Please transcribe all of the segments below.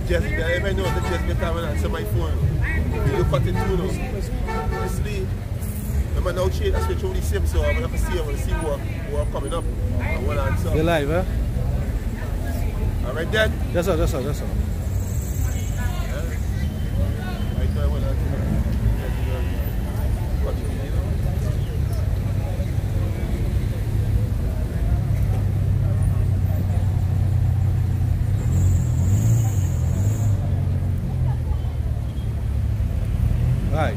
just, if I know the just better when I answer my phone. You look at it too now. Honestly, I'm now change, I switch over the same, so I'm going to see what coming up. I want to answer. You're live, eh? Alright then? Yes sir, yes sir, yes sir. Right now I want to answer. Right.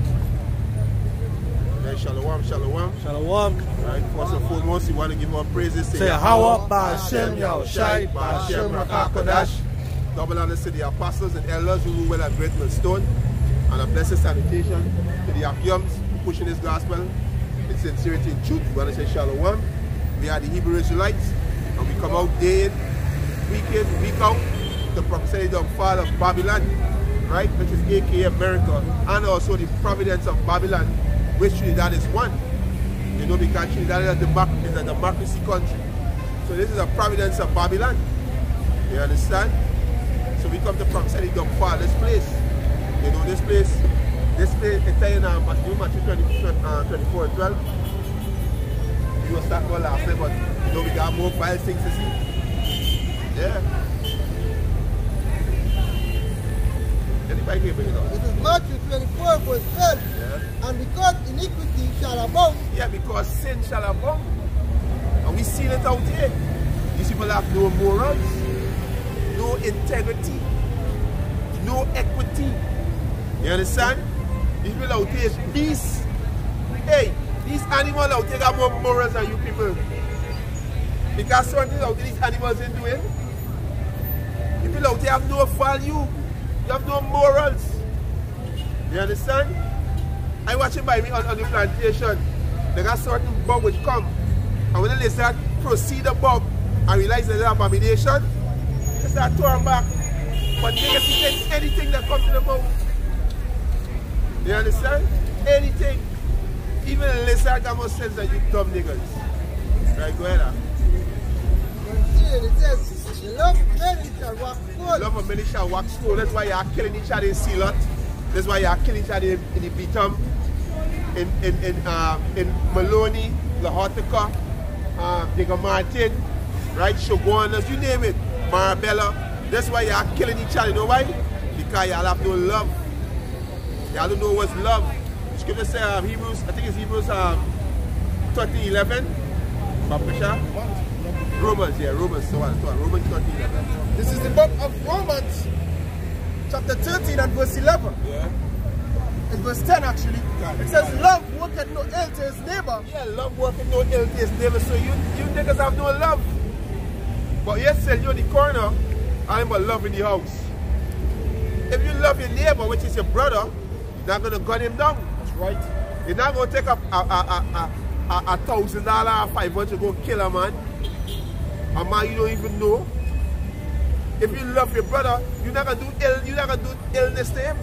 Then shalom, shalom. Shalom. Right, first and foremost, you want to give more praises. Say Hawa, Ba'ashem, Yahushai, Ba'ashem, Rakakodash. Double honors to the apostles and elders who rule well at Great Millstone. And a blessed salutation to the Akiums who pushing this gospel in sincerity and truth. We want to say shalom. We are the Hebrew Israelites. And we come out day in, week out, to prophesy the fall of Babylon, right, which is aka America, and also the providence of Babylon, which Trinidad is one. You know, because Trinidad is a democracy country. So this is a providence of Babylon. You understand? So we come to prophesy the fall of this place. You know, this place, it's in Matthew 24 and 12. We will start more last night, but you know, we got more vile things to see. Yeah. Anybody can bring it up? It is Matthew 24 verse 12. Yeah. And because iniquity shall abound. Yeah, because sin shall abound. And we see it out here. These people have no morals, no integrity, no equity. You understand? These people out here is beasts. Hey, these animals out here got more morals than you people. Because something out here these animals ain't doing. People out here have no value. You have no morals. You understand? I watching by me on the plantation. They got certain bug which come. And when they start proceed the bug and realize there's an abomination, they start throwing back. But they can see anything that comes to the mouth. You understand? Anything. Even a lizard got more sense than you dumb niggas. Right, go ahead. It says, the love of many shall wax cold. Love of many shall wax cold. That's why you are killing each other in Sealot. That's why you are killing each other in the Beatum, in Maloney, La Hotica, Digger Martin, right? Shogunas, you name it. Marabella. That's why you are killing each other. You know why? Because y'all have no love. Y'all don't know what's love. Scripture says Hebrews, I think it's Hebrews 13:11. Papisha. Romans, yeah, Romans. So what? Romans 13:11. This is the book of Romans, chapter 13 and verse 11. Yeah. It's verse 10 actually. It says, love worketh no ill to his neighbor. Yeah, love working no ill to his neighbor. So you niggas have no love. But yes, sell you in the corner, I'm about love in the house. If you love your neighbor, which is your brother, you're not gonna gun him down. That's right. You're not gonna take up a $1,000 or $500 to go kill a man. A man you don't even know. If you love your brother, you're not gonna do illness to him.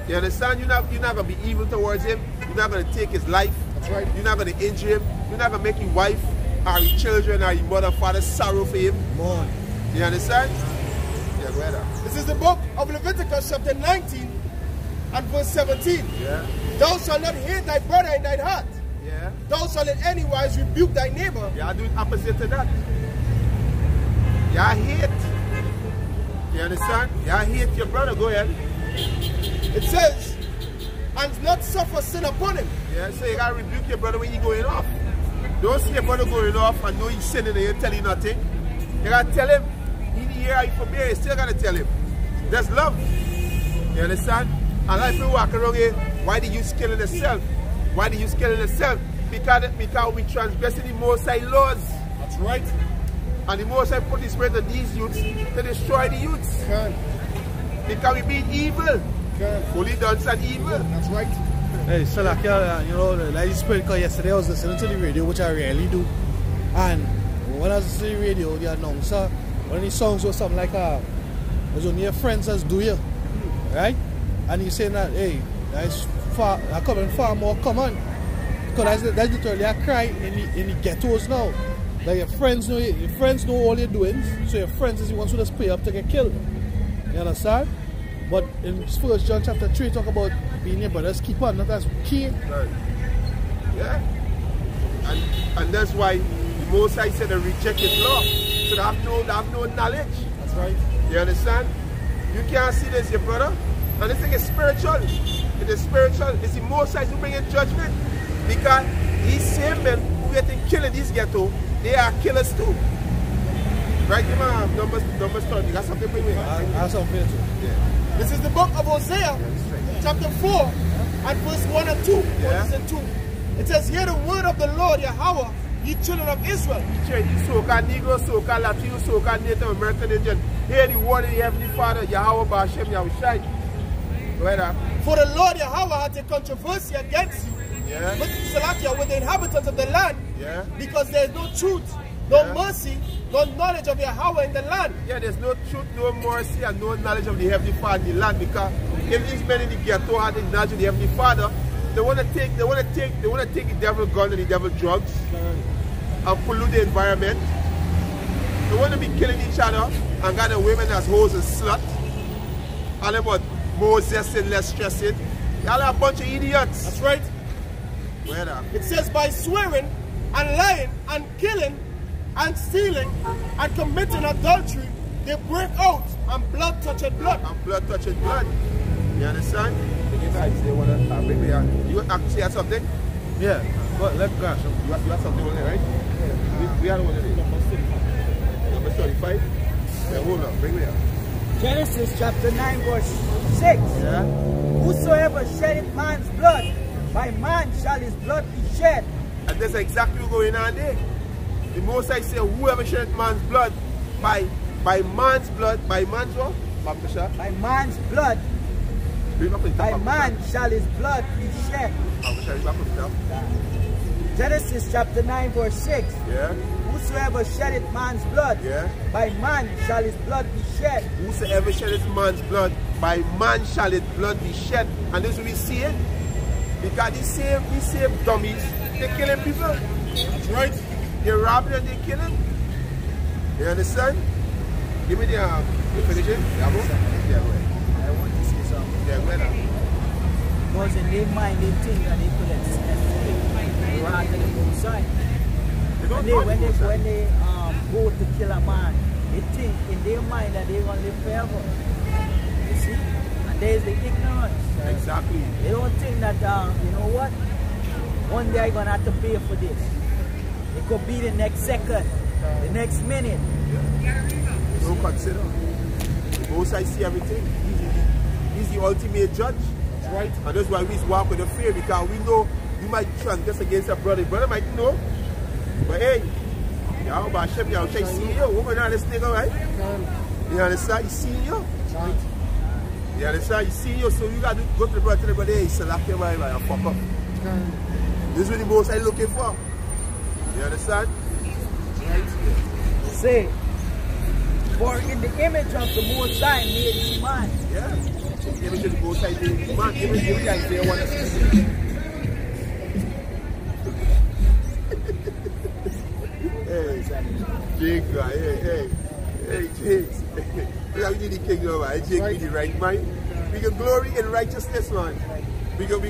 You understand? You're not gonna be evil towards him. You're not gonna take his life. That's right. You're not gonna injure him. You're not gonna make your wife or your children or your mother, father sorrow for him. More. You understand? Yeah, go ahead. This is the book of Leviticus chapter 19 and verse 17. Yeah. Thou shalt not hate thy brother in thine heart. Yeah. Thou shalt in any wise rebuke thy neighbor. You are doing opposite to that. You hate. You understand? You hate your brother. Go ahead. It says, and not suffer sin upon him. Yeah, so you gotta rebuke your brother when you're going off. Don't see your brother going off and know he's sinning and you tell him nothing. You gotta tell him, he need to hear how you forbear, you still gotta tell him. That's love. You understand? And like people walk around here, why the youth killing themselves? Why the youth killing themselves? Because we transgressing the Most High laws. That's right. And the Most High put his spirit on these youths to destroy the youths. Can. Because we being evil. Can. Fully done and evil. That's right. Hey, so like, you know, like you spoke, because yesterday I was listening to the radio, which I rarely do. And when I was listening to the radio, the announcer, one of the songs was something like, was only your friends as do you. Right? And he's saying that, hey, that's far, I coming far more common. Because that's literally a cry in the ghettos now. Like your friends know all your doings, so your friends is the ones who just pay up to get killed. You You understand? But in 1 John chapter 3, talk about being your brother's keeper, not as king. Right. Yeah. And that's why the Most High said they rejected law. So they have no knowledge. That's right. You understand? You can't see this, your brother. And this thing is spiritual. It is spiritual. It's the Most High who bring in judgment. Because these same men who get killing these ghetto, they are killers too. Right, Numbers 30. You got something to bring me? I have something too. Yeah. This is the book of Hosea, chapter 4, and verse 1 and 2. Yeah. 1 and 2. It says, hear the word of the Lord, Yahweh, ye children of Israel. You so-called Negro, so-called Latino, so-called Native American Indian. Hear the word of the Heavenly Father, Yahweh Ba'Shem Yahushai. Go ahead. For the Lord Yahweh had a controversy against you, Yeah. with the inhabitants of the land, Yeah. because there is no truth, no Yeah. mercy, no knowledge of Yahweh in the land. Yeah, there's no truth, no mercy, and no knowledge of the Heavenly Father in the land. Because if these men in the ghetto had the knowledge of the Heavenly Father, they want to take the devil gun and the devil drugs and pollute the environment. They want to be killing each other and got the women as hoes and slut. And about more zesting, less stressing. Y'all are a bunch of idiots. That's right. Where that? It says by swearing and lying and killing and stealing and committing adultery, they break out and blood touched blood. And blood touches blood. You understand? You actually have something? Yeah. But let's go. You have something on there, right? Yeah. We had one of these. Number 35. Yeah, hold on. Bring me up. Genesis chapter 9 verse 6. Yeah. Whosoever sheddeth man's blood, by man shall his blood be shed. And that's exactly what's going on there. The Most High say, whoever sheddeth man's blood, by man's blood, by man's what? By man's blood, by man shall his blood be shed. Genesis chapter 9 verse 6. Yeah. Whosoever sheddeth man's blood, Yeah. by man shall his blood be shed. Whosoever sheddeth man's blood, by man shall his blood be shed. And this we see it. Because these same dummies, they're killing people. That's right. They're robbing and they're killing. You understand? Give me the finish it. Yeah, go ahead. I want to say something. Yeah, go ahead. Because in their mind they think that they could escape rather than go outside. When they go to kill a man, they think in their mind that they're going to live forever. You see? And there's the ignorance. Exactly. They don't think that, you know what? One day I'm going to have to pay for this. It could be the next second, the next minute. Yeah. Don't consider. The Most High see everything. He's the ultimate judge. That's right. And that's why we walk with the fear, because we know you might transgress against a brother. Brother might know. But hey, Yahweh Ba'Shem Yahushai see you. Woman on this nigga, right? You understand? He see you. Right. You understand? He see you, so you got to go to the brother, tell the brother, hey, select your mind, man, fuck up. This is what the Most High looking for. You understand? Right. Say, for in the image of the Most High made he man. Yeah. The image of the Most High made he man. Give me Isaiah 1 and 6. Jake, hey, Jake. Look how we did the kingdom, man. Jake, we the right mind. We can glory in righteousness, man. We can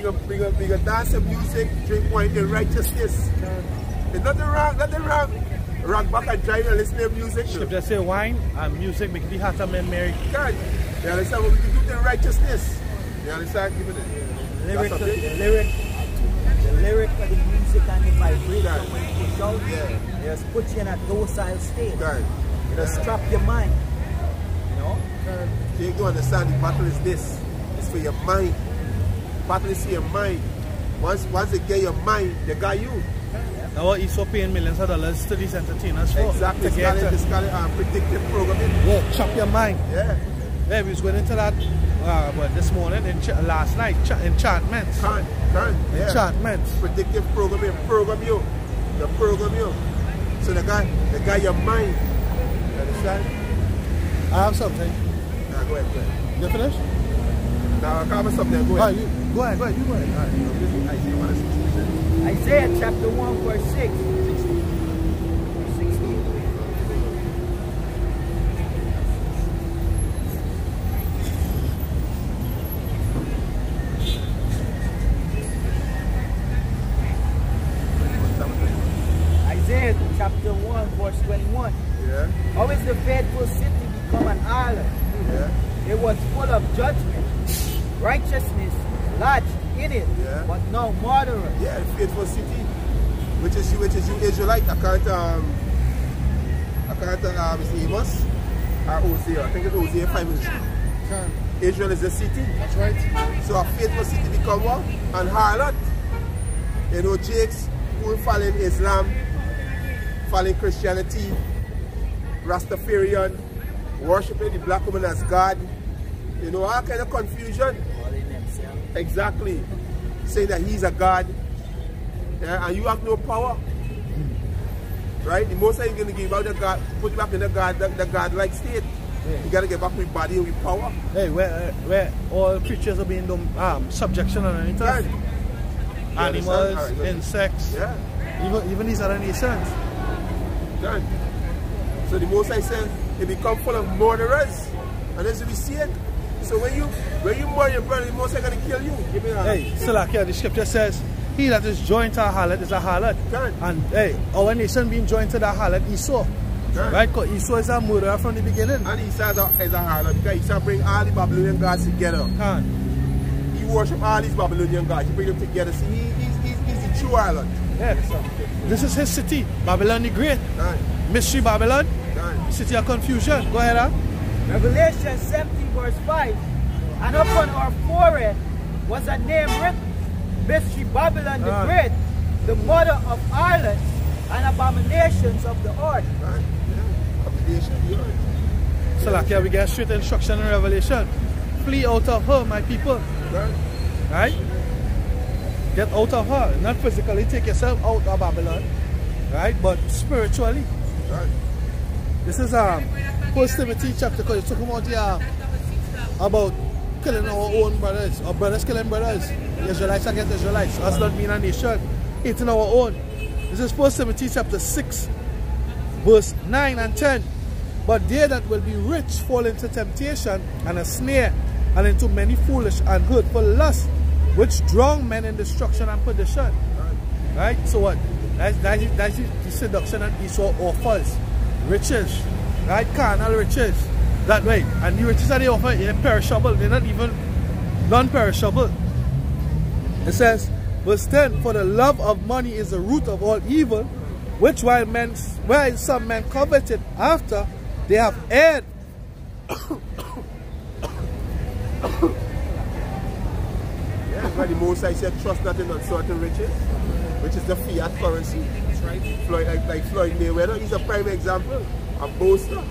dance and music, drink wine in righteousness. There's nothing wrong. Rock back and drive and listen to music. If they say wine and music make the heart of men merry. God, you understand what we can do in righteousness? You understand? Give it The lyric of the music and the vibration when you push out, just put you in a docile state. Just trap your mind. You know? You don't understand, the battle is this. It's for your mind. The battle is for your mind. Once they get your mind, they got you. Now what he's so paying millions of dollars to these entertainers for? Exactly. It's called predictive programming. Yeah, chop your mind. Yeah. Yeah, we was going into that this morning, last night, enchantments. Yeah. Enchantments. Predictive programming, program you. They program you. So they got your mind. You understand? I have something. Nah, go ahead. You finished? Now I come something. Go ahead. Go ahead. All right. Isaiah chapter 1 verse 6. 16. full of judgment, righteousness lodged in it, Yeah. but no murderers. Yeah, the faithful city, which is you Israelite. I can't Amos or Hosea. I think it's Hosea 5. Israel is a city. That's right. So a faithful city become what? An harlot. You know, Jakes who following Islam, following Christianity, Rastafarian, worshiping the black woman as God. You know, all kind of confusion. All in themselves. Exactly. Saying that he's a God. Yeah, and you have no power. Right? The most you're going to give out the God, put you back in the God-like state. Yeah. You got to get back with body and with power. Hey, where all creatures are being done subjection on anything. Right. Animals, Right. insects, Yeah. even these other nations. Right. So the most I said, it become full of murderers. And as we see it. So when you murder your brother, the most are going to kill you. Give me that. Hey, Salakia, the scripture says, he that is joined to a harlot is a harlot. Right. And hey, our nation being joined to the harlot Esau. Right? Because Esau is a murderer from the beginning. And Esau is a harlot because Esau bring all the Babylonian gods together. He worship all these Babylonian gods. He bring them together. See, he's the true harlot. Yes. This is his city, Babylon the Great. Right. Mystery Babylon, Right. city of confusion. Go ahead, huh? Revelation 17 verse 5. And upon our forehead was a name written, Mystery Babylon the Great, the mother of harlots and abominations of the earth. Right. Yeah. Abomination of the earth. So like, we get straight instruction in Revelation. Flee out of her, my people. Right. Right? Get out of her. Not physically take yourself out of Babylon. Right? But spiritually. Right. This is 1 Timothy chapter, because it's talking about killing our own brothers, or brothers killing brothers, Israelites against Israelites, us not being a nation, hating our own. This is 1 Timothy chapter 6, verse 9 and 10. But they that will be rich fall into temptation and a snare, and into many foolish and hurtful lusts, which drown men in destruction and perdition. Right? So what? That's the seduction that Esau offers. Riches, right? Carnal riches. That way. And the riches that they offer are perishable. They're not even non-perishable. It says, verse 10, for the love of money is the root of all evil, which while some men coveted after, they have erred. Yeah, but the most I said, trust not in uncertain riches, which is the fiat currency. That's right. Like Floyd Mayweather, he's a prime example. A boaster.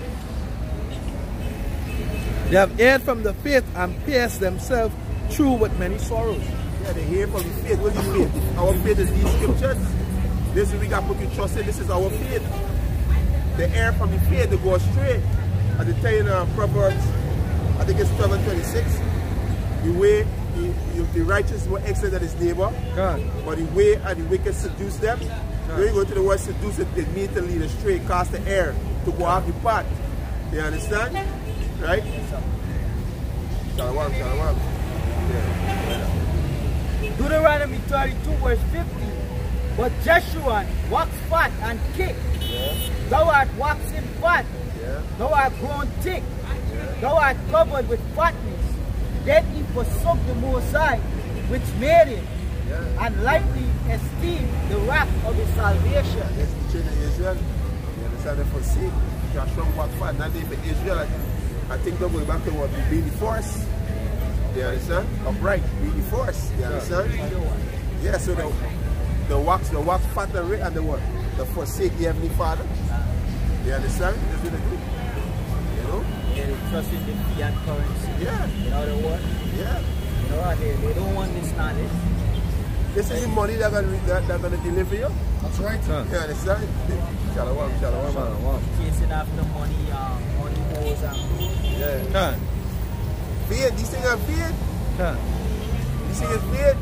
They have erred from the faith and pierced themselves through with many sorrows. Yeah, they hear from the faith. What is faith? Our faith is these scriptures. This is we got to put your trust in. This is our faith. They err from the faith, they go astray. As they tell you in Proverbs, I think it's 12 and 26. The way the righteous is more excellent than his neighbor, but the way and the wicked seduce them. When you go to the word seduce, it means to lead astray, cast the air, to go off the path. You understand? Right? Shalom. Yeah. Deuteronomy 32 verse 50. But Jeshua waxed fat and kicked. Thou art waxing fat. Thou art grown thick. Thou art covered with fatness. Then he forsook the Most High, which made him, and lightly esteemed the wrath of his salvation. That's the children of Israel. You understand? They forsake. Joshua walked fat. Not even for Israel. I think they'll go back to what? Be the force. You understand? Upright. Be the force. You understand? Yeah, so the wax fat and the what? The forsake the Heavenly Father. You understand? That's what they do. You know? They trust in the fiat currency. Yeah. In other words, yeah. You know, they don't want this knowledge. This is the money they're gonna deliver you. That's right. You understand? Shalom. Chasing after money, money holes and Fear, these things are fear. These things are fear.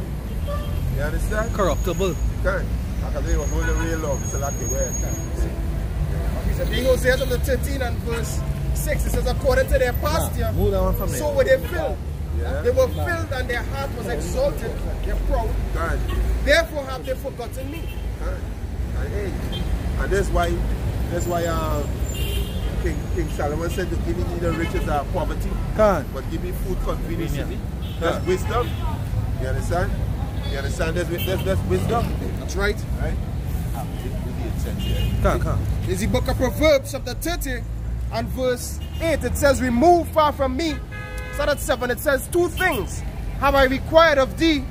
You understand? Corruptible. I can tell you what's going to real love. So like the way. So in Hosea chapter 13 and verse 6, it says, according to their pasture, so were they filled. They were filled and their heart was exalted. They're proud. Therefore have they forgotten me. And that's why King Solomon said to give me neither riches or poverty, Can't. but give me food conveniently. That's wisdom. You understand? You understand? There's wisdom. That's right. Right? Can't. Is the book of Proverbs chapter 30 and verse 8. It says, remove far from me. Start at 7. It says, 2 things have I required of thee.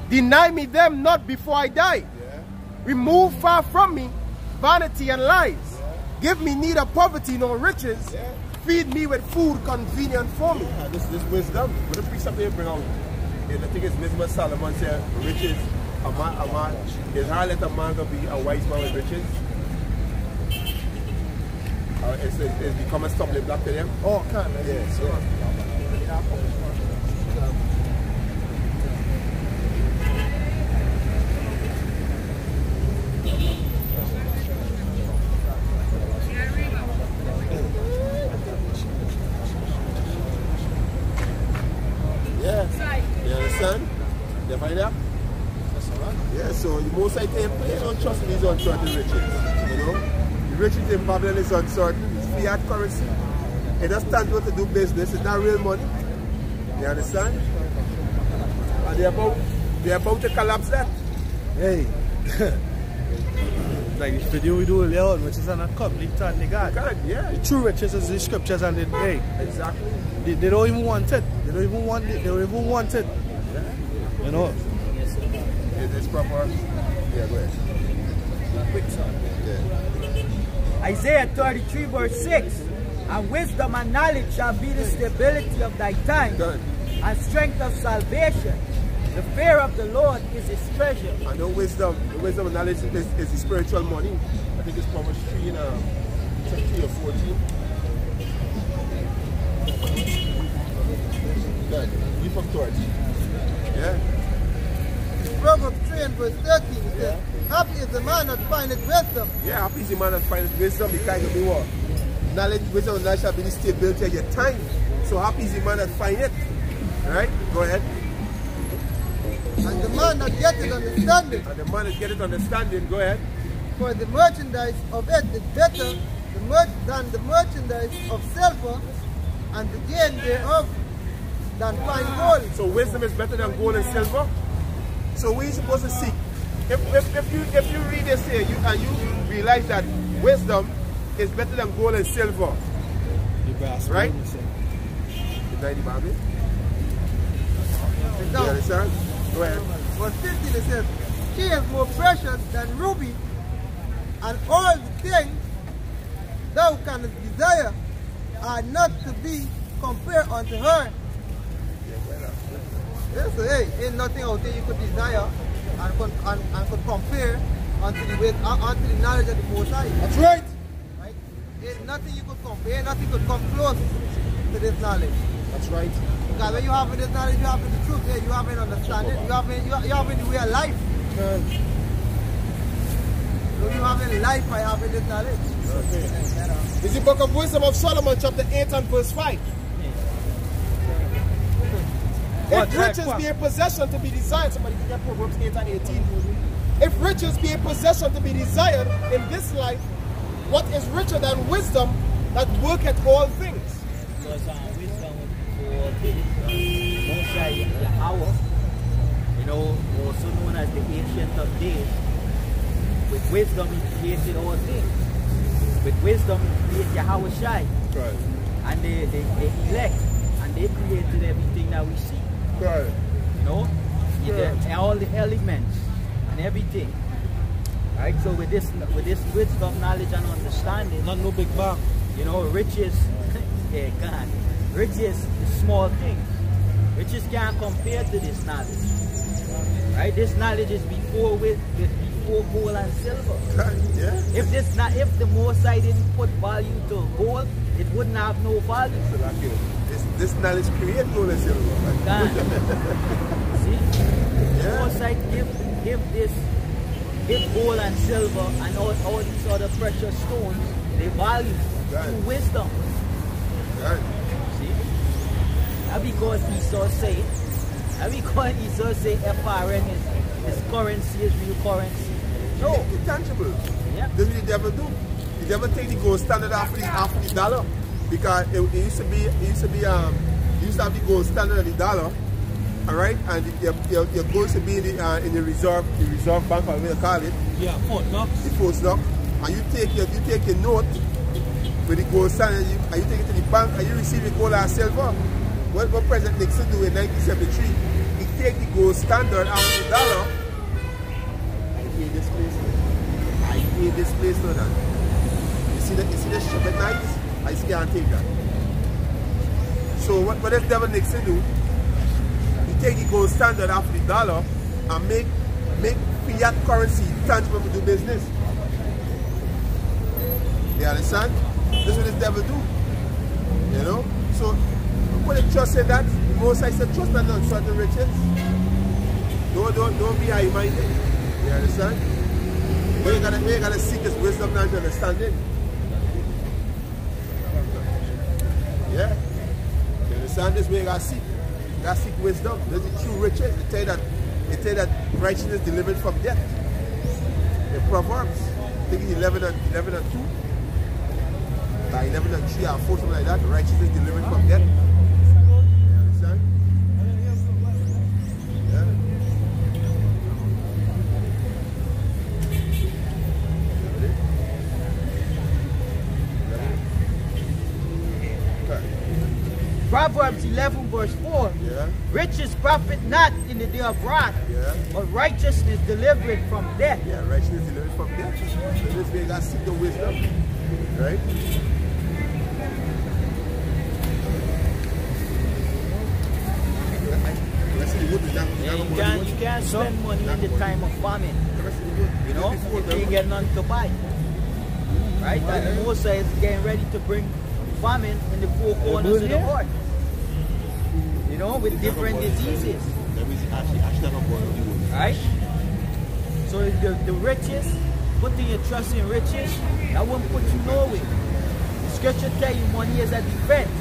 Deny me them not before I die. Yeah. Remove far from me vanity and lies. Yeah. Give me neither poverty nor riches. Yeah. Feed me with food convenient for me. Yeah, this wisdom. What if something bring out? I think it's wisdom of Solomon said, riches, it's hard let a man go be a wise man with riches. It's become a stumbling block to them. Oh, can yes. You understand? You find that? Yeah, so the most I think please don't trust in these uncertain riches. You know? The riches in Babylon is uncertain, it's fiat currency. It doesn't stand out to do business, it's not real money. You understand? And they're about to collapse that. Hey. Like this video we do earlier on, which is on a complete thought they got. Yeah. The true riches is the scriptures and the hey. Exactly. They don't even want it. They don't even want it. They don't even want it. Yeah. You know? It's proper. Yeah, go ahead. Quick son. Yeah. Isaiah 33 verse 6. And wisdom and knowledge shall be the stability of thy time, and strength of salvation. The fear of the Lord is his treasure. And the wisdom and knowledge is the spiritual money. I think it's Proverbs 3 or 14. Good. Read from Torch. Yeah. Proverbs 3 and verse 13. It says, happy is the man that findeth wisdom. Yeah, happy is the man that findeth wisdom because of the what? Knowledge, wisdom, and knowledge shall be the stability of your time. So happy is the man that findeth. Right? Go ahead. And the man that getteth understanding. And the man that getteth understanding, go ahead. For the merchandise of it is better than the merchandise of silver, and the gain thereof than fine gold. So wisdom is better than gold and silver. So we're supposed to seek. If you read this here and you realize that wisdom is better than gold and silver, right? You understand? Go ahead. Verse 15 it says, she is more precious than ruby, and all the things thou canst desire are not to be compared unto her. Yes, so, hey, ain't nothing out there you could desire and could compare unto the knowledge of the Most High. That's right. Right? Ain't nothing you could compare, nothing could come close to this knowledge. That's right. Because when you have this knowledge, you have the truth, yeah, you have an understanding, you have the way of life. So you have a life by having this knowledge. Okay. It's the book of Wisdom of Solomon, chapter 8 and verse 5. If riches be a possession to be desired, somebody can get Proverbs 8 and 18. If riches be a possession to be desired in this life, what is richer than wisdom that worketh all things? Because wisdom for Most High Yahweh, you know, also known as the Ancient of Days. With wisdom, he created all things. With wisdom, he created Yahweh Shai. Right. And they elect, and they created everything that we see. Right. You know, all the elements and everything. Right. So with this wisdom, knowledge, and understanding, Not no big bang. you know, riches, yeah, God, riches is small things. Riches can't compare to this knowledge. Right. This knowledge is before gold and silver. Yeah. If the Most High didn't put value to gold, it wouldn't have no value. So like this knowledge creates gold and silver. God. See? Yeah. Most High give gold and silver and all these other precious stones their value through wisdom. Right. See? Not because Esau say FRN is currency, is real currency. No. It's tangible. Yeah. That's what the devil do. The devil take the gold standard off the dollar, because it used to have the gold standard of the dollar, all right, and your gold should be in the reserve bank, or whatever you call it. Yeah, Fort Knox. The Fort Knox, and you take your note with the gold standard, and you take it to the bank, and you receive the gold and silver. What President Nixon do in 1973? He take the gold standard out of the dollar. I hate this place. I hate this place now. That. You see the ship at night? I just can't take that. So what does Devil Nixon do? He take the gold standard off the dollar and make fiat currency tangible to do business. You understand? This is what this devil do. You know? So put a trust in that. The Most High said trust not on certain riches. Don't be high-minded. You understand? We ain't gonna seek His wisdom and understanding. Yeah? You understand this? We ain't gotta seek. You gotta seek wisdom. Those are the true riches. They tell you that righteousness is delivered from death. The Proverbs. I think it's 11 and 2. 11 and 3 or 4, something like that. Righteousness is delivered from death. You understand? Yeah. Proverbs 11 verse 4. Yeah. Riches profit not in the day of wrath, but righteousness delivered from death. Yeah, righteousness delivered from death. So this way you got to seek the wisdom. Right? You can't spend money in the time of famine. You know, you can't get none to buy. Right? And the Most High is getting ready to bring famine in the four corners of the earth. You know, with different diseases. Right? So the riches, putting your trust in riches, that won't put you nowhere. The scripture tell you money is a defense.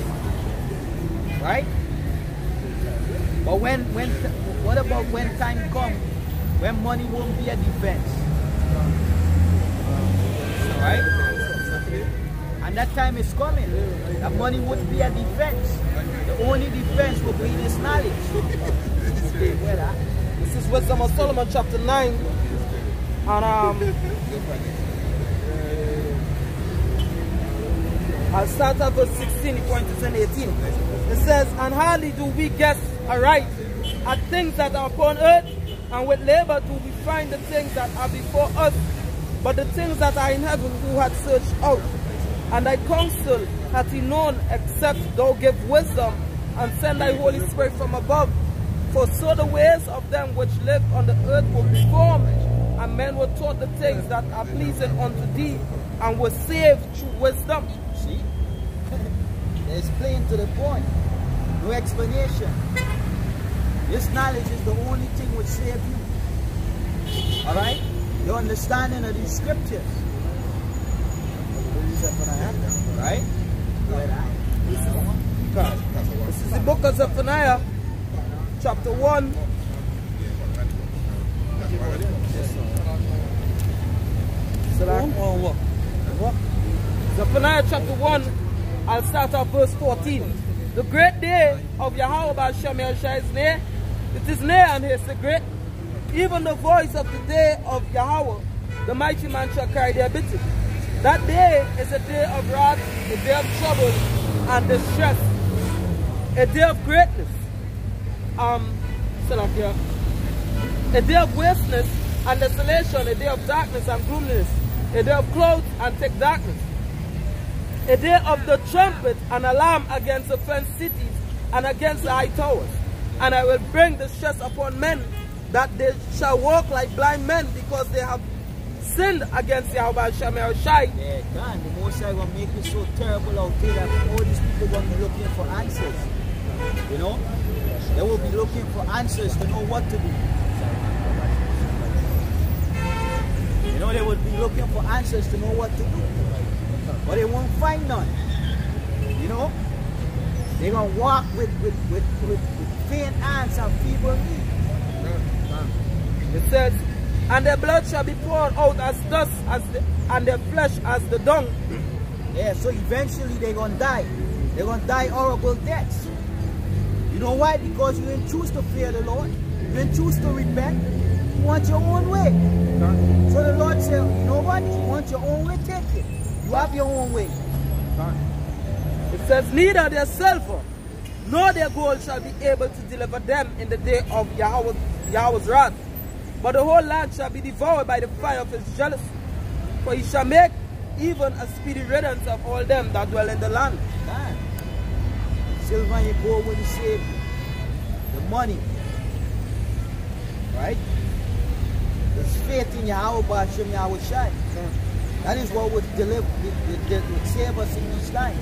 Right? But what about when time comes when money won't be a defense? Right? And that time is coming. That money won't be a defense. The only defense will be this knowledge. Okay, where that? This is Wisdom of Solomon chapter 9. And I'll start at verse 16, it points to 18. It says, and hardly do we guess aright at things that are upon earth, and with labor do we find the things that are before us, but the things that are in heaven who had searched out. And thy counsel hath he known, except thou give wisdom, and send thy Holy Spirit from above. For so the ways of them which live on the earth were performed, and men were taught the things that are pleasing unto thee, and were saved through wisdom. See? It's plain to the point. No explanation. This knowledge is the only thing which saves you. Alright? Your understanding of these scriptures. Right? This is the book of Zephaniah, chapter 1. Zephaniah chapter 1, I'll start off verse 14. The great day of Yahweh B'Shem Yahushua is near. It is near and he is the great. Even the voice of the day of Yahweh, the mighty man shall cry their bitter. That day is a day of wrath, a day of trouble and distress, a day of greatness. A day of wasteness and desolation, a day of darkness and gloominess, a day of clouds and thick darkness, a day of the trumpet and alarm against the fenced cities and against the high towers. And I will bring distress upon men, that they shall walk like blind men, because they have sinned against Yahweh Shem Yahushai. Yeah, God, the Most High will make it so terrible out there that all these people going to be looking for answers. You know? They will be looking for answers to know what to do. You know, they will be looking for answers to know what to do. But they won't find none. You know? They're going to walk with faint hands and feeble knees. It says, and their blood shall be poured out as dust, and their flesh as the dung. Yeah, so eventually they're going to die. They're going to die horrible deaths. You know why? Because you didn't choose to fear the Lord. You didn't choose to repent. You want your own way. So the Lord said, you know what? You want your own way, take it. You have your own way. It says, neither their silver nor their gold shall be able to deliver them in the day of Yahweh's wrath. But the whole land shall be devoured by the fire of his jealousy. For he shall make even a speedy riddance of all them that dwell in the land. Man. Silver and gold when you save the money. Right? There's faith in Yahweh B'Hashem Yahweh Shai. That is what would deliver, would save us in this time.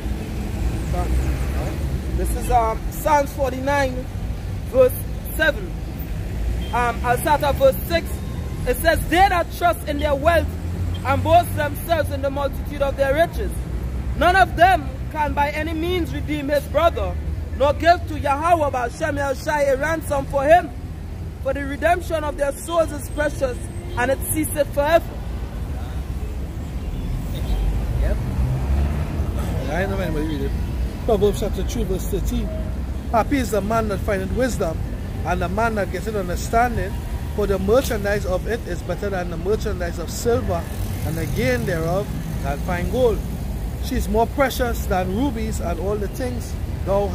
This is Psalms 49, verse 7. I'll start at verse 6. It says, they that trust in their wealth and boast themselves in the multitude of their riches, none of them can by any means redeem his brother, nor give to Yahweh B'Hashem Yahushai a ransom for him. For the redemption of their souls is precious, and it ceaseth forever. Yep. I know anybody read it. Proverbs chapter 3 verse 13. Happy is the man that findeth wisdom, and the man that getteth understanding, for the merchandise of it is better than the merchandise of silver, and the gain thereof than fine gold. She is more precious than rubies, and all the things thou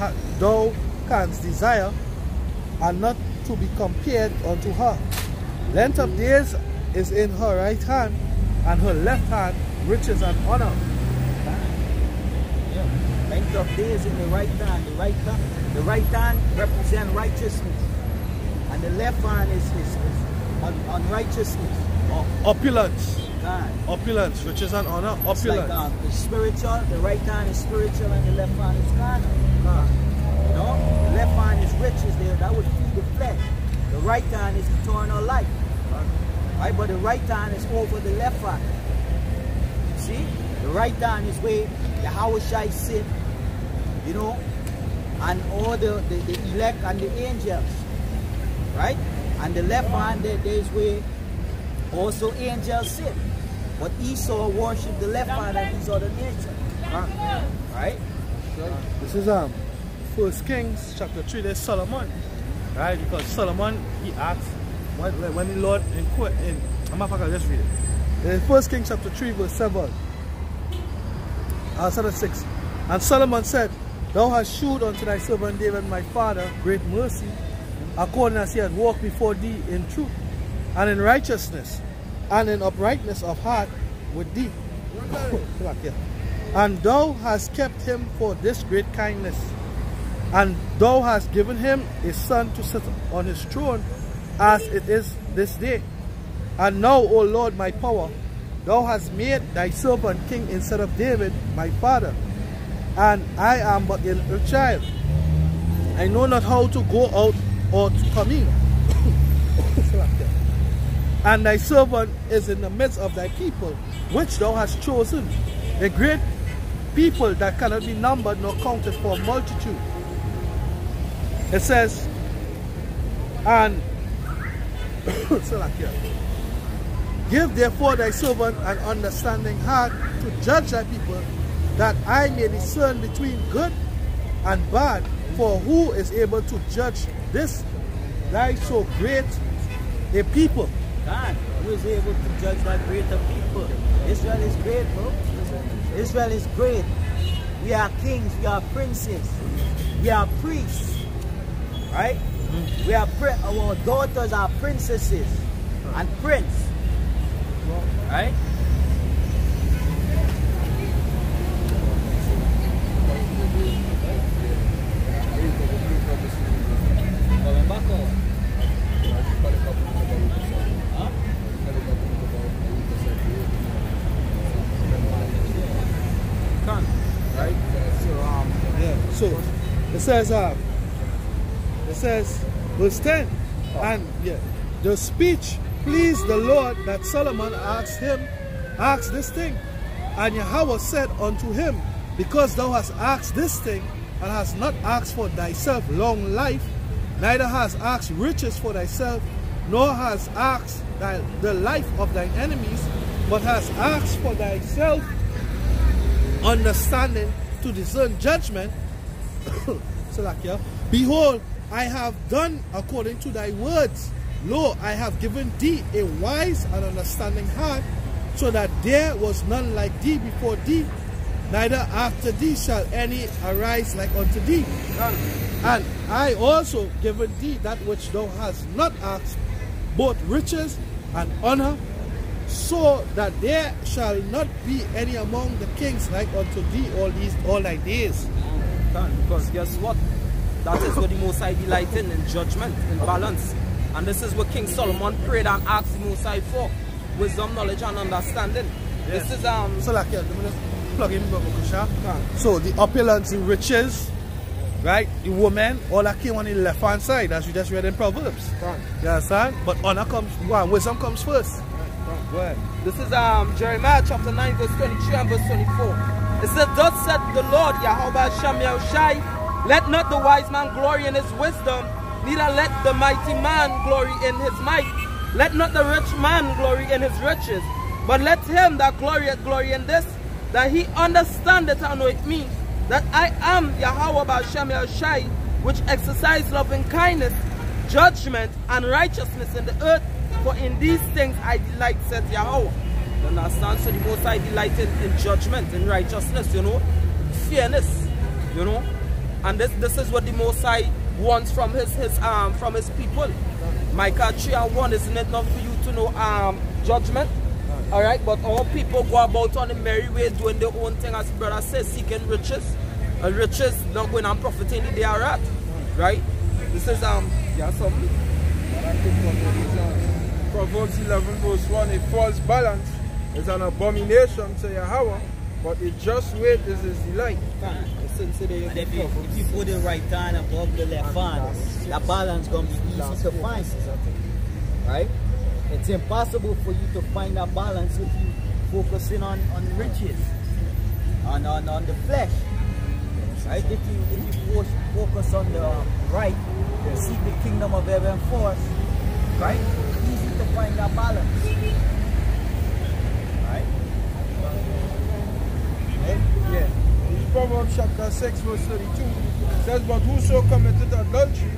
canst desire are not to be compared unto her. Length of days is in her right hand, and her left hand riches and honor. Length of days in the right hand. The right hand represents righteousness, and the left hand is unrighteousness. Opulence. God. Opulence, riches and honor. Opulence. It's like the spiritual, the right hand is spiritual, and the left hand is carnal. You know, the left hand is riches there, that would feed the flesh. The right hand is eternal life. Right, but the right hand is over the left hand. See, the right hand is where Yahweh Shai sit, you know, and all the elect and the angels, right? And the left hand there is where also angels sit. But Esau worshipped the left hand of these other nations. Right? This is 1 Kings chapter 3, there's Solomon. Right? Because Solomon, he asked, when the Lord I'm not going to just read it. There's 1 Kings chapter 3 verse 7. I'll start at 6. And Solomon said, thou hast shewed unto thy servant David my father great mercy, according as he had walked before thee in truth, and in righteousness, and in uprightness of heart with thee. And thou hast kept him for this great kindness, and thou hast given him a son to sit on his throne, as it is this day. And now, O Lord, my power, thou hast made thy servant king instead of David, my father. And I am but a little child. I know not how to go out or to come in. And thy servant is in the midst of thy people, which thou hast chosen, a great people that cannot be numbered nor counted for multitude. It says, and give therefore thy servant an understanding heart to judge thy people, that I may discern between good and bad. For who is able to judge this thy so great a people? God, who is able to judge that greater people? Israel is great, bro. Israel is great. We are kings, we are princes, we are priests, right? We are our daughters are princesses and prince, right? So it says verse 10, and the speech pleased the Lord that Solomon asked this thing. And Yahweh said unto him, because thou hast asked this thing, and hast not asked for thyself long life, neither hast asked riches for thyself, nor hast asked the life of thine enemies, but hast asked for thyself understanding to discern judgment. Behold, I have done according to thy words. Lo, I have given thee a wise and understanding heart, so that there was none like thee before thee, neither after thee shall any arise like unto thee. And I also given thee that which thou hast not asked, both riches and honor, so that there shall not be any among the kings like unto thee all thy days. Because guess what? That is what the Most High delighted in judgment, in balance. And this is what King Solomon prayed and asked the Most High for. Wisdom, knowledge, and understanding. Yes. This is So like let me just plug in So the opulence, the riches, right? The woman, all that came on the left hand side, as we just read in Proverbs. You understand? But honor comes, wisdom comes first. Go ahead. This is Jeremiah chapter 9 verse 23 and verse 24. It says, thus said the Lord Yahweh Shem Yahushai, let not the wise man glory in his wisdom, neither let the mighty man glory in his might. Let not the rich man glory in his riches, but let him that glorieth glory in this, that he understandeth and knoweth me, that I am Yahweh Shem Yahushai, which exercise loving kindness, judgment, and righteousness in the earth. For in these things I delight, said Yahweh. You understand? So the Most High delighted in judgment, in righteousness, you know, fairness, you know. And this is what the Most High wants from his people. Micah 3:1, isn't it enough for you to know judgment? Alright, but all people go about on the merry way doing their own thing, as brother says, seeking riches. And riches not going and profiting the day are at. Right? This is yeah, something. Proverbs 11 verse 1, a false balance is an abomination to Yahweh, but a just weight is his delight. If you put the right hand above the left hand, the balance going to be easy to find. Right? It's impossible for you to find that balance if you focusing on riches, on the flesh. Right? If you focus on the right, seek the kingdom of heaven first, right? Easy to find that balance. Right? Yeah. Proverbs chapter 6 verse 32 says, but whoso committeth adultery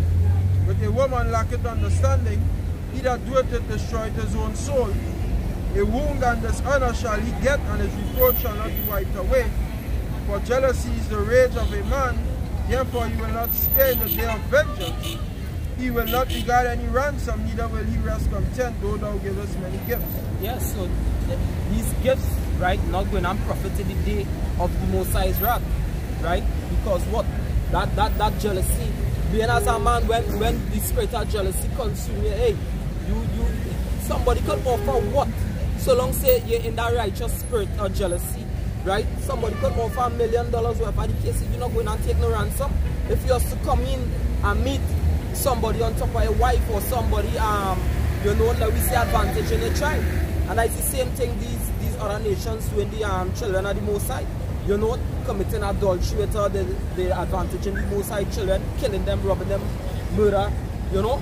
with a woman lacketh understanding, he that doeth it destroyeth his own soul. A wound and dishonor shall he get, and his reproach shall not be wiped away. For jealousy is the rage of a man, therefore he will not spare in the day of vengeance. He will not regard any ransom, neither will he rest content, though thou givest many gifts. Yes, so these gifts, right, not going and profit in the day of the Most High's wrath, right? Because what? That jealousy, being as a man, when the spirit of jealousy consumes you, hey, somebody could offer what? So long say you're in that righteous spirit of jealousy, right? Somebody could offer $1 million, whatever the case, you're not going to take no ransom. If you have to come in and meet somebody on top of a wife or somebody, you know, that we see advantage in a tribe. And it's the same thing these other nations doing, the children of the Most High. You know, committing adultery with the advantage in the Most High children, killing them, robbing them, murder, you know.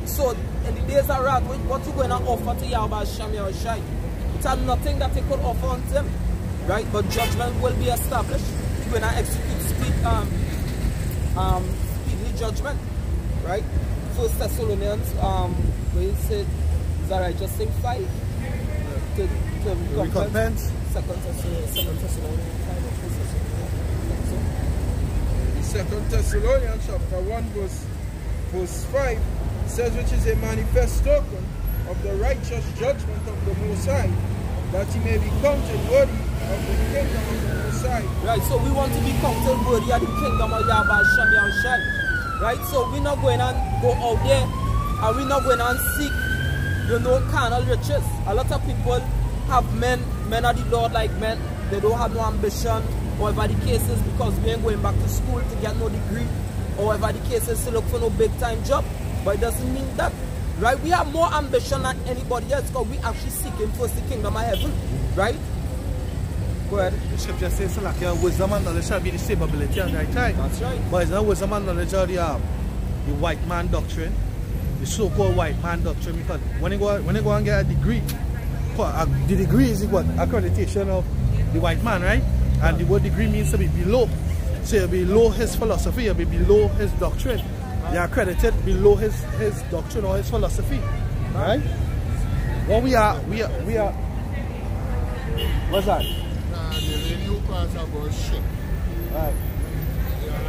So, in the days of wrath, what you going to offer to Yahweh Shem Yahushai? It's nothing that they could offer unto them, right? But judgment will be established. You're going to execute speedily judgment, right? 1 Thessalonians, where it said, is that right? Just think 5. To recompense. 2 Thessalonians. 2 Thessalonians chapter 1 verse 5 says, which is a manifest token of the righteous judgment of the Most High, that he may be counted worthy of the kingdom of the Most High. Right, so we want to be counted worthy of the kingdom of Yahweh Shem Yahushai. Right, so we're not going to go out there and we're not going to seek, you know, carnal riches. A lot of people have men of the Lord like men. They don't have no ambition, or whatever the case is, because we ain't going back to school to get no degree, or whatever the case is, to look for no big time job. But it doesn't mean that, right? We have more ambition than anybody else because we actually seeking first the kingdom of heaven, right? Go ahead. The scripture says like wisdom and knowledge shall be the same ability at the right time. That's right. But it's not wisdom and knowledge of the white man doctrine. the so-called white man doctrine, because when you go and get a degree, the degree is what accreditation of the white man, right? And the word degree means to be below. So you'll be below his philosophy, you'll be below his doctrine. You're accredited below his doctrine or his philosophy. Right? Well, we are what's that? The new class about shit. Right.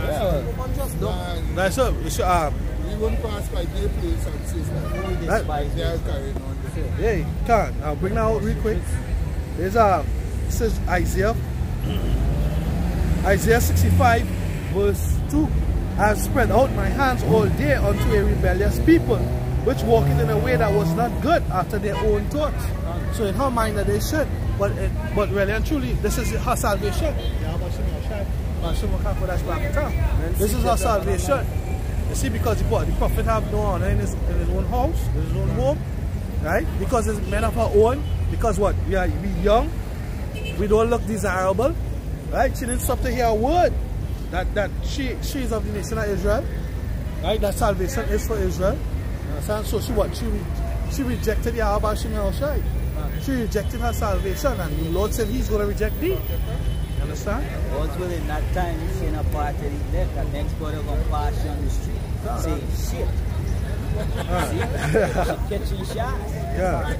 Yeah. That's up. We won't pass by their place and say that they are carrying on. Yeah, you can. I'll bring that out real quick. There's this is Isaiah 65 verse 2. I have spread out my hands all day unto a rebellious people, which walketh in a way that was not good after their own thoughts. So in her mind that they should, but really and truly, this is her salvation. This is her salvation. You see, because the prophet have no honor in his own house, in his own home, right? Because it's men of her own. Because what? We young, we don't look desirable, right? She didn't stop to hear a word that she is of the nation of Israel, right? That salvation is for Israel. Understand? So she rejected Yahweh Shemel Shai. She rejected her salvation, and the Lord said He's going to reject thee. Understand? God's will in that time, He's saying a part of His death, that next brother going to pass you on the street. Say shit. See? Catching shots. Yeah.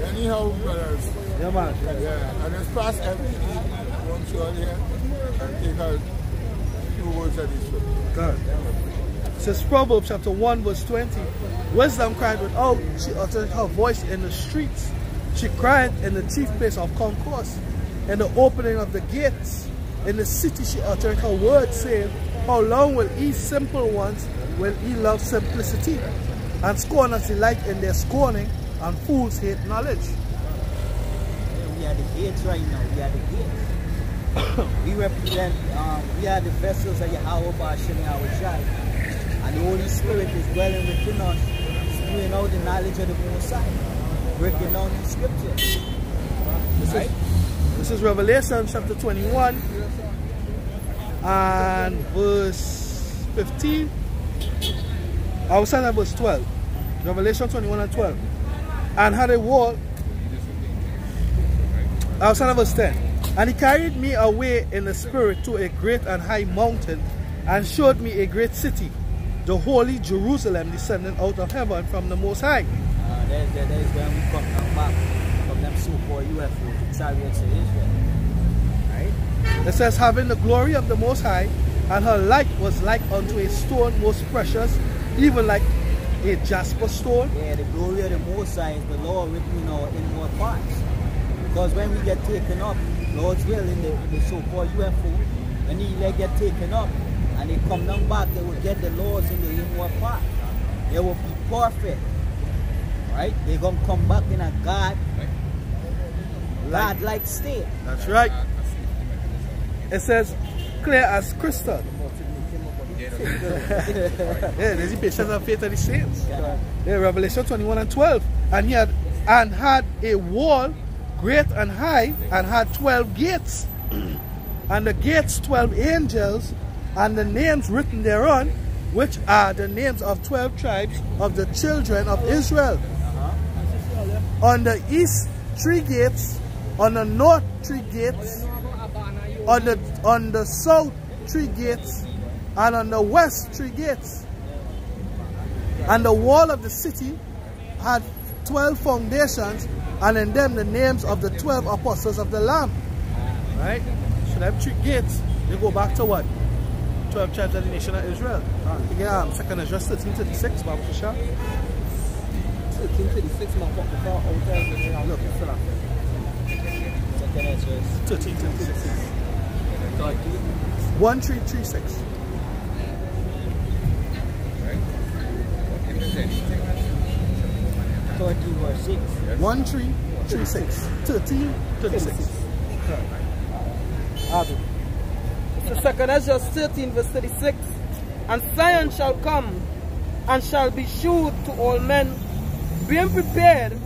Anyhow, brothers. Yeah, man. Yeah. And it's past every one show here and take out a few words of this one. God. It says Proverbs chapter 1 verse 20. Wisdom cried without, she uttered her voice in the streets. She cried in the chief place of concourse, in the opening of the gates. In the city she uttered her words, saying, how long will ye simple ones, will ye love simplicity? And scorners delight in their scorning, and fools hate knowledge. We are the gates right now. We are the gates. We represent, we are the vessels of Yahweh B'Ashem Yahweh Shai. And the Holy Spirit is dwelling within us, spewing out the knowledge of the Most High, breaking down the scriptures. This is Revelation chapter 21 and verse 15. I was saying that verse 12. Revelation 21 and 12. And had a wall. I was saying that verse 10. And he carried me away in the spirit to a great and high mountain, and showed me a great city, the holy Jerusalem, descending out of heaven from the Most High. There's when we come back from them so-called UFO to chariots of Israel. Right? It says, having the glory of the Most High, and her light was like unto a stone most precious, even like a jasper stone. Yeah, the glory of the Most High is the Lord written in our inward parts. Because when we get taken up, Lord's will in the so-called UFO, when he get taken up and they come down back, they will get the Lord's in the inward part. They will be perfect. Right? They're going to come back in a God-like state. That's right. It says, clear as crystal. Yeah, there's the patience and faith of the saints. Yeah, Revelation 21 and 12. And he had a wall great and high, and had 12 gates. And the gates 12 angels, and the names written thereon, which are the names of 12 tribes of the children of Israel. On the east 3 gates, on the north 3 gates, on the south 3 gates, and on the west 3 gates. And the wall of the city had 12 foundations, and in them the names of the 12 apostles of the Lamb. Right? So them 3 gates, they go back to what? 12 tribes of the nation of Israel. Again, 2nd Ezra 13:36, Bible for sure. 13:36, my fuck, before all time. Look, fill up. 2nd Ezra 13:36. 1336. 13 verse 6. 1336. 1336. So 2nd Ezra 13 verse 36. And Zion shall come, and shall be shewed to all men, being prepared,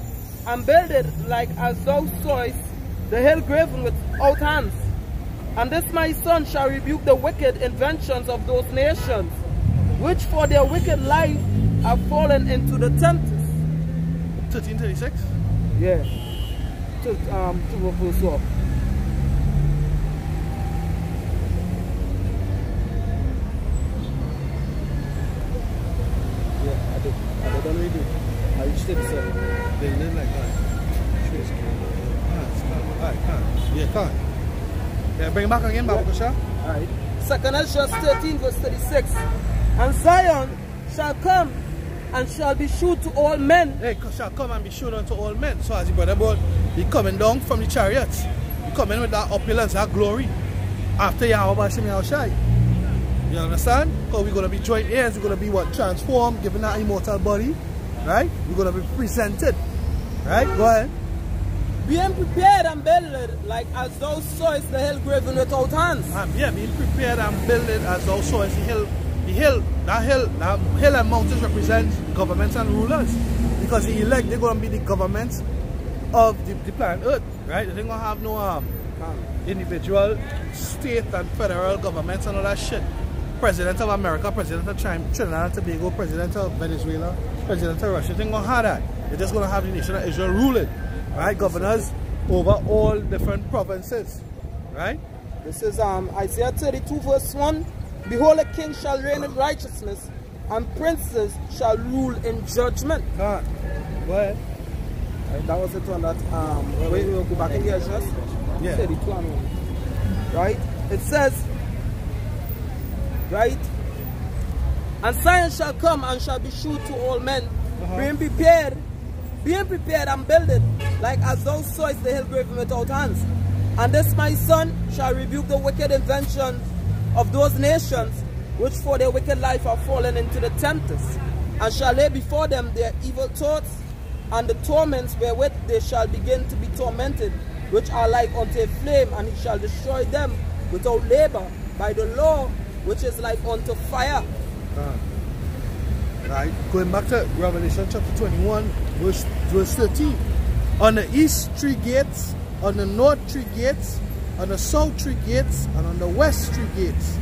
and builded like as thou sawest the hill graven without hands. And this my son shall rebuke the wicked inventions of those nations, which for their wicked life are fallen into the tempest. 1336? Yeah. To verse 12. Yeah, I don't read it. I used to say they live like that. Yeah, can't. Yeah, bring it back again, Babakasha. Alright. 2nd Ezra 13 verse 36. And Zion shall come and shall be shewed to all men. Hey, shall come and be shewed unto all men. So as the brother about, he coming down from the chariots. He coming with that opulence, that glory. After Yahweh Shem Yahushai. You understand? Because we're going to be joint heirs. We're going to be what? Transformed, given that immortal body. Right? We're going to be presented. Right? Go ahead. Being prepared and builded like as thou sawest the hill graven without hands. Yeah, being prepared and builded as thou sawest the hill. That hill and mountains represent governments and rulers. Because the elect, they're going to be the governments of the planet Earth. Right? They're going to have no individual, state and federal governments and all that shit. President of America, President of Trinidad and Tobago, President of Venezuela, President of Russia. They're going to have that. They're just going to have the nation of Israel ruling. Right? Governors over all different provinces. Right? This is Isaiah 32 verse 1. Behold, a king shall reign in righteousness, and princes shall rule in judgment. Go ahead. Right, that was it on that. We'll go back in the address. Yeah. 32 and 1. Right? It says, right? And Zion shall come and shall be shewed to all men, being prepared and builded, like as thou sawest the hill graven without hands. And this my son shall rebuke the wicked inventions of those nations which for their wicked life are fallen into the tempest, and shall lay before them their evil thoughts and the torments wherewith they shall begin to be tormented, which are like unto a flame, and he shall destroy them without labor by the law which is like unto fire. Right, going back to Revelation chapter 21 verse 13. On the east 3 gates, on the north 3 gates, on the south 3 gates, and on the west 3 gates.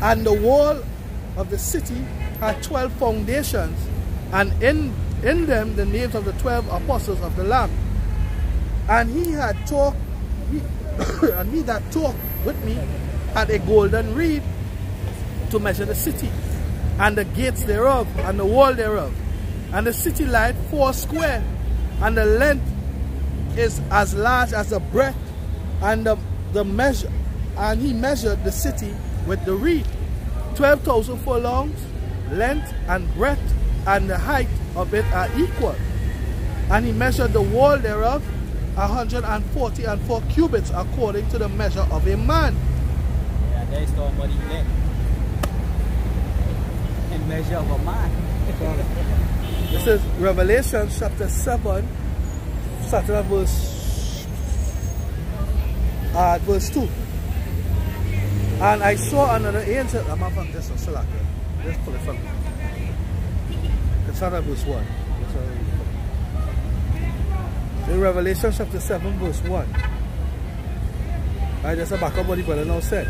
And the wall of the city had 12 foundations, and in them the names of the 12 apostles of the Lamb. And he that talked with me had a golden reed to measure the city, and the gates thereof, and the wall thereof. And the city lieth 4 square, and the length is as large as the breadth, and the measure, and he measured the city with the reed, 12,000 furlongs, length and breadth, and the height of it are equal. And he measured the wall thereof 144 cubits, according to the measure of a man. Yeah, there's somebody there. In measure of a man. This is Revelation chapter 7, starting at verse 2. And I saw another angel. I'm not this one, select it. Let's pull it from here. It's not at verse 1. In Revelation chapter 7, verse 1. Right, that's a backup what the brother now said.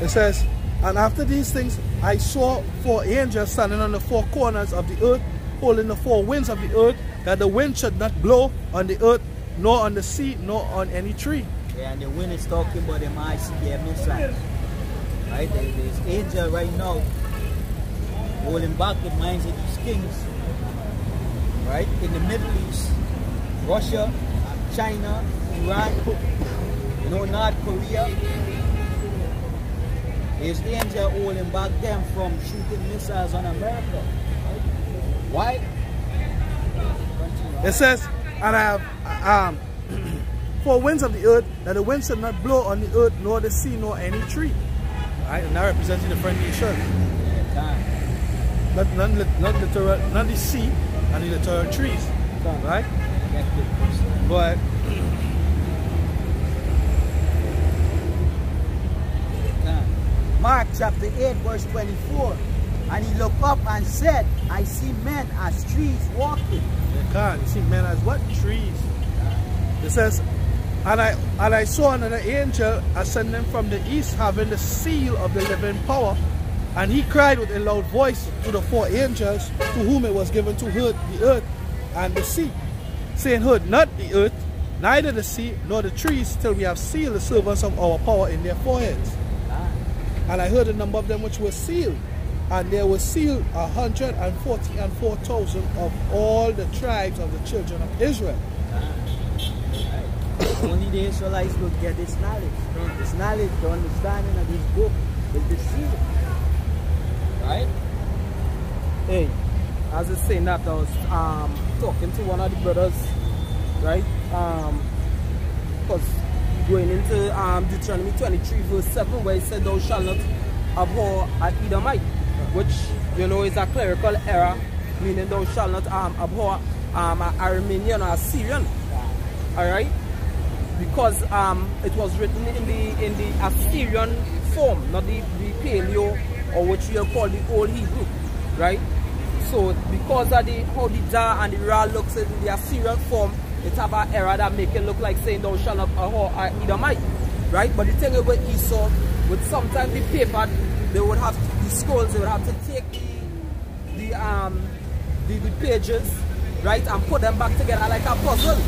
It says, and after these things I saw 4 angels standing on the 4 corners of the earth, holding the 4 winds of the earth, that the wind should not blow on the earth, nor on the sea, nor on any tree. Yeah, and the wind is talking about the ICBM missile. Right? There's angel right now holding back the minds of these kings. Right? In the Middle East, Russia, China, Iran, North Korea. There's angel holding back them from shooting missiles on America. Why? It says, and I have 4 winds of the earth, that the wind should not blow on the earth, nor the sea, nor any tree. Right? And that represents the different nations. Not the sea and the literal trees. Right? Go ahead. Mark chapter 8 verse 24. And he looked up and said, I see men as trees walking. You can't. You see men as what? Trees. It says, and I saw another angel ascending from the east, having the seal of the living power. And he cried with a loud voice to the 4 angels to whom it was given to hurt the earth and the sea, saying, hurt not the earth, neither the sea, nor the trees, till we have sealed the servants of our power in their foreheads. And I heard the number of them which were sealed, and there were sealed 144,000 of all the tribes of the children of Israel. Only the Israelites will get this knowledge. This knowledge, the understanding of this book will be sealed. Right? Hey, as I was saying that, I was talking to one of the brothers, right? Because going into Deuteronomy 23 verse 7, where it said, thou shalt not abhor an Edomite, which, you know, is a clerical error, meaning thou shalt not abhor an Aramean or Assyrian. Alright? Because it was written in the Assyrian form, not the Paleo, or what we call the Old Hebrew, right? So because of how the Da and the Ra looks in the Assyrian form, it have an error that make it look like saying thou shalt not abhor an Edomite, right? But the thing with Esau, with sometimes the paper, they would have the scrolls, they would have to take the pages, right, and put them back together like a puzzle.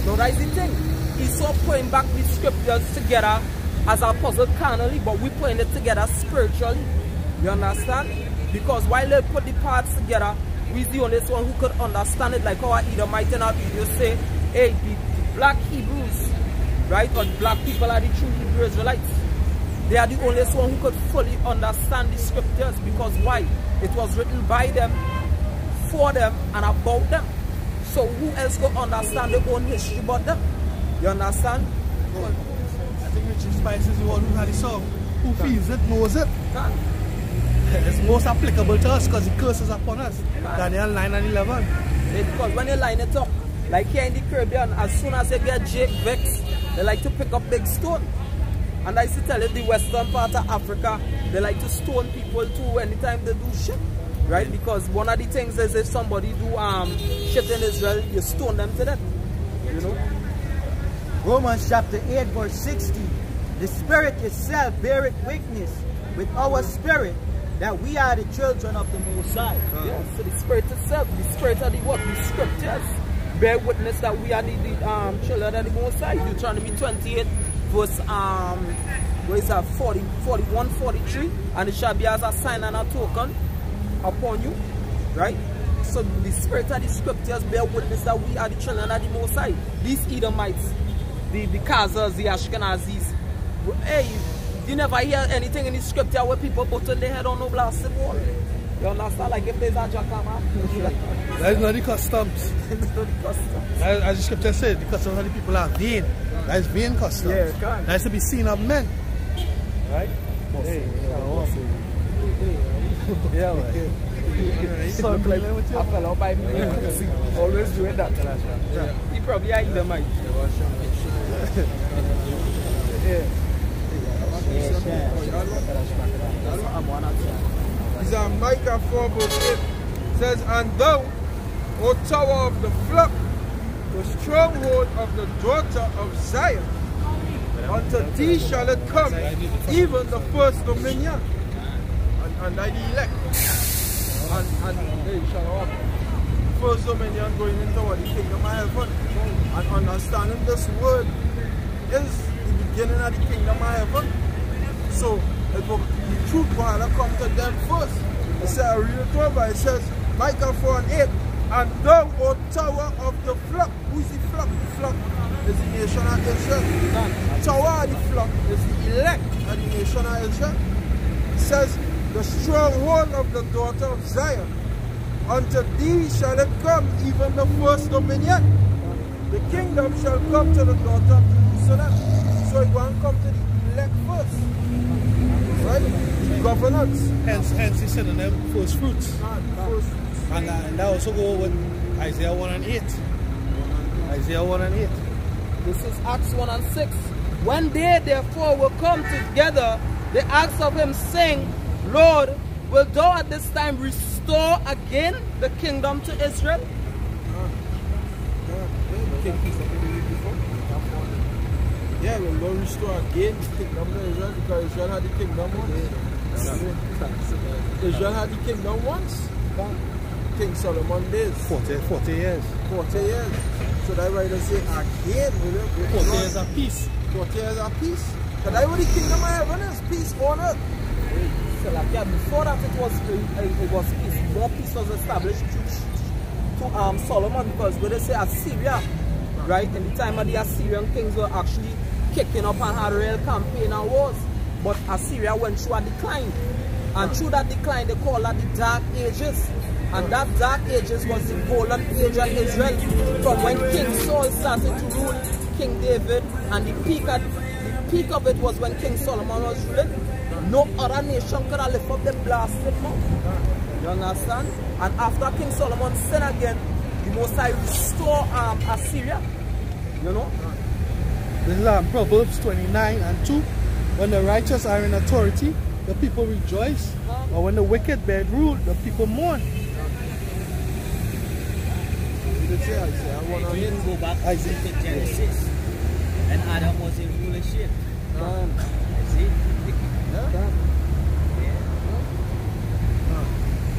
So that's the thing. Esau putting back the scriptures together as a puzzle carnally, but we putting it together spiritually. You understand? Because while they put the parts together, we're the only one who could understand it, like our Edomite in our video say, hey, the black Hebrews, right, or black people are the true Hebrew Israelites. They are the only one who could fully understand the scriptures, because why? It was written by them, for them, and about them. So who else could understand their own history but them? You understand? Well, I think Richard Spice is the one who had the song. Who feels it, knows it. It's most applicable to us because the curse is upon us. Daniel 9 and 11. Because when you line it up, like here in the Caribbean, as soon as they get Jake vexed, they like to pick up big stone. And I used to tell you, the western part of Africa, they like to stone people too anytime they do shit. Right? Because one of the things is if somebody do shit in Israel, you stone them to death. You know? Romans chapter 8 verse 60. The Spirit itself beareth witness with our spirit that we are the children of the Most High. Yeah, so the Spirit itself, the Spirit of the what? The Scriptures bear witness that we are the children of the Most High. Deuteronomy 28 verse where is that? 41, 43. And it shall be as a sign and a token upon you. Right? So the Spirit of the Scriptures bear witness that we are the children of the Most High. These Edomites, the Khazars, the Ashkenazis, hey, you never hear anything in the scripture where people put on their head on no blasted wall. You understand? Like if there's a jackhammer. That is not the customs. It's not the customs. As the scripture said, the customs of the people are vain. That is vain customs. Yeah, it can. That is to be seen of men. Right? Hey, yeah, man. So I fell out by me. Always doing that. Yeah. He probably are Edomite. Yeah. It's Micah 4 verse 8. It says, and thou, O tower of the flock, the stronghold of the daughter of Zion, unto thee shall it come, even the first dominion, and thy elect. And they shall have first dominion going into what? The kingdom of heaven. And understanding this word is the beginning of the kingdom of heaven. So the truth will come to them first. It says, I read it over, it says, Micah 4 and 8, and thou, O tower of the flock. Who's the flock? The flock is the nation of Israel. The tower of the flock is the elect of the nation of Israel. It says, the stronghold of the daughter of Zion. Unto thee shall it come, even the first dominion. The kingdom shall come to the daughter of Jerusalem. So it won't come to the elect first. Right? The governance. Hence he said in them first fruits. And that also go with Isaiah 1 and 8. Isaiah 1 and 8. This is Acts 1 and 6. When they therefore will come together, they asked of him, saying, Lord, will thou at this time restore again the kingdom to Israel? Yeah, will thou restore again the kingdom to Israel, because Israel had the kingdom. Israel had the kingdom once. King Solomon days. 40 years. 40 years. So that why they say again, 40 years of peace. 40 years of peace. But that what the kingdom of heaven is, peace on earth. So like, yeah, before that it was peace. More peace was established to Solomon, because when they say Assyria, right, in the time of the Assyrian kings were actually kicking up and had real campaign and wars. But Assyria went through a decline. And through that decline, they call that the Dark Ages. And that Dark Ages was the golden age of Israel. From when King Saul started to rule, King David, and the peak of it was when King Solomon was ruling. No other nation could have lifted up the blasted mouth. You understand? And after King Solomon sinned again, the Most High restore Assyria. You know? This is Proverbs 29 and 2. When the righteous are in authority, the people rejoice. But when the wicked bear rule, the people mourn. If you go back to Genesis, and Adam was in rulership. See?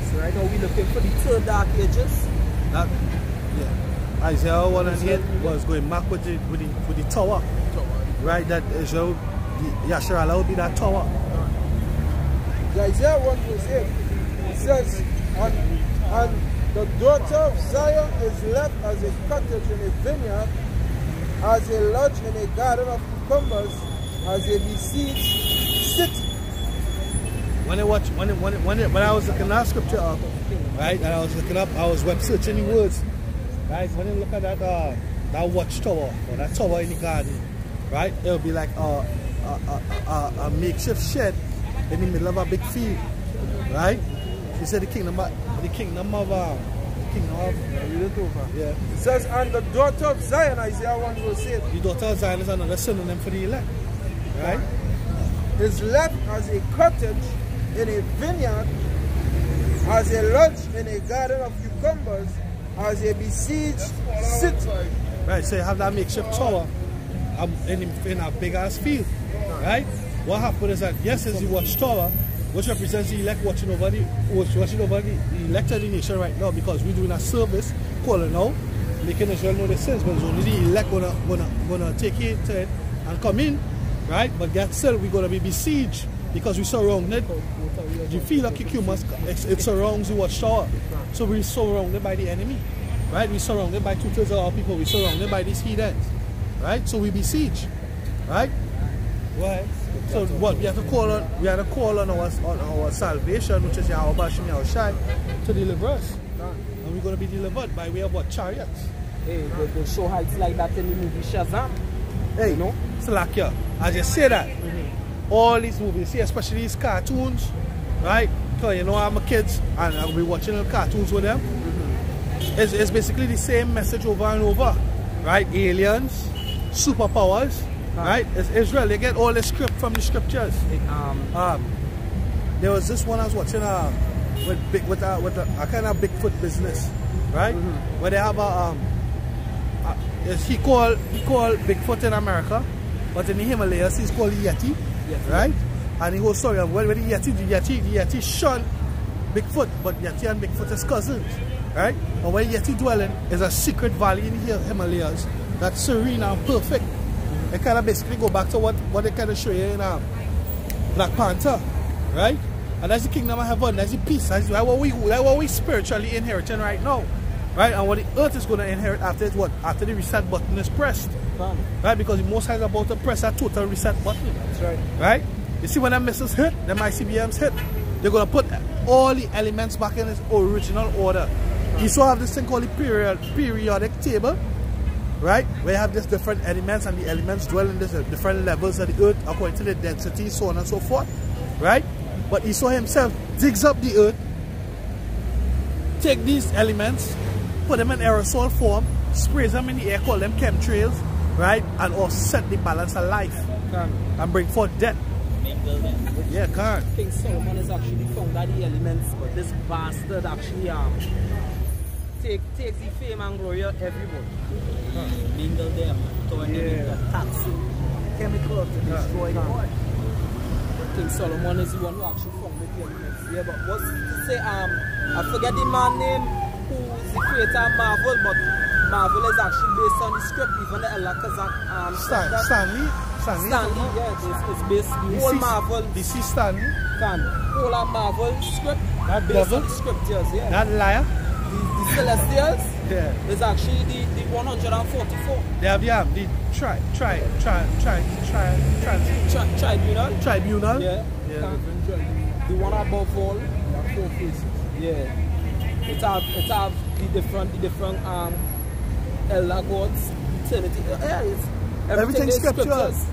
So right now we're looking for the third Dark Ages. Isaiah 1 and 8 was going back with the tower. Right, that Israel, Yasharallah will be that tower. Isaiah 1 verse 8, it says, and the daughter of Zion is left as a cottage in a vineyard, as a lodge in a garden of cucumbers, as a besieged city. When I was looking at scripture up, right, and I was looking up, I was web searching the words, right. When you look at that watchtower or that tower in the garden, right, it'll be like a makeshift shed in the middle of a big field, right? He said the kingdom of yeah. It says, and the daughter of Zion, Isaiah 1 verse 8. The daughter of Zion is another synonym for the elect, right? Is left as a cottage in a vineyard, as a lodge in a garden of cucumbers, as a besieged city. Right, so you have that makeshift tower in a big ass field, right? What happened is that yes, it's the watchtower, which represents the elect watching over the elect of the nation right now, because we're doing a service, calling out, making Israel know the sins, but it's only the elect gonna take it and come in, right? But yet still we're gonna be besieged because we surrounded. The field of cucumbers, it surrounds the watchtower, so we're surrounded by the enemy, right? We're surrounded by 2/3 of our people. We're surrounded by these heathens, right? So we besiege, right? Right. So what we have to call on our salvation, which is Yahweh Bashim Yahushai, to deliver us. And we're going to be delivered by way of what? Chariots. Hey, they show how it's like that in the movie Shazam. Hey, you know? It's like, yeah, as you say that, all these movies, see, especially these cartoons, right? Because you know I'm a kids and I'll be watching the cartoons with them. It's basically the same message over and over, right? Aliens, superpowers. Right, it's Israel. They get all the script from the scriptures. There was this one I was watching with a kind of Bigfoot business, right? Where they have he called Bigfoot in America, but in the Himalayas he's called Yeti, right? And he goes, sorry, well, with the Yeti shunned Bigfoot, but Yeti and Bigfoot is cousins, right? And where Yeti dwelling is a secret valley in the Himalayas that's serene and perfect. It kind of basically go back to what they kind of show you in Black Panther, right? And that's the kingdom of heaven, that's the peace, that's what we spiritually inheriting right now, right? And what the earth is going to inherit after is what? After the reset button is pressed, right? Because the Most High is about to press that total reset button. That's right. Right? You see when them missiles hit, them ICBMs hit, they're going to put all the elements back in its original order. You also have this thing called the periodic table, right, where you have these different elements, and the elements dwell in these different levels of the earth according to the density, so on and so forth, right? But Esau himself digs up the earth, take these elements, put them in aerosol form, sprays them in the air, call them chemtrails, right, and offset the balance of life and bring forth death. Yeah, can't. King Solomon has actually found that the elements, but this bastard actually takes the fame and glory of everybody. Mingle them, turn them into toxic chemicals to destroy the world. King Solomon is the one who actually found the pyramids. Yeah, but what's to say, I forget the man name who is the creator of Marvel, but Marvel is actually based on the script, even the Ella Kazak. Stanley, yeah, it's based the whole Marvel. This is Stanley. Whole of Marvel script. That based devil? on the scriptures, yeah. That liar? The Celestials Yeah. is actually the 144. They have the tribunal. Yeah. The one above all, the 4 faces. Yeah. It have the different elder gods, eternity. Yeah, it's Everything scriptures.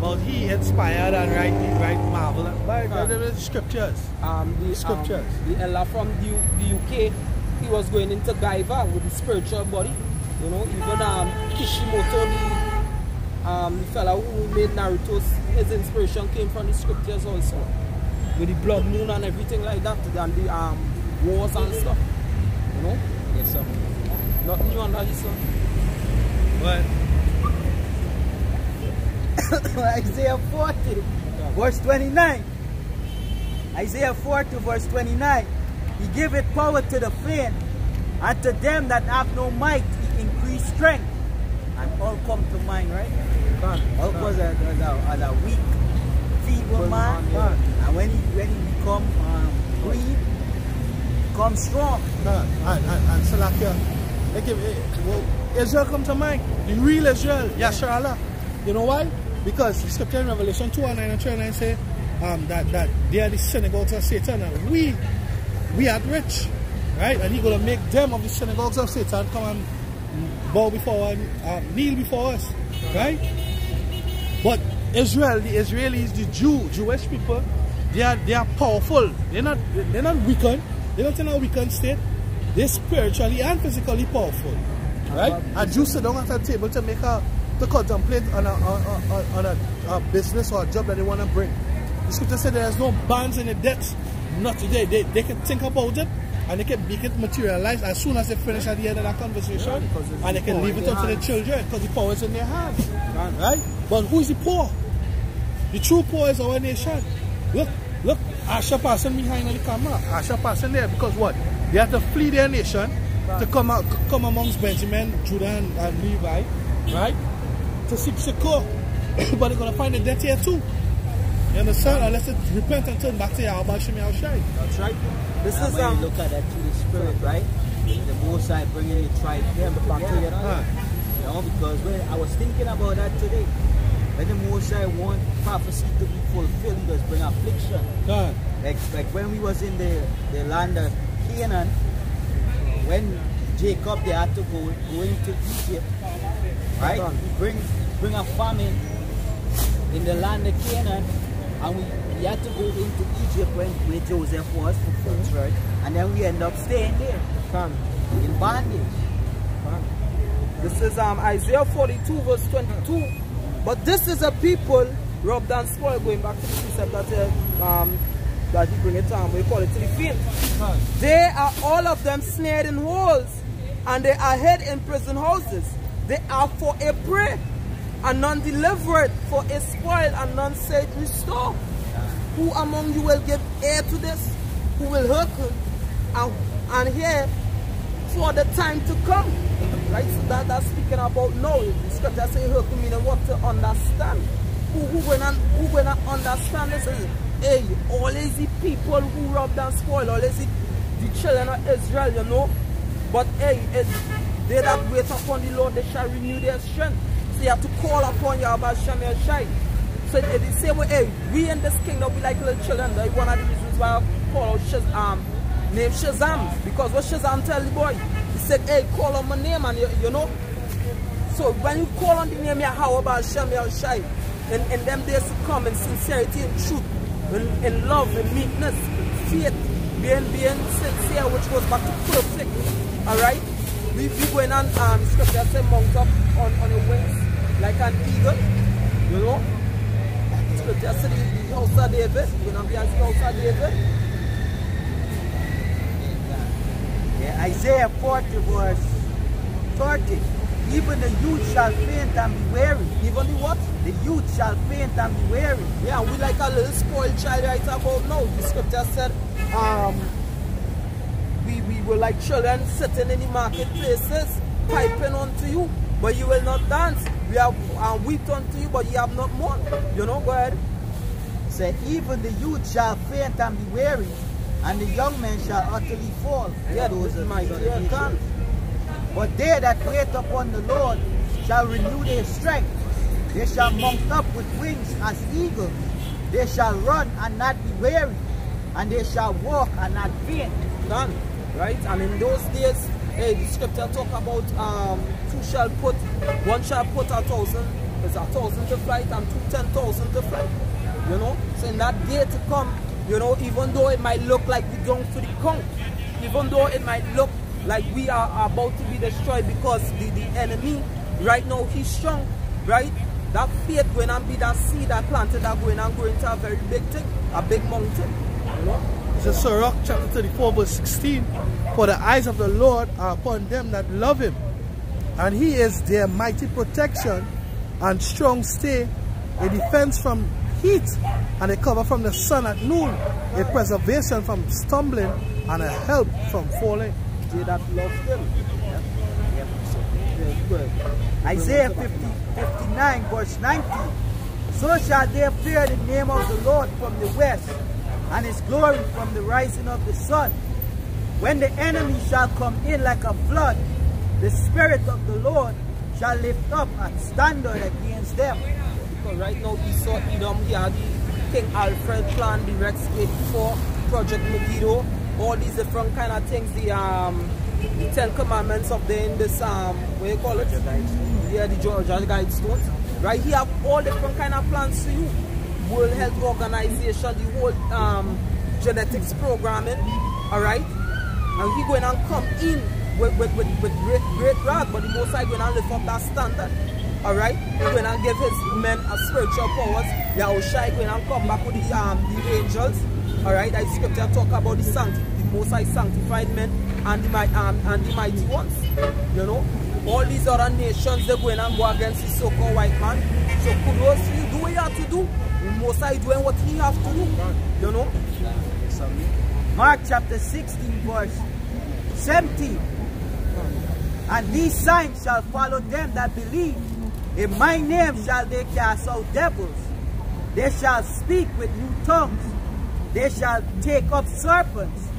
But he inspired and write Marvel by the scriptures. The Ella from the UK, he was going into Gaiva with the spiritual body. You know, even Kishimoto, the fella who made Naruto, his inspiration came from the scriptures also. With the blood moon and everything like that, and the wars and stuff. You know? Yes, sir. Nothing new under the sun. But Isaiah 40, verse 29. Isaiah 40, verse 29. He giveth power to the faint, and to them that have no might, he increased strength. And all come to mind, right? All was as a weak, feeble man. And when he become weak, become strong. And so Israel come to mind. The real Israel, Yashar Allah. You know why? Because the scripture in Revelation 2:9 and 29 say that they are the synagogues of Satan, and we are rich, right? And he's gonna make them of the synagogues of Satan come and bow before and kneel before us, right? But Israel, the Israelis, the Jewish people, they are powerful. They're not weakened. They're not in a weakened state. They're spiritually and physically powerful, right? And Jews sit down at a table to contemplate on a business or a job that they want to bring. The scripture said there's no bonds in the debts. Not today. They can think about it and they can make it materialize as soon as they finish at the end of that conversation, and they can leave it up to the children because the power is in their hands, right? But who is the poor? The true poor is our nation. Look, Asha passing behind the camera. Asha passing there because what? They have to flee their nation to come amongst Benjamin, Judah, and Levi, right? To seek secure. But they're going to find the debt here too. You understand? Unless they repent and turn back to Yahweh Shem Yahushai. That's right. This is when you look at that through the spirit, right? The Most High bringing the tribe back together. You know, because I was thinking about that today. When the Most High want prophecy to be fulfilled, he does bring affliction. Like when we was in the land of Canaan, when Jacob, they had to go into Egypt, right? We bring a famine in the land of Canaan, and we had to go into Egypt where Joseph was for food, right? And then we end up staying there in bondage. This is Isaiah 42 verse 22. But this is a people robbed and spoiled, going back to the precept that you bring it we call it to the field. They are all of them snared in holes, and they are hid in prison houses. They are for a prey, and none delivered, for a spoil, and none said restore. Who among you will give ear to this? Who will hearken and hear for the time to come? Right, so that's speaking about now. The scripture says hearken meaning what to understand. Who will not understand this? Hey, all is the people who robbed and spoiled, all is the children of Israel, you know. But hey, they that wait upon the Lord, they shall renew their strength. So you have to call upon Yahweh Shem Yahushai. So the same way, hey, we in this kingdom, we like little children. Like one of the reasons why I call out name Shazam. Because what Shazam tell the boy, he said, hey, call on my name, and you know. So when you call on the name Yahweh Shem Yahushai, in them days to come, in sincerity and truth, in love, in meekness, faith, being sincere, which goes back to perfect. Alright? We going on scripture say mount up on your wings like an eagle. You know? Scripture say the house of David. We're going to be as the house of David. Yeah, Isaiah 40 verse 30. even the youth shall faint and be weary. Even the what? The youth shall faint and be weary. Yeah, we like a little spoiled child right about now. The scripture said, we were like children sitting in the marketplaces, piping unto you, but you will not dance. We have wept unto you, but you have not mourned. You know, go ahead. Said, even the youth shall faint and be weary, and the young men shall utterly fall. Yeah, those are my come. But they that wait upon the Lord shall renew their strength. They shall mount up with wings as eagles. They shall run and not be weary, and they shall walk and not faint. Done. Right? And in those days, hey, the scripture talk about one shall put 1,000, it's 1,000 to flight, and 10,000 to flight. You know? So in that day to come, you know, even though it might look like we're going to the count, even though it might look like we are about to be destroyed because the enemy right now he's strong, right? That faith going and be that seed that planted that going and growing to a very big thing, a big mountain. You know? It's in Sirach chapter 34 verse 16. For the eyes of the Lord are upon them that love him, and he is their mighty protection and strong stay, a defense from heat, and a cover from the sun at noon, a preservation from stumbling, and a help from falling. They that love him. Isaiah 59 verse 19. So shall they fear the name of the Lord from the west, and his glory from the rising of the sun. When the enemy shall come in like a flood, the Spirit of the Lord shall lift up a standard against them. Because right now we saw Edom, he had the King Alfred plan, the Rex 84, Project Megiddo, all these different kind of things, the 10 commandments of the in this what you call it? Yeah, the Georgia Guidestones. Right, he have all different kind of plans for you. World Health Organization, the whole genetics programming, alright? And he going and come in with great wrath, but the Most High going and lift up that standard. Alright? He going and give his men a spiritual powers. Yahushua going and come back with the angels. Alright? That scripture talk about the Most High sanctified men and the mighty ones. You know? All these other nations, they're going and go against the so-called white man. So kudos to you. Do what you have to do. The Most High doing what he have to do. You know? Mark chapter 16 verse 17. And these signs shall follow them that believe. In my name shall they cast out devils. They shall speak with new tongues. They shall take up serpents.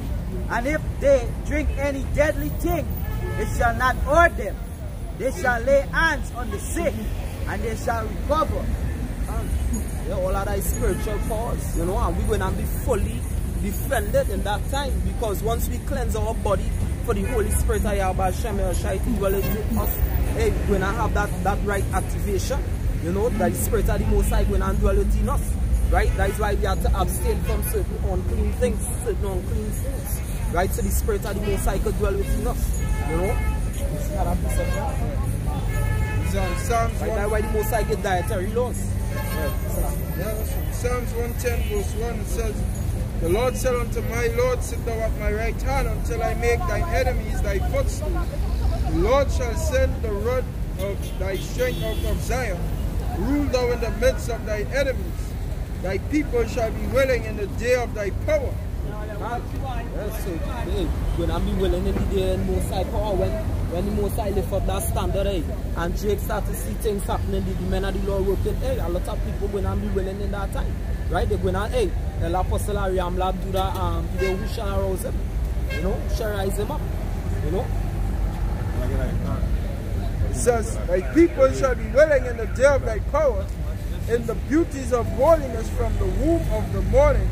And if they drink any deadly thing, it shall not hurt them. They shall lay hands on the sick, and they shall recover. Yeah, all of that is spiritual powers, you know, and we're going to be fully defended in that time, because once we cleanse our body for the Holy Spirit of Yahweh Shem Shai to dwell in us, hey, we're going to have that right activation, you know, that the Spirit of the Most High going to dwell within us, right? That is why we have to abstain from certain unclean things, certain unclean foods, right? So the Spirit of the Most High could dwell within us, you know. That's why the Most High get dietary laws. Psalms 110 verse 1 it says, the Lord said unto my Lord, sit thou at my right hand until I make thine enemies thy footstool. The Lord shall send the rod of thy strength out of Zion. Rule thou in the midst of thy enemies. Thy people shall be willing in the day of thy power. Yes, so, hey, when I be willing in the day in Most High power, when the Most High lift up that standard, hey, and Drake start to see things happening, the men of the Lord working, hey, a lot of people going to be willing in that time, right? They're going to, hey, the Apostle Ariam lab do that, who shall arouse him, you know, shall rise him up, you know. It says, thy people shall be willing in the day of thy power, in the beauties of holiness from the womb of the morning.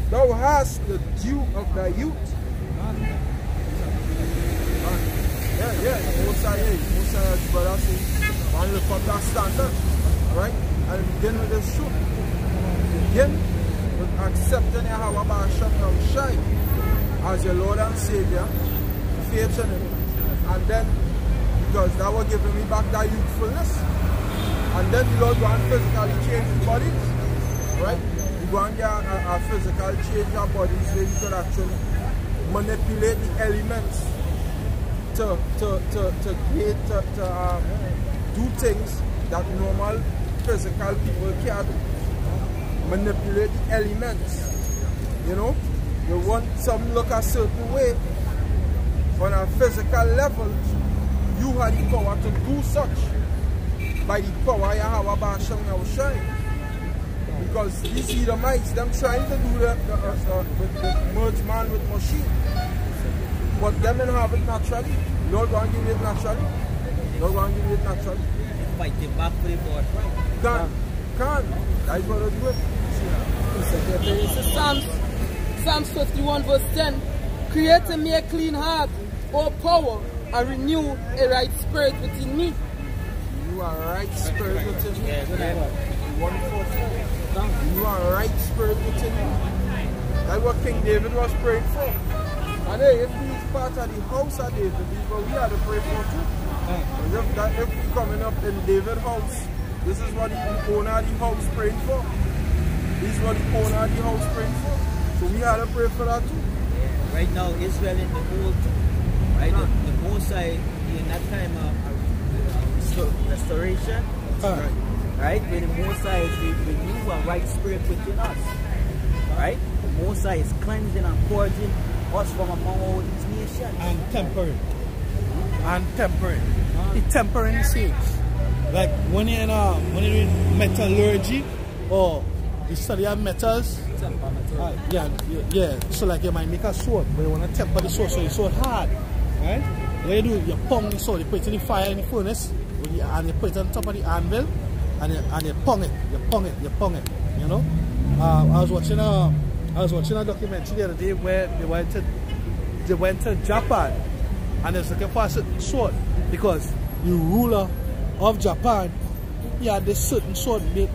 Thou hast the dew of thy youth. Yeah, Most High, brother, and lift up that standard, right? And begin with this truth. Begin with accepting Yahweh Shai as your Lord and Savior, faith in him, and then, because that will give me back that youthfulness, and then the Lord will physically change the bodies, right? Go and get a physical change our bodies where we could actually manipulate the elements do things that normal physical people can't do. Manipulate the elements. You know? You want some look a certain way. On a physical level, you have the power to do such. By the power you have about Shem Yahushai. Because these Edomites, them trying to do the merge man with machine. But them don't have it naturally. Lord won't give it naturally. Lord won't give it naturally. Fight the back for the board. Can't. That's what I do it. It's Psalms 51 verse 10. Create in me a clean heart, O power, and renew a right spirit within me. You are right spirit within me. You are right spirit within me. That's what King David was praying for. And hey, if he's part of the house of David, we had to pray for too. If we coming up in David's house, this is what the owner of the house praying for. This is what the owner of the house praying for. So we had to pray for that too. Yeah. Right now, Israel in the old, right? The Mosai in that time of restoration, right? Where the Mosai is renew a right spirit within us, right? The Mosai is cleansing and purging us from among all these nations. And tempering. It's tempering the saints. Like when you're in metallurgy or you study of metals, yeah. So like you might make a sword, but you want to temper the sword so the sword hard, right? What you do, you pong the sword, you put it in the fire in the furnace, and you put it on top of the anvil, and you pong it, you know. I was watching a documentary the other day where they went to Japan, and they was looking for a certain sword because the ruler of Japan, he had this certain sword made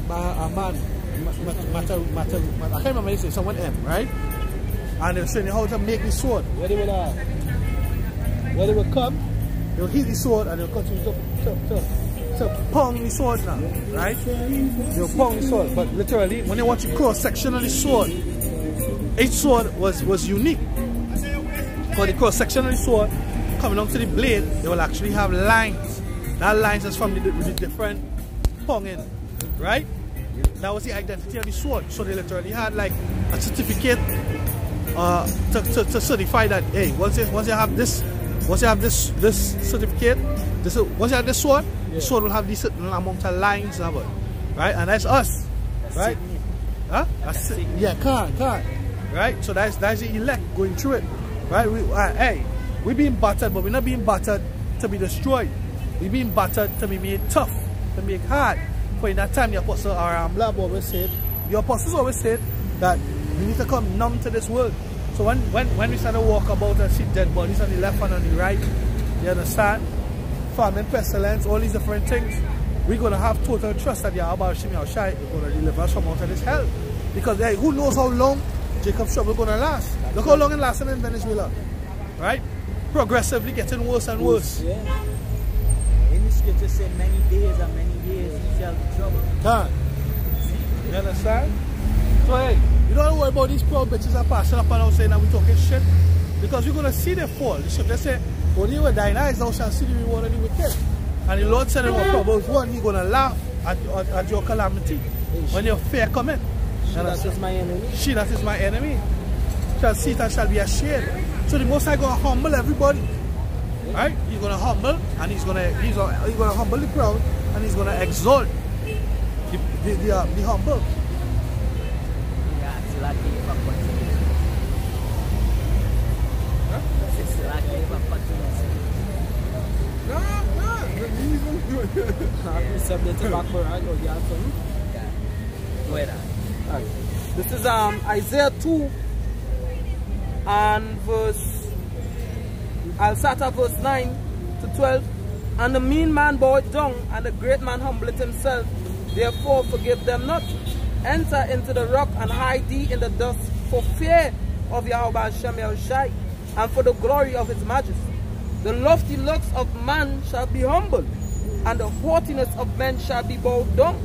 by a man. I can't remember his name, someone M, right? And they were showing you how to make the sword. Where they would come, they would hit the sword and they would continue to pong the sword now, right? They would pong the sword, but literally, when you watch the cross section of the sword, each sword was unique. For the cross section of the sword, coming down to the blade, they will actually have lines. That lines is from the different ponging, right? That was the identity of the sword. So they literally had like a certificate to certify that, hey, once you have this certificate, once you have this sword, the sword will have this certain amount of lines of it, right? And that's us, right? Huh? Yeah, can't, right? So that's the elect going through it, right? We're being battered, but we're not being battered to be destroyed. We're being battered to be made tough, to make hard. For in that time, the apostle Lab always said, the apostles always said that we need to come numb to this world. So when we start to walk about and see dead bodies on the left and on the right, you understand? Famine, pestilence, all these different things, we're going to have total trust that Yahweh Shem Yahushai is going to deliver us from out of this hell. Because hey, who knows how long Jacob's trouble is going to last? Look how long it lasted in Venezuela, right? Progressively getting worse and worse. Yeah. In the scripture say many days and many years he shall be troubled. You understand? So hey, you don't worry about these proud bitches that passing up and out saying that we're talking shit. Because you're going to see them fall. The scripture say, when you were thine eyes, thou shalt see the reward of the wicked. And the Lord said in Proverbs 1, he's going to laugh at your calamity when your fear cometh. She that is my enemy. She that is my enemy shall see it and shall be ashamed. So the Most High going to humble everybody. Right? He's going to humble, and he's going to humble the proud, and he's going to exalt the humble. Yeah, it's like This is Isaiah 2 and verse, I'll start at verse 9 to 12. And the mean man boweth down, and the great man humbleth himself. Therefore forgive them not. Enter into the rock and hide thee in the dust, for fear of Yahweh Shem Yahushai, and for the glory of his majesty. The lofty looks of man shall be humbled, and the haughtiness of men shall be bowed down.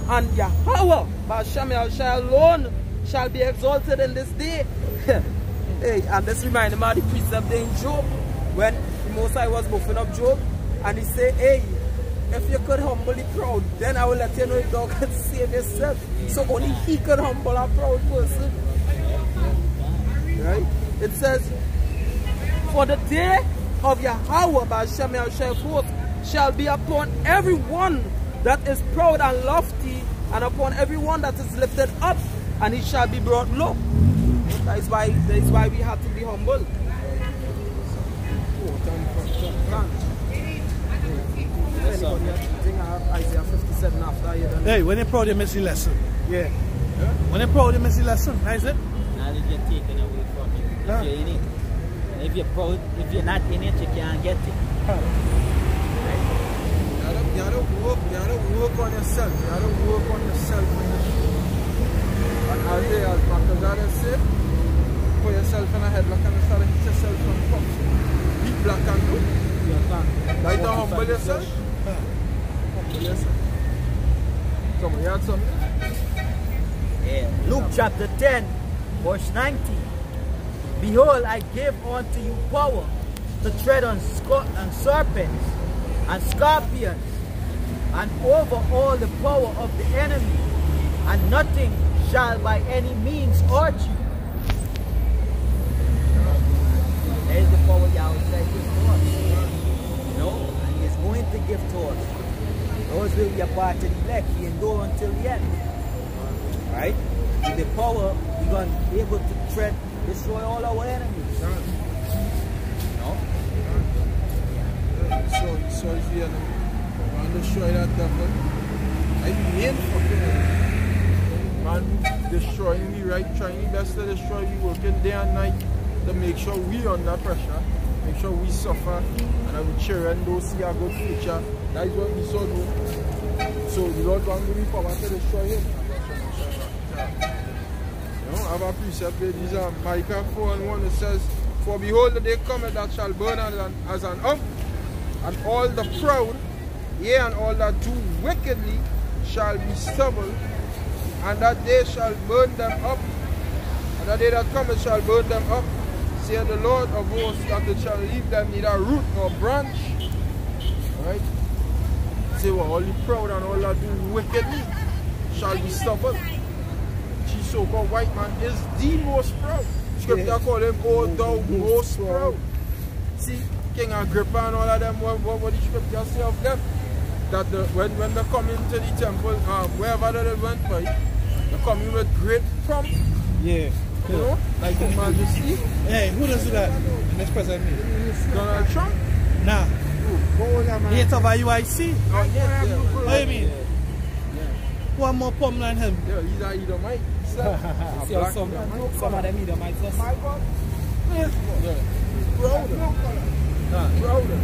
And Yahweh Hashem Yahushai alone shall be exalted in this day. Hey, and this reminds me of the precept in Job. when the Most High was buffing up Job, and he said, hey, if you could humble the proud, then I will let you know if thou can save yourself. So only he could humble a proud person. Right? It says, for the day of Yahweh by Shem Yahshua shall be upon everyone that is proud and lofty, and upon everyone that is lifted up, and he shall be brought low. That is why we have to be humble. Isaiah 57 after you done. Hey, when you proud, you miss the lesson. Yeah. When you proud, you miss the lesson. Is it? Now that you're taken away from you. If you're in it. And if you're proud, if you're not in it, you can't get it. You gotta work on yourself. You gotta work on yourself. And as they, as Macazada said, put yourself in a headlock and start to hit yourself from top. Be black and blue. Like to humble yourself. Humble yourself. Come on, you had something? Yeah. Luke chapter 10, verse 19. Behold, I give unto you power to tread on serpents and scorpions, and over all the power of the enemy, and nothing shall by any means hurt you. There is the power Yahweh said gives to us. You know, and He is going to give to us. Those will be a part of the elect. He endure until the end. Right? With the power, we're going to be able to tread, destroy all our enemies. You know? So it's the enemy. Man, destroy that devil. I mean fucking enemy. Man, destroying me right, trying the best to destroy me, working day and night to make sure we under pressure, make sure we suffer, and our children don't see a good future. That is what we saw do. So the Lord wants to be power to destroy him. You know, I have a precept there. These are Micah 4:1. It says, for behold, the day cometh that shall burn as an ump, and all the proud, yea, and all that do wickedly shall be stubble, and that day shall burn them up, and the day that cometh shall burn them up, saith the Lord of hosts, that it shall leave them neither root nor branch. Alright? Say what? All the proud and all that do wickedly shall be stubble. She so-called white man is the most proud. Scripture call him, oh thou most proud. See, King Agrippa and all of them, what the scripture say of them? That when they come into the temple, wherever they went by, they come in with great pomp. Yeah. You know, like the majesty. Hey, who does do that in this present meeting? Donald Trump? Nah. He ain't of UIC. Oh, yeah. What do you mean? Yeah. One more pump than him. Yeah, he's a Edomite. See how some of them Edomites are. My God. Yeah. Prouder. Prouder.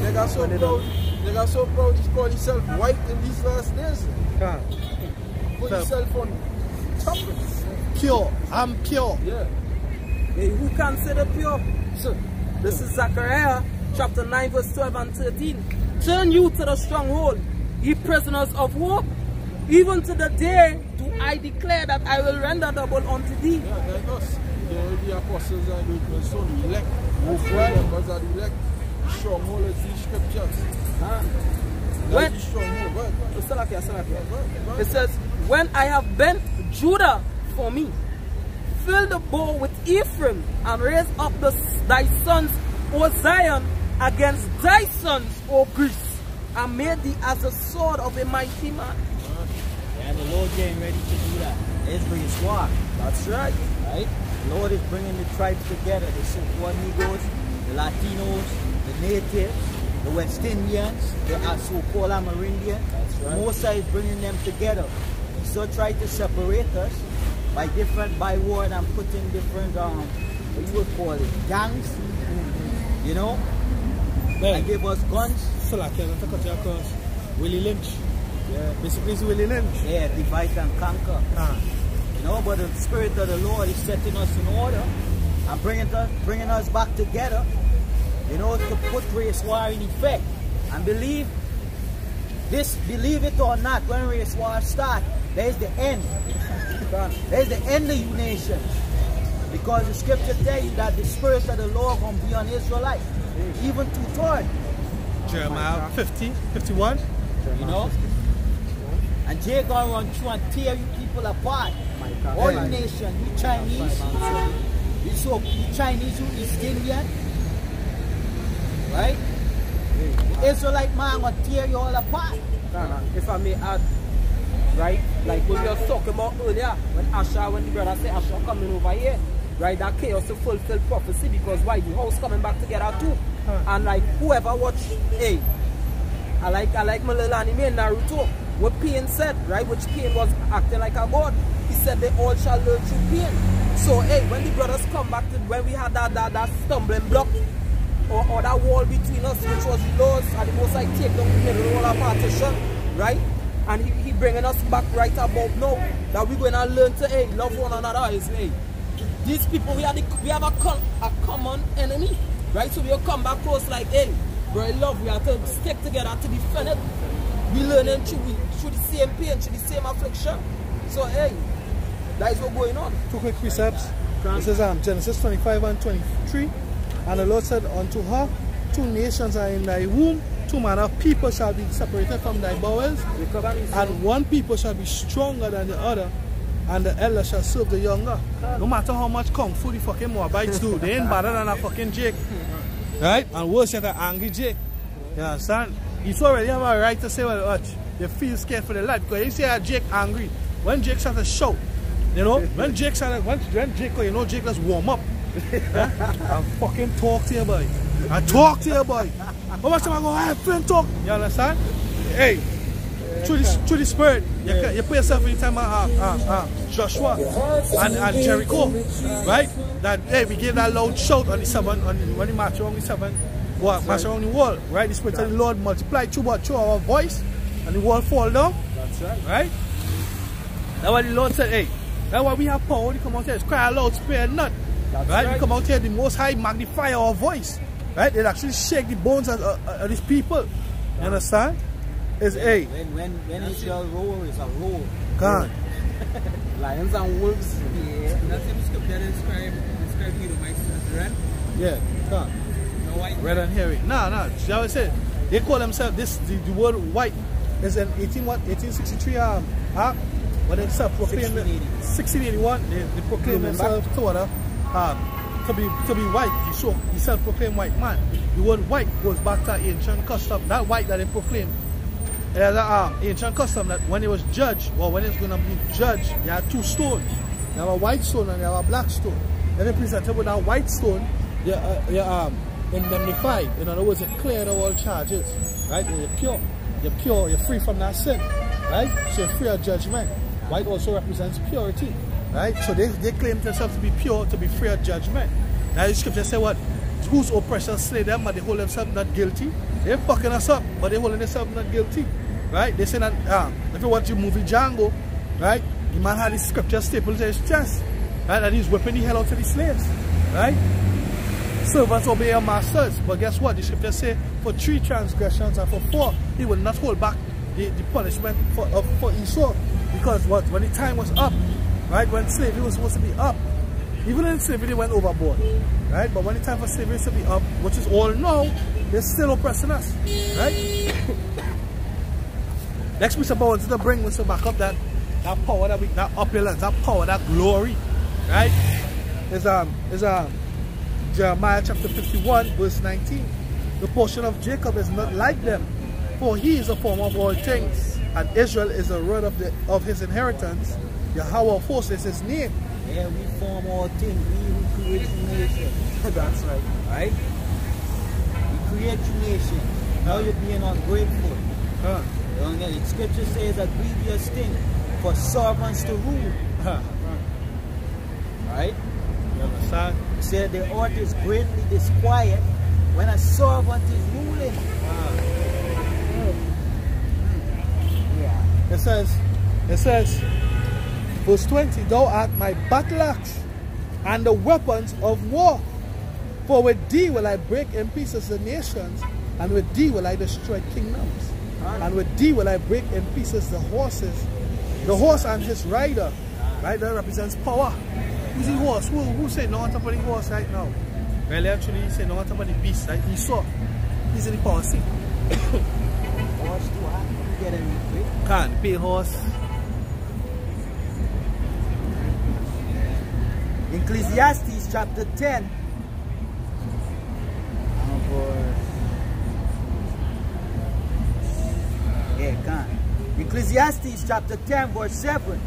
They got so proud. They got so proud he's called himself white in these last days. Put himself on top of it. Pure. I'm pure. Yeah. Hey, who consider pure? So, this is Zechariah chapter 9 verse 12 and 13. Turn you to the stronghold, ye prisoners of war. Even to the day do I declare that I will render double unto thee. Yeah, like us. The apostles and the son, the elect. Most members are the elect. Stronghold is these scriptures. It says, when I have bent Judah for me, fill the bow with Ephraim, and raise up thy sons, O Zion, against thy sons, O Greece, and made thee as the sword of a mighty man. And the Lord getting ready to do that. Israel is war. That's right. Right? The Lord is bringing the tribes together. The so-called Negroes, the Latinos, the natives, the West Indians, the so-called Amerindians. That's right. Moses is bringing them together. He still tried to separate us by word and putting different, what you would call it, gangs. You know? Hey. And give us guns. So like, I'm to cut you across. Willie Lynch. Yeah. Basically, it's Willie Lynch. Yeah, divide and conquer. You know, but the Spirit of the Lord is setting us in order and bringing us back together, you know, to put race war in effect. And believe it or not, when race war starts, there's the end. There's the end of you nations. Because the scripture tells you that the spirit of the Lord going to be on Israelites, even to third. Jeremiah 50, 51. You know? And Jay going to run through and tear you people apart. All the nation, you Chinese, you Chinese, you East Indian, right? The Israelite man going to tear you all apart. If I may add, right, like what we were talking about earlier, when the brother said Asher coming over here, right, that chaos to fulfill prophecy, because why? The house coming back together too. And like whoever watch, hey, I like my little anime in Naruto, what Pain said, right, which Pain was acting like a god. He said they all shall learn through pain. So hey, when the brothers come back to when we had that stumbling block or that wall between us, which was the laws, and the most I take down the middle wall of partition, right? And he bringing us back right about now that we're going to learn to hey, love one another. Is hey, these people we have a common enemy, right? So we'll come back close like hey, bro, love, we have to stick together to defend it. We learning through the same pain, through the same affliction. So hey, that is what's going on. Two quick precepts. This is Genesis 25 and 23. And the Lord said unto her, 2 nations are in thy womb, 2 manner of people shall be separated from thy bowels, and 1 people shall be stronger than the other, and the elder shall serve the younger. No matter how much kung fu the fucking Moabites do, they ain't better than a fucking Jake. Right? And worse yet, an angry Jake. You understand? He's already have a right to say, well, they feel scared for their life, because you see a Jake angry. When Jake starts to shout, you know, when Jake, you know, Jake just warm up. I fucking talk to you, boy. I talk to you, boy. How much time I go, hey, friend, talk? You understand? Hey, through the spirit, you put yourself in time Joshua and Jericho, right? That hey, we gave that loud shout on the 7, when he marched around the 7, march around the wall, right? The spirit of the Lord multiplied through our voice, and the wall fall down. That's right. Right? That's why the Lord said, hey, that's why we have power to come out here. It's cry aloud, spare not. Right? We come out here, the Most High magnify our voice. Right? It actually shake the bones of these people. You understand? It's a. When Israel roar, it's a roar. God. Lions and wolves. Yeah. That's the scripture that describe you to my red. Yeah. God. No white. Red and hairy. No. Shall I say? They call themselves this. The word white is in 1863. When they self-proclaim 1681, they proclaim themselves to be white. The self-proclaimed white man. The word white goes back to ancient custom. That white that they proclaim. There's an ancient custom that when it was judged, or when it's going to be judged, they had 2 stones. They have a white stone and they have a black stone. Then they presented with that white stone, you're indemnified. In other words, you're cleared of all charges. Right? You're pure. You're pure. You're free from that sin. Right? So you're free of judgment. White also represents purity. Right? So they claim themselves to be pure, to be free of judgment. Now the scripture say what? Whose oppressors slay them, but they hold themselves not guilty. They're fucking us up, but they holding themselves not guilty. Right? They say that if you watch the movie Django, right? The man had his scripture stapled to his chest. Right? And he's whipping the hell out of the slaves. Right? Servants obey your masters. But guess what? The scripture say for 3 transgressions and for 4, he will not hold back the punishment for Esau. Because what? When the time was up, right? When slavery was supposed to be up, even in slavery they went overboard. Right? But when the time for slavery is to be up, which is all now, they're still oppressing us. Right? Next piece of power wanted to bring us to back up that power, that opulence, that power, that glory. Right? Is Jeremiah chapter 51, verse 19. The portion of Jacob is not like them, for he is a form of all things, and Israel is the rod of his inheritance. Yahweh of hosts is his name. Yeah, we form all things. We who create the nation. That's right. Right? We create the nation. Now you're being ungrateful. The scripture says a grievous thing for servants to rule. Right? You understand? It said the heart is greatly disquiet when a servant is ruling. Yeah. It says, verse 20, thou art my battle axe and the weapons of war. For with thee will I break in pieces the nations, and with thee will I destroy kingdoms. And with thee will I break in pieces the horses, the horse and his rider. Right? That represents power. Who's the horse? Who said no on top of the horse right now? Well, actually, he said no on top of the beast. Like he saw. He's in the power seat. Horse too hot. Get him quick. Can't pay horse. Ecclesiastes chapter 10. Oh boy. Yeah, can't. Ecclesiastes chapter 10 verse 7.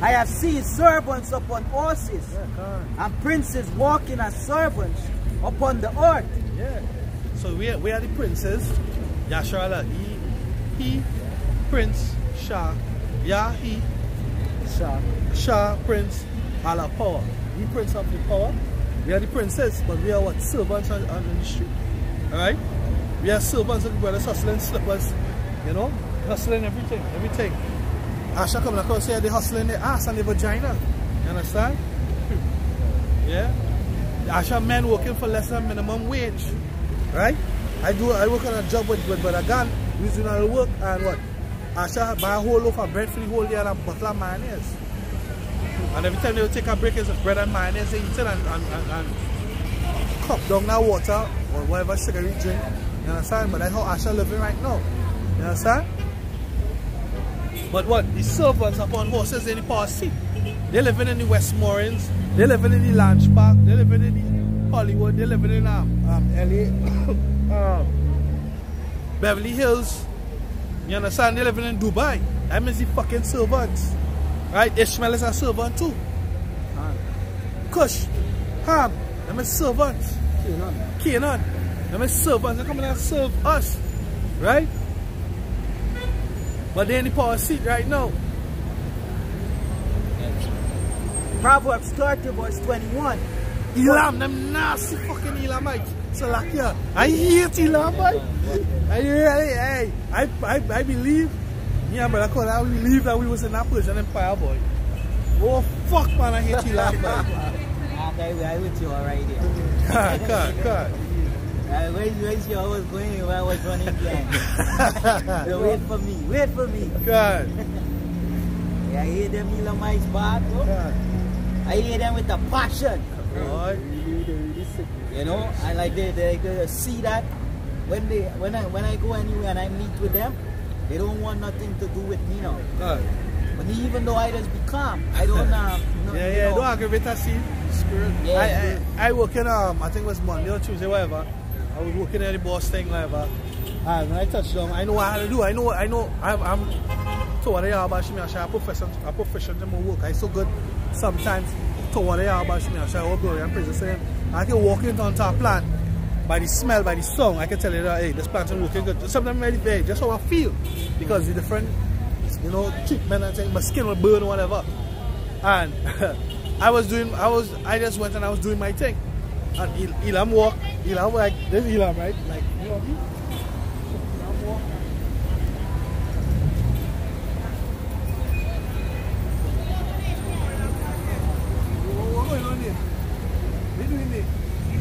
I have seen servants upon horses, and princes walking as servants upon the earth. Yeah. So we are the princes. Yasharala, he, Prince, Shah, Yah, he, Shah, Prince, Allah, power. We prince of the power. We are the princes, but we are what? Servants on the street. Alright? We are servants of the brothers hustling slippers, you know, hustling everything. Asha come like I say they hustling their ass and their vagina. You understand? Yeah? Asha men working for less than minimum wage. Right? I work on a job with Brother Gun. We do not work and what? Asha buy a whole loaf of bread for the whole day and a bottle of mayonnaise. And every time they will take a break, it's bread and mayonnaise they eat it and cup down that water or whatever sugar you drink. You understand? But that's how Asha living right now. You understand? But what? The servants upon horses in the power seat. They're living in the Westmorelands, they're living in the Lounge Park, they're living in the Hollywood, they're living in LA, Beverly Hills. You understand? They're living in Dubai. That means the fucking servants. Right? Ishmael is a servant too. Kush, Ham, them is servants. Canaan, them is servants. They come in and serve us. Right? But they're in the power seat right now. Proverbs 30 verse 21. Elam, them nasty fucking Elamites. So like yeah, I hate Elamite. I believe. Yeah, but I believe that we was in that Persian Empire, boy. Oh fuck man, I hate Elamite. I with you alright there. God. I wish you I was going where I was running behind. So wait for me. God. Yeah, I hate them Elamites bad, bro. God. I hate them with a passion. Boy. You know, I like they see that when I go anywhere and I meet with them, they don't want nothing to do with me now. God. But even though I just be calm, I don't don't aggravate us, see. Spirit. Yeah. I work in I think it was Monday or Tuesday, whatever. I was working at the boss thing, whatever. And when I touched down, I know what I had to do. I know I'm to what I am about me. I professional in my work. I so good sometimes to what I am about me. I shall glory and praise the same. I can walk into a plant by the smell, by the song. I can tell you that hey, this plant is working good. Sometimes very just how I feel because the different treatment and things, my skin will burn or whatever. And I just went and I was doing my thing. And Elam walk, like, there's Elam, right? Like, you know what I mean? Elam walk. What's going on here? They're doing it. He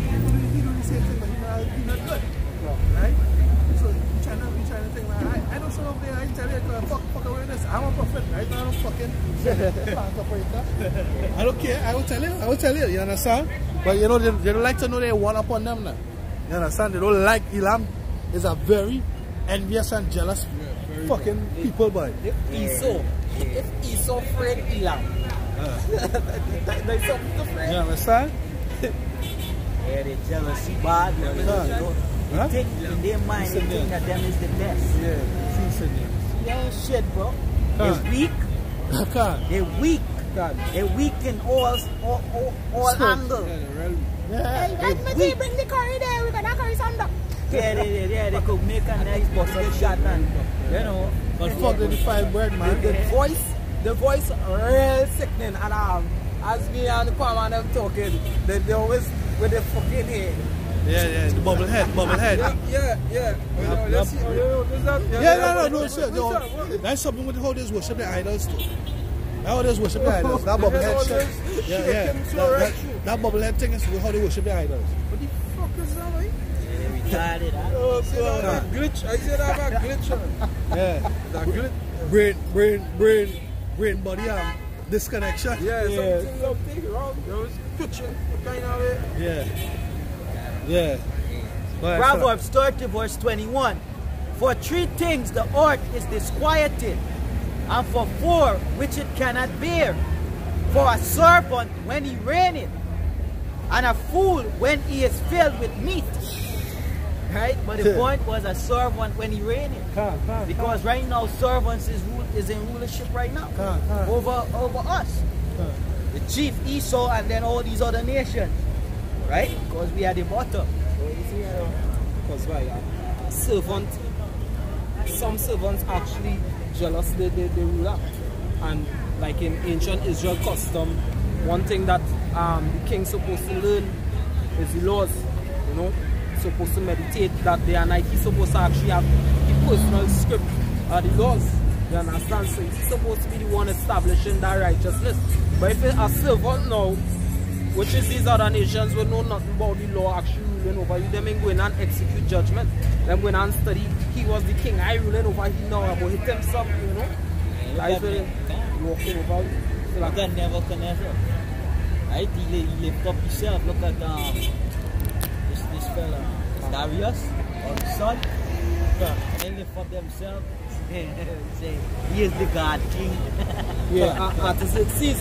doing the same thing, but he's not good. Right? So, you're trying to think, like, I don't show up there, I tell you, fuck away this. I'm a prophet, right? I don't fucking plant operator. I don't care, I will tell you, you understand? But you know, they don't like to know they one upon them now. You understand? They don't like Elam is a very envious and jealous fucking people, boy. If Esau afraid Elam. There's something to afraid. You understand? Yeah, they jealousy bad. They think in their mind, they think that them is the best. Yeah, they ain't shit, bro. They're weak. They're weak. They're weak in all angles. Hey, let's bring the curry there. We're gonna curry some duck. Yeah, they could make a nice busted shot and you know. But fuck the defiled bread, man. The voice real sickening and as me and the palm and them talking, they always with the fucking head. Yeah, the bubble head. Yeah. No, sir. That's something with how they worship the idols too. That's how they worship the idols. That bubble head shit. Yeah. That bubble head thing is how they worship the idols. What the fuck is that, right? Retarded, huh? Oh, God. Glitch. I said I have a glitch on. Yeah. That glitch. Brain body disconnection. Yeah, something wrong. There was pitching kind of way. Yeah. Proverbs 30 verse 21. For 3 things the earth is disquieted, and for 4 which it cannot bear. For a serpent when he reigneth, and a fool when he is filled with meat. Right? But the point was a servant when he reigneth. Because right now servants is in rulership right now. Over us. The chief Esau and then all these other nations. Right? Because we are the bottom. Because servant, some servants actually jealous the ruler. And like in ancient Israel custom, one thing that the king supposed to learn is the laws. You know, supposed to meditate that day and night. He's supposed to actually have the personal script or the laws. You understand? So he's supposed to be the one establishing that righteousness. But if it's a servant now, which is these other nations will know nothing about the law actually ruling over you, them ain't going and execute judgment. Them going and study. He was the king, I ruling over him now, about hit himself, you know. Life will walking over you. Look at Nebuchadnezzar. Right? He lift up himself. Look at this fella, Darius, or the son. They lift up themselves. Say, he is the God King. Artaxerxes.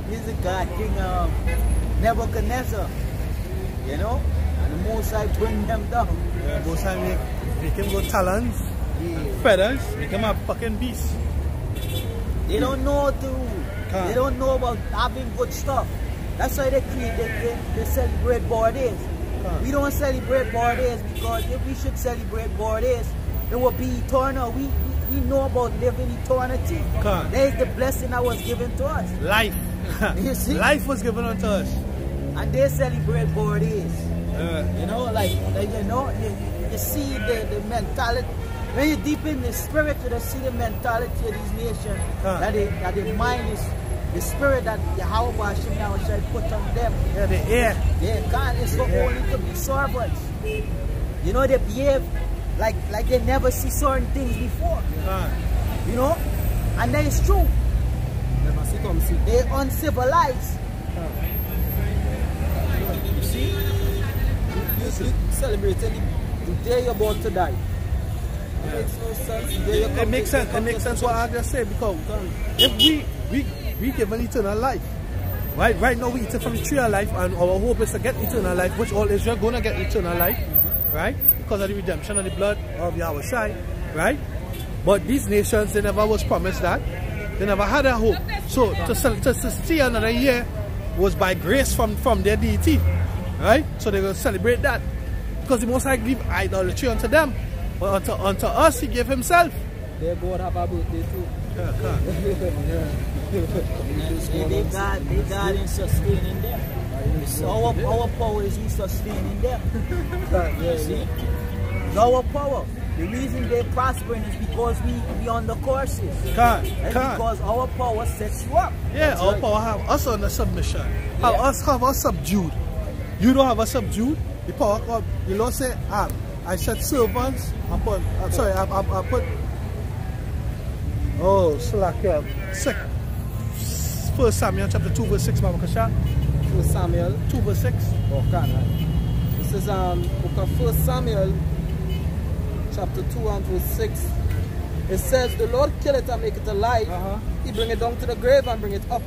He's the God King Nebuchadnezzar. You know? And the Most High bring them down. Most High make him go talons, feathers, make him a fucking beast. They don't know they don't know about having good stuff. That's why they celebrate birthdays. We don't celebrate birthdays because if we should celebrate birthdays, it will be eternal. We know about living eternity. There's the blessing that was given to us. Life. You see? Life was given unto us. And they celebrate birthdays. You know, like you know, you see the mentality. When you're deep in the spirit, you see the mentality of these nations. That the mind is the spirit that Yahweh Hashem put on them. Yeah, the air. Yeah, God is so only to be servants. You know, they behave like they never see certain things before. You know? And that is true. They're uncivilized. You see? You celebrating the day you're about to die. It makes no sense. It makes sense. It makes sense what I just said, because if we given eternal life, right now we eating from the tree of life, and our hope is to get eternal life, which all Israel gonna get eternal life, right? Because of the redemption of the blood of Yahweh Shai, right? But these nations, they never was promised that. They never had a hope. So to see another year was by grace from their deity, right? So they will celebrate that, because the Most High give idolatry unto them, but unto us He gave Himself. Their God have a birthday too. They God in sustaining them. So our power is He sustaining them. You see? Our power. The reason they're prospering is because we on the courses. Because our power sets you up. Yeah, our power have us under submission. Have us subdued. You don't have us subdued. The power of the Lord said, I said servants. I put Slack 1 Samuel chapter 2 verse 6, Mama Kasha. 1 Samuel 2 verse 6. This is book of 1 Samuel chapter 2 and verse 6. It says, the Lord kill it and make it alive. He bring it down to the grave and bring it up.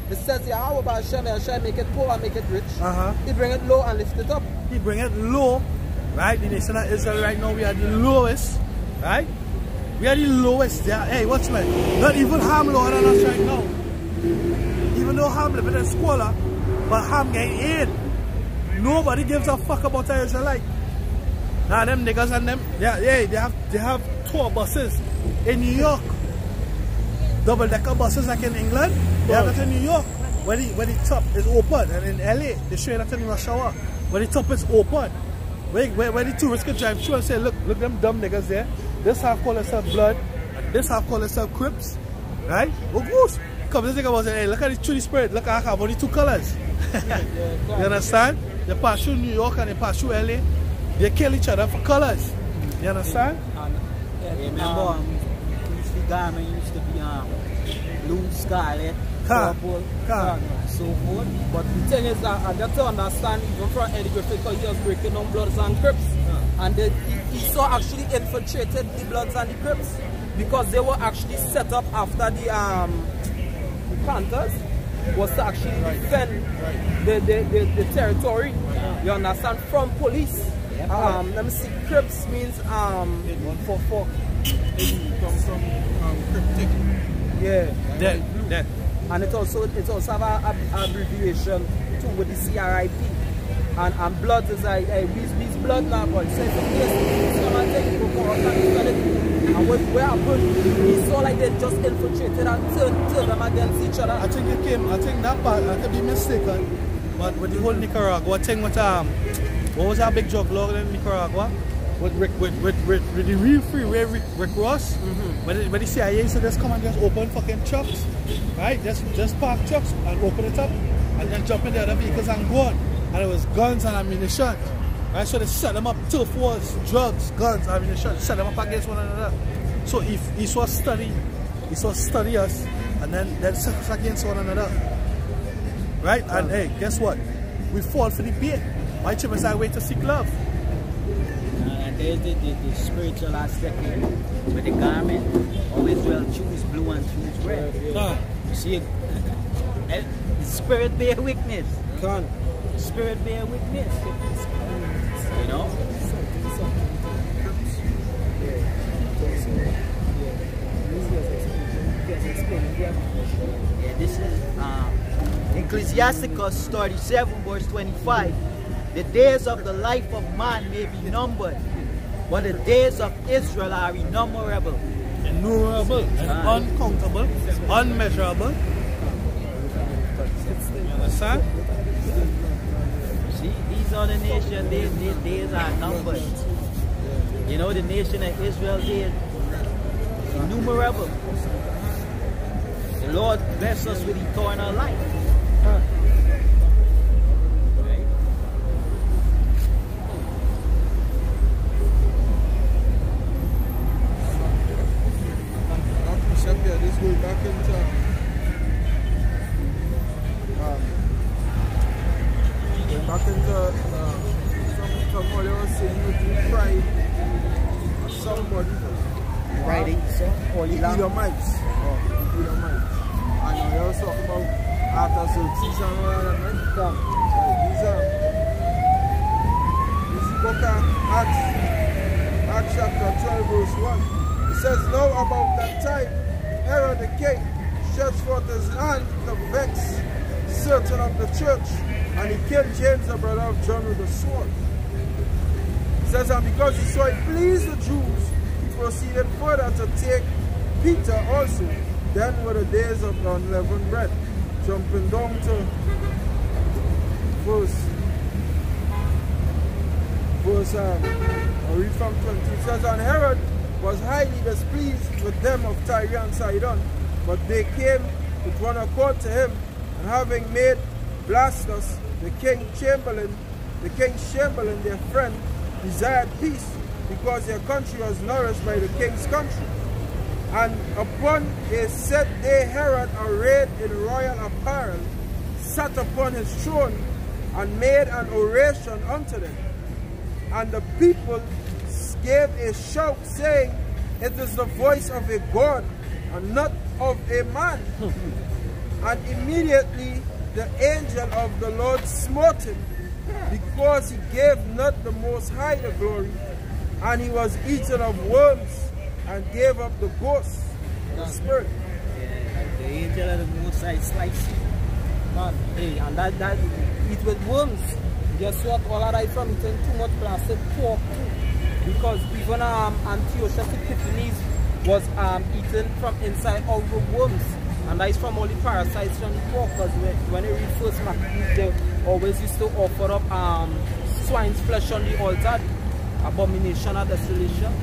It says, Yahweh by Hashem make it poor and make it rich. He bring it low and lift it up. He bring it low, right? The nation of Israel right now, we are the lowest, right? We are the lowest there. Hey, watch me. Not even Ham lower than us right now. Even though Ham living in squalor, but Ham getting in. Nobody gives a fuck about the Israelite. Now them niggas and them, they have tour buses in New York. Double-decker buses like in England. They have that in New York. When the top is open, and in LA, they show you that in rush hour. When the top is open, where the tourists can drive through and say, look them dumb niggas there. This half call themselves blood, and this half call themselves Crips, right? Oh goose! Come to think about it, hey, look at the truly spirit. Look at I have only 2 colors. You understand? They pass through New York and they pass through LA. They kill each other for colors. You understand? Remember, garment used to be blue, scarlet, purple, and so forth. But the thing is that I got to understand, even from Eddie Griffith, because he was breaking down Bloods and Crips, and he saw actually infiltrated the Bloods and the Crips, because they were actually set up after the Panthers was to actually defend the territory. You understand? From police. Let me see. Crips means from cryptic. Yeah. That. And it also have a abbreviation too with the CRIP. And blood is these blood now, boy. So it's a case, someone take it before and what happened, he saw like they just infiltrated and turned them against each other. I think that part, I could be mistaken, but with the whole Nicaragua thing with what was that big drug lord in Nicaragua? With the real freeway Rick Ross, when the CIA used to just come and just open fucking trucks, right? Just park trucks and open it up and then jump in the other vehicles and go on. And it was guns and ammunition. Right? So they set them up, turf wars, drugs, guns, ammunition, set them up against one another. So if he saw study us and then set us against one another. Right? And hey, guess what? We fall for the bait. My chip is our way to seek love. And there's the spiritual aspect with the garment. Always well choose blue and choose red. You see it? The spirit bear witness. Spirit bear witness. You know? Yeah, this is Ecclesiasticus 37 verse 25. The days of the life of man may be numbered, but the days of Israel are innumerable. Innumerable, uncountable, unmeasurable. You understand? See, these are the nations, their days are numbered. You know, the nation of Israel days, innumerable. The Lord bless us with eternal life. This goes back into some what they were saying with the pride of somebody. Right, or Edomites. And they also talk about Artaxerxes and all that, right? This is book of Acts chapter 12 verse 1. It says, now about that time, Herod the king stretched forth his hand to vex certain of the church, and he killed James, the brother of John, with a sword. It says, and because he saw it pleased the Jews, he proceeded further to take Peter also. Then were the days of the unleavened bread. Jumping down to verse I'll read from 20. It says, and Herod was highly displeased with them of Tyre and Sidon, but they came with one accord to him, and having made Blastus the king's chamberlain, their friend, desired peace, because their country was nourished by the king's country. And upon a set day Herod, arrayed in royal apparel, sat upon his throne, and made an oration unto them. And the people gave a shout, saying, it is the voice of a God, and not of a man. And immediately the angel of the Lord smote him, because he gave not the Most High the glory, and he was eaten of worms, and gave up the ghost, the spirit. Yeah, the angel of the Most High sliced. Man, hey, and that eat with worms. Guess what? All of that from eating too much blasted pork too. Because even Antiochus Epiphanes was eaten from inside out with worms. And that is from all the parasites from the pork. Because when they read first Maccabees, they always used to offer up swine's flesh on the altar. Abomination of desolation.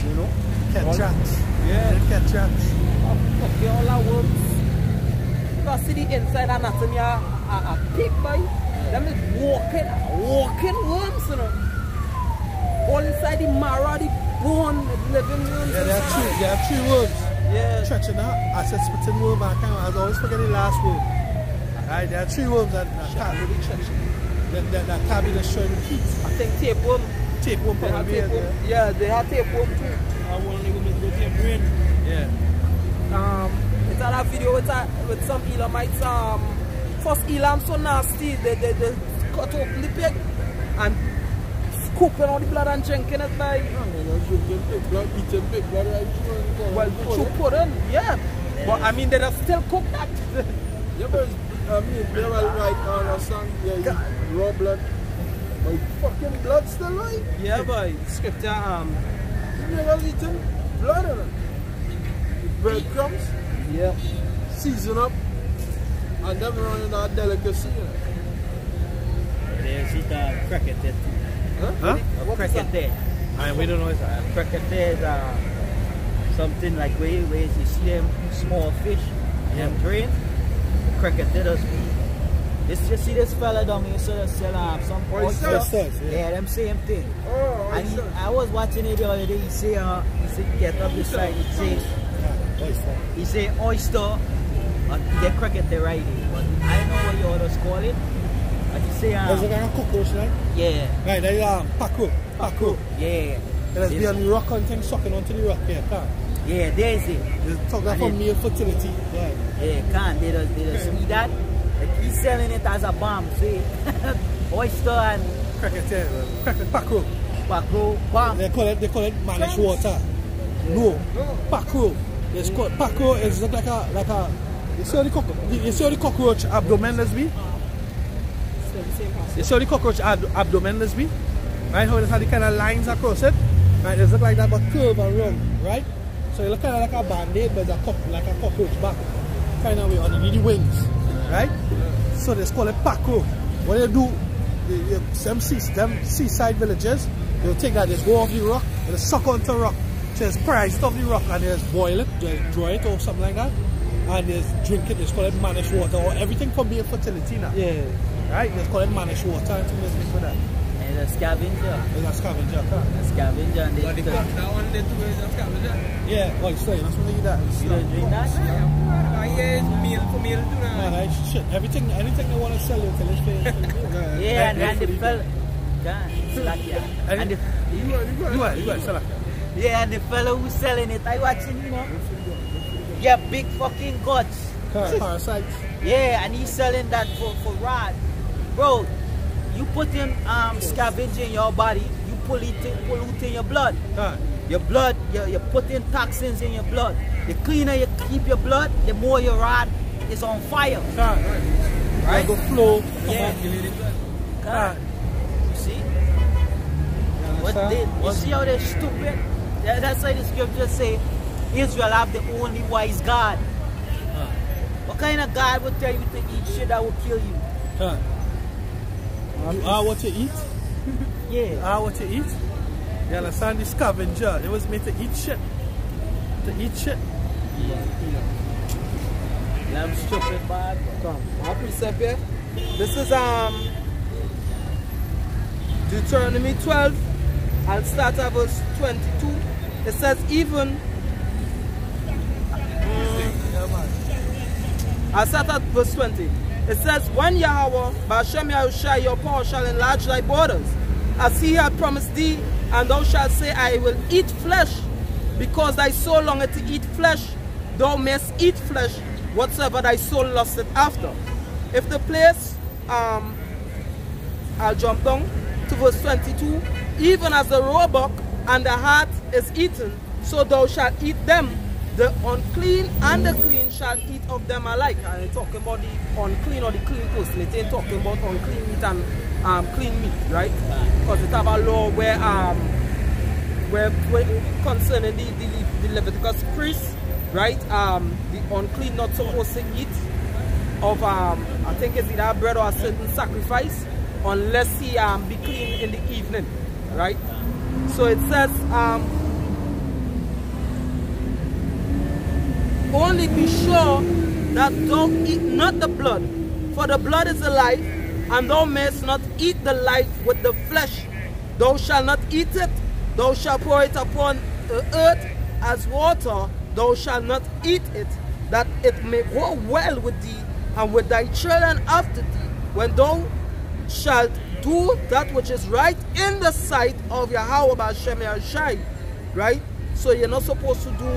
You know? Cat tracks. Yeah. Cat tracks. Okay, all our worms. You can see the inside anatomy a pig, boy. Them is walking worms, you know. All inside the marrow, the bone, the living worms. Yeah, there are three worms. Stretching out. I said spitting worm, but I always forget the last word. Right, there are 3 worms that can't really stretch. That can't be destroyed with heat. I think tapeworm. Tapeworm probably. Yeah, they have tapeworm too. I want to go to your brain. Yeah. It's a video with some Elamites. First Elam so nasty, they cut open the pig and scooping all the blood and drinking it by. Well, you put in, yeah. But I mean, they don't still cook that. Yeah, but I mean, they were right on a song, yeah, raw blood. My fucking blood still right? Yeah, boy. Scripture, You never eaten blood in it. Breadcrumbs, yeah. season up, and then running that delicacy. There's it cricket there too. Huh? Cricket there. And we don't know what's that. Cricket there is something like where you see them small fish, them drain. Cricket there does. You see this fella down here, so they sell some oysters. Yeah, them same thing. Oh, and I was watching it the other day. He say get up the side. He say oyster. Get cricket there right here. But I don't know what you others call it. But he say there's a kind of cockroach, right? Yeah. Right, there you are. Paco. Yeah. There's be on the rock and things sucking onto the rock here, can't? Yeah, there's it. There's talk that for male fertility. Yeah. Yeah, can't. They just see that. Like he's selling it as a bomb, see? Oyster and Cricket, Paco. Bomb. They call it managed water. No. Paco. It's called Paco. It's like a you see the cockroach abdomen lesbian? You see the cockroach abdomen lesbian? Right? How it has the kind of lines across it? Right? It looks like that but curve and round, right? So it looks kind of like a band-aid but it's like a cockroach back. Kind of way underneath the wings. Right? So they call it Paco. What they do, them seaside villages, they'll take that, they go off the rock, they'll suck onto the rock. So it's prized off the rock and they just boil it, they dry it or something like that. And they drink it, they call it managed water or everything from being fertility now. Yeah. Right? They call it managed water and things like that. And a scavenger. It's a scavenger, A scavenger and they But the cut that one, they do is a scavenger. yeah, well, so that's what they eat that. You don't drink that? Yeah, it's meal for meal too now. Man, shit, anything they want to sell you till it's paid. Yeah, and the fella. And the You got sell it. yeah, and the fellow who's selling it, I watching, you know. Yeah, big fucking guts. Parasites. Yeah, and he's selling that for rod. Bro, you put in scavenger in your body, you pollute in your blood. Your blood, you put in toxins in your blood. The cleaner you keep your blood, the more your rod is on fire. Right? Go flow. Yeah. God. You see? You see how they're stupid? That's why the scripture say Israel have the only wise God. What kind of God would tell you to eat shit that will kill you? You are what you eat? Yeah. You are what you eat? You understand? The scavenger, it was made to eat shit. To eat shit. Yeah, I'm stupid bad. Come, our precept here. This is Deuteronomy 12. I'll start at verse 22. It says even I'll start at verse 20. It says, when Yahweh, Ba'ashem Yahushua, your power shall enlarge thy borders, as he had promised thee, and thou shalt say, I will eat flesh, because thy soul longeth to eat flesh, thou mayest eat flesh, whatsoever thy soul lusteth after. If the place, I'll jump down to verse 22, even as the roebuck and the hart is eaten, so thou shalt eat them. The unclean and the clean shall eat of them alike. And they're talking about the unclean or the clean person. They ain't talking about unclean meat and clean meat, right? Because they have a law where concerning the Leviticus priests, right? The unclean not supposed to eat of I think it's either bread or a certain sacrifice unless he be clean in the evening, right? So it says only be sure that thou eat not the blood, for the blood is the life, and thou mayest not eat the life with the flesh. Thou shalt not eat it, thou shalt pour it upon the earth as water, thou shalt not eat it, that it may go well with thee and with thy children after thee, when thou shalt do that which is right in the sight of Yahweh B'Shem Yahshai. Right? So you're not supposed to do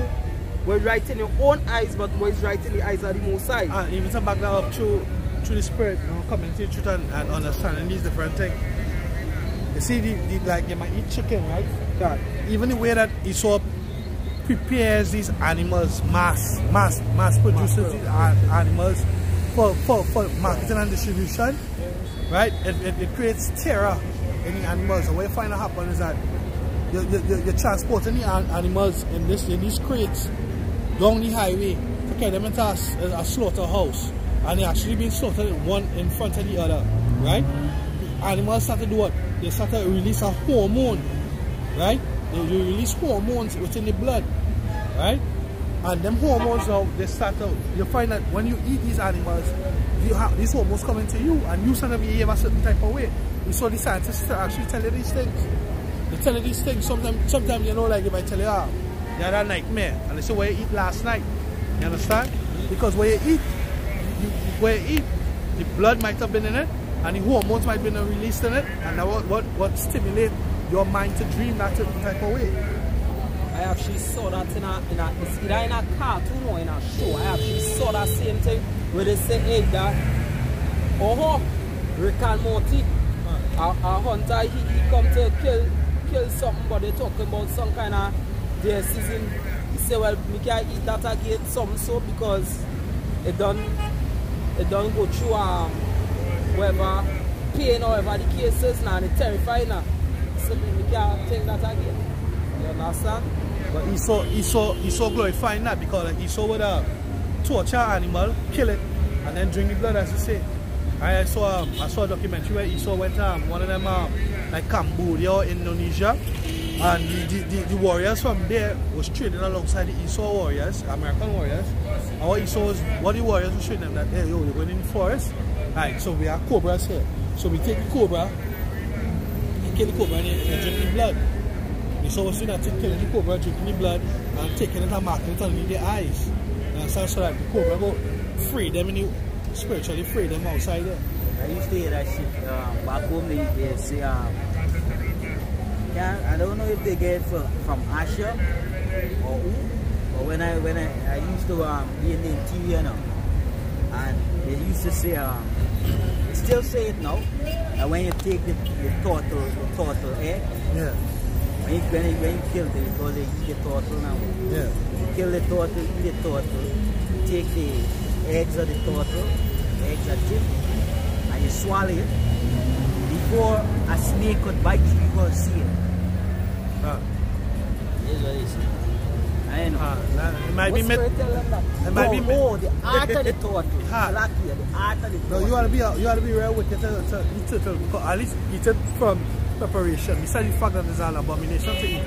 what's right in your own eyes, but what is right in the eyes of the Most High. And even to back that up through the Spirit, you know, coming to the truth and understanding these different things. You see, like you might eat chicken, right? God. Even the way that Esau prepares these animals, mass produces these animals for marketing and distribution, right? It creates terror in the animals. And what you find that happen is that you're transporting the animals in these crates down the highway to carry them into a slaughterhouse, and they're actually being slaughtered one in front of the other, right? Animals start to do what? They start to release a hormone, right? They release hormones within the blood, right? And them hormones now, they start to, you find that when you eat these animals, these hormones come into you, and you start to behave a certain type of way. We saw the scientists actually tell you these things. They tell you these things. Sometimes you know, like if I tell you, you had a nightmare, and they say, what you eat last night? You understand? Because where you eat, the blood might have been in it, and the hormones might have been released in it, and that what stimulate your mind to dream that certain type of way. I actually saw that in a cartoon or in a show. I actually saw that same thing where they say, hey, that, Rick and Morty, a hunter, he come to kill something, but they talking about some kind of their season. He say, well, me can't eat that again, something so, because it don't go through whatever pain or whatever the case is now, and it's terrifying now. So me can't take that again. You understand? But Esau glorifying that, because like Esau would torture an animal, kill it, and then drink the blood, as you say. I saw a documentary where Esau went one of them like Cambodia or Indonesia, and the warriors from there was training alongside the Esau warriors, American warriors. And what the warriors were showing them that, hey, yo, you're going in the forest. Alright, so we have cobras here. So we take the cobra, and kill the cobra, and drink the blood. Esau was doing that, killing the cobra, drinking the blood, and taking it and marking it underneath their eyes. And so that the cobra go free them spiritually free them outside there. I used to hear that shit back home. They say, I don't know if they get it from Asher or who, but when I used to be in the interior now, and they used to say, they still say it now, and when you take the turtle egg, yeah. When you kill it, because they eat the turtle now. Yeah. You kill the turtle, eat the turtle, you take the eggs of the turtle, eggs are thin, and you swallow it. Before a snake could bite you, you go see it. Here's what it is. I know. It might be the art of the turtle. The art of the turtle. No, you want to be real wicked to eat turtle, because at least eat it from preparation. Besides the fact that it's an abomination to eat.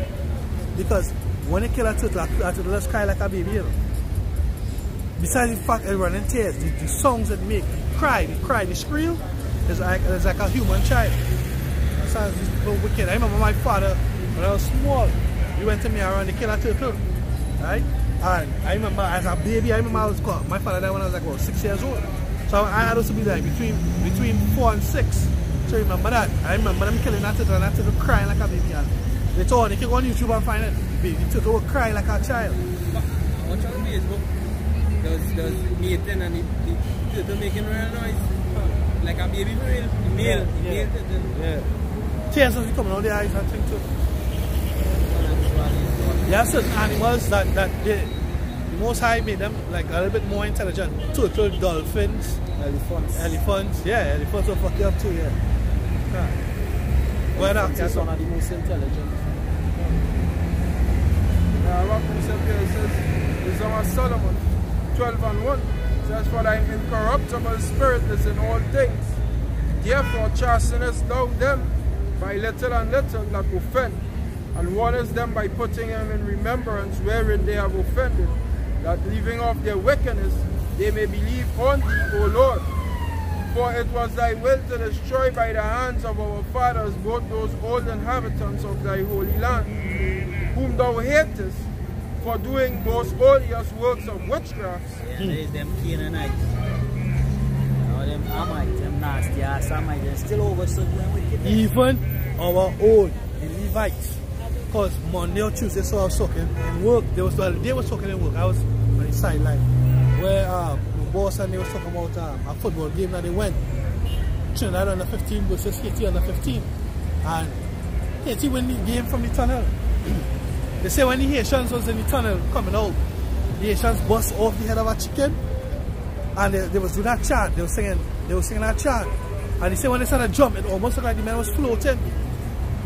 Because when you kill a turtle just cry like a baby, you know. Besides the fact it running tears, the songs it make, the scream, is like a human child. That sounds so wicked. I remember my father, when I was small, he went to me around to kill a turtle. Right? And I remember as a baby, my father died when I was like about 6 years old. So I had to be like between 4 and 6. So remember that. I remember them killing that turtle, and that turtle crying like a baby. And they told, you can go on YouTube and find it. The turtle will cry like a child. Watch on Facebook. Does mating and the turtle making real noise? Like a baby for real? Male turtle. Yeah. Tears are coming out the eyes, I think too. There are certain animals that the Most High made them like a little bit more intelligent. Turtle, dolphins, elephants. Yeah, elephants will fuck you up too, yeah. Well, that's one of the most intelligent. Rock himself here says, this is our Solomon 12:1. Says, for thy incorruptible spirit is in all things. Therefore chastenest thou them by little and little that offend, and warnest them by putting them in remembrance wherein they have offended, that leaving off their wickedness they may believe on thee, O Lord. For it was thy will to destroy by the hands of our fathers both those old inhabitants of thy holy land, whom thou hatest, for doing most odious works of witchcraft. Yeah, there's them Canaanites. Them Amites, them nasty ass Amites, they're still over doing wickedness. Even our own Levites. Because Monday or Tuesday, so I was talking in work. They were talking in work. I was on the sideline. Where my boss and they was talking about a football game that they went. Trinidad under 15 versus Haiti under 15. And Haiti win the game from the tunnel. They say when the Haitians was in the tunnel coming out, the Haitians bust off the head of a chicken. And they was doing that chant. They were singing that chant. And they say when they started jumping, it almost looked like the man was floating.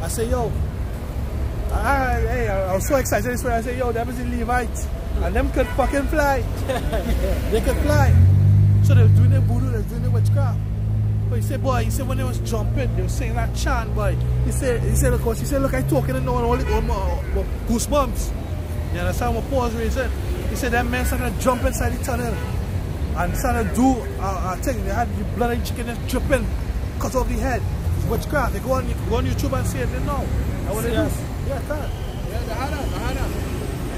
I say, yo, I was so excited this way. I say, yo, that was the Levites. And them could fucking fly. They could fly. So they were doing the voodoo, they were doing the witchcraft. But he said, boy, when they was jumping, they were singing that chant, boy. He said, look, I talking and no one all goosebumps. You understand what Paul's reason? He said that man started jumping inside the tunnel. And started to do a thing. They had the blood of the chicken just dripping, cut off the head. It's witchcraft. They go on YouTube and say it, they know. And what they do? Yeah, can't. Yeah, they had that.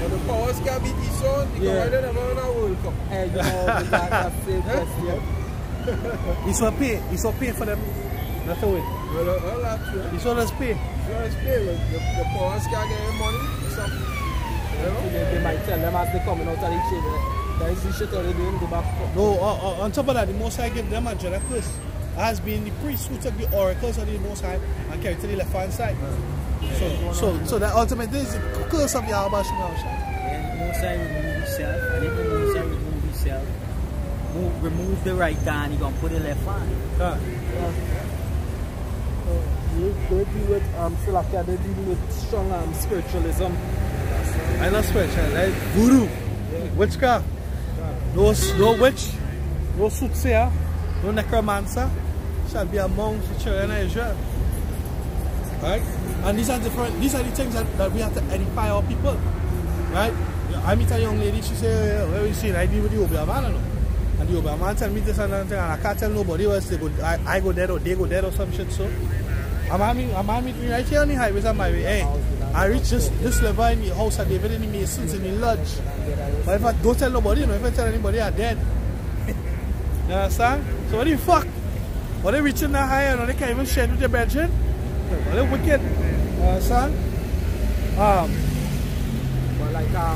But the powers can beat his son because they never win a World Cup. Hey, you know, that's the question. He's so pay for them. That's the way. Well, that's true. He's always pay. The powers can get their money or something. You know? They might tell them as they coming out of the shit. That is the shit already in the back. No, on top of that, the Most High gave them a dread curse. Has been the priest who took the oracles of the Most High and carried to the left hand side. So that ultimately is the curse of Yahweh Shema. Yeah, the Most High remove himself, and if the Most High remove himself, remove the right hand, he's going to put the left hand. They deal with Slovakia, they deal with strong spiritualism. I know spiritual, like voodoo, witchcraft. No witch, no soothsayer, no necromancer shall be amongst the children of Israel. Right? And these are the things that we have to edify our people. Right? I meet a young lady, she said, where is she? I deal with the Obia man, no? And the Obia man tell me this and that, and I can't tell nobody else they go, I go dead or they go dead or some shit. So I'm meeting right here on the highways on my way. Hey, I reach this level in the house of David in the Masons in the lodge. But if I don't tell nobody, if I tell anybody, I'm dead. You understand? So what the fuck? Are they reaching that high and they can't even share with their bedroom? Are they wicked? You understand? But like the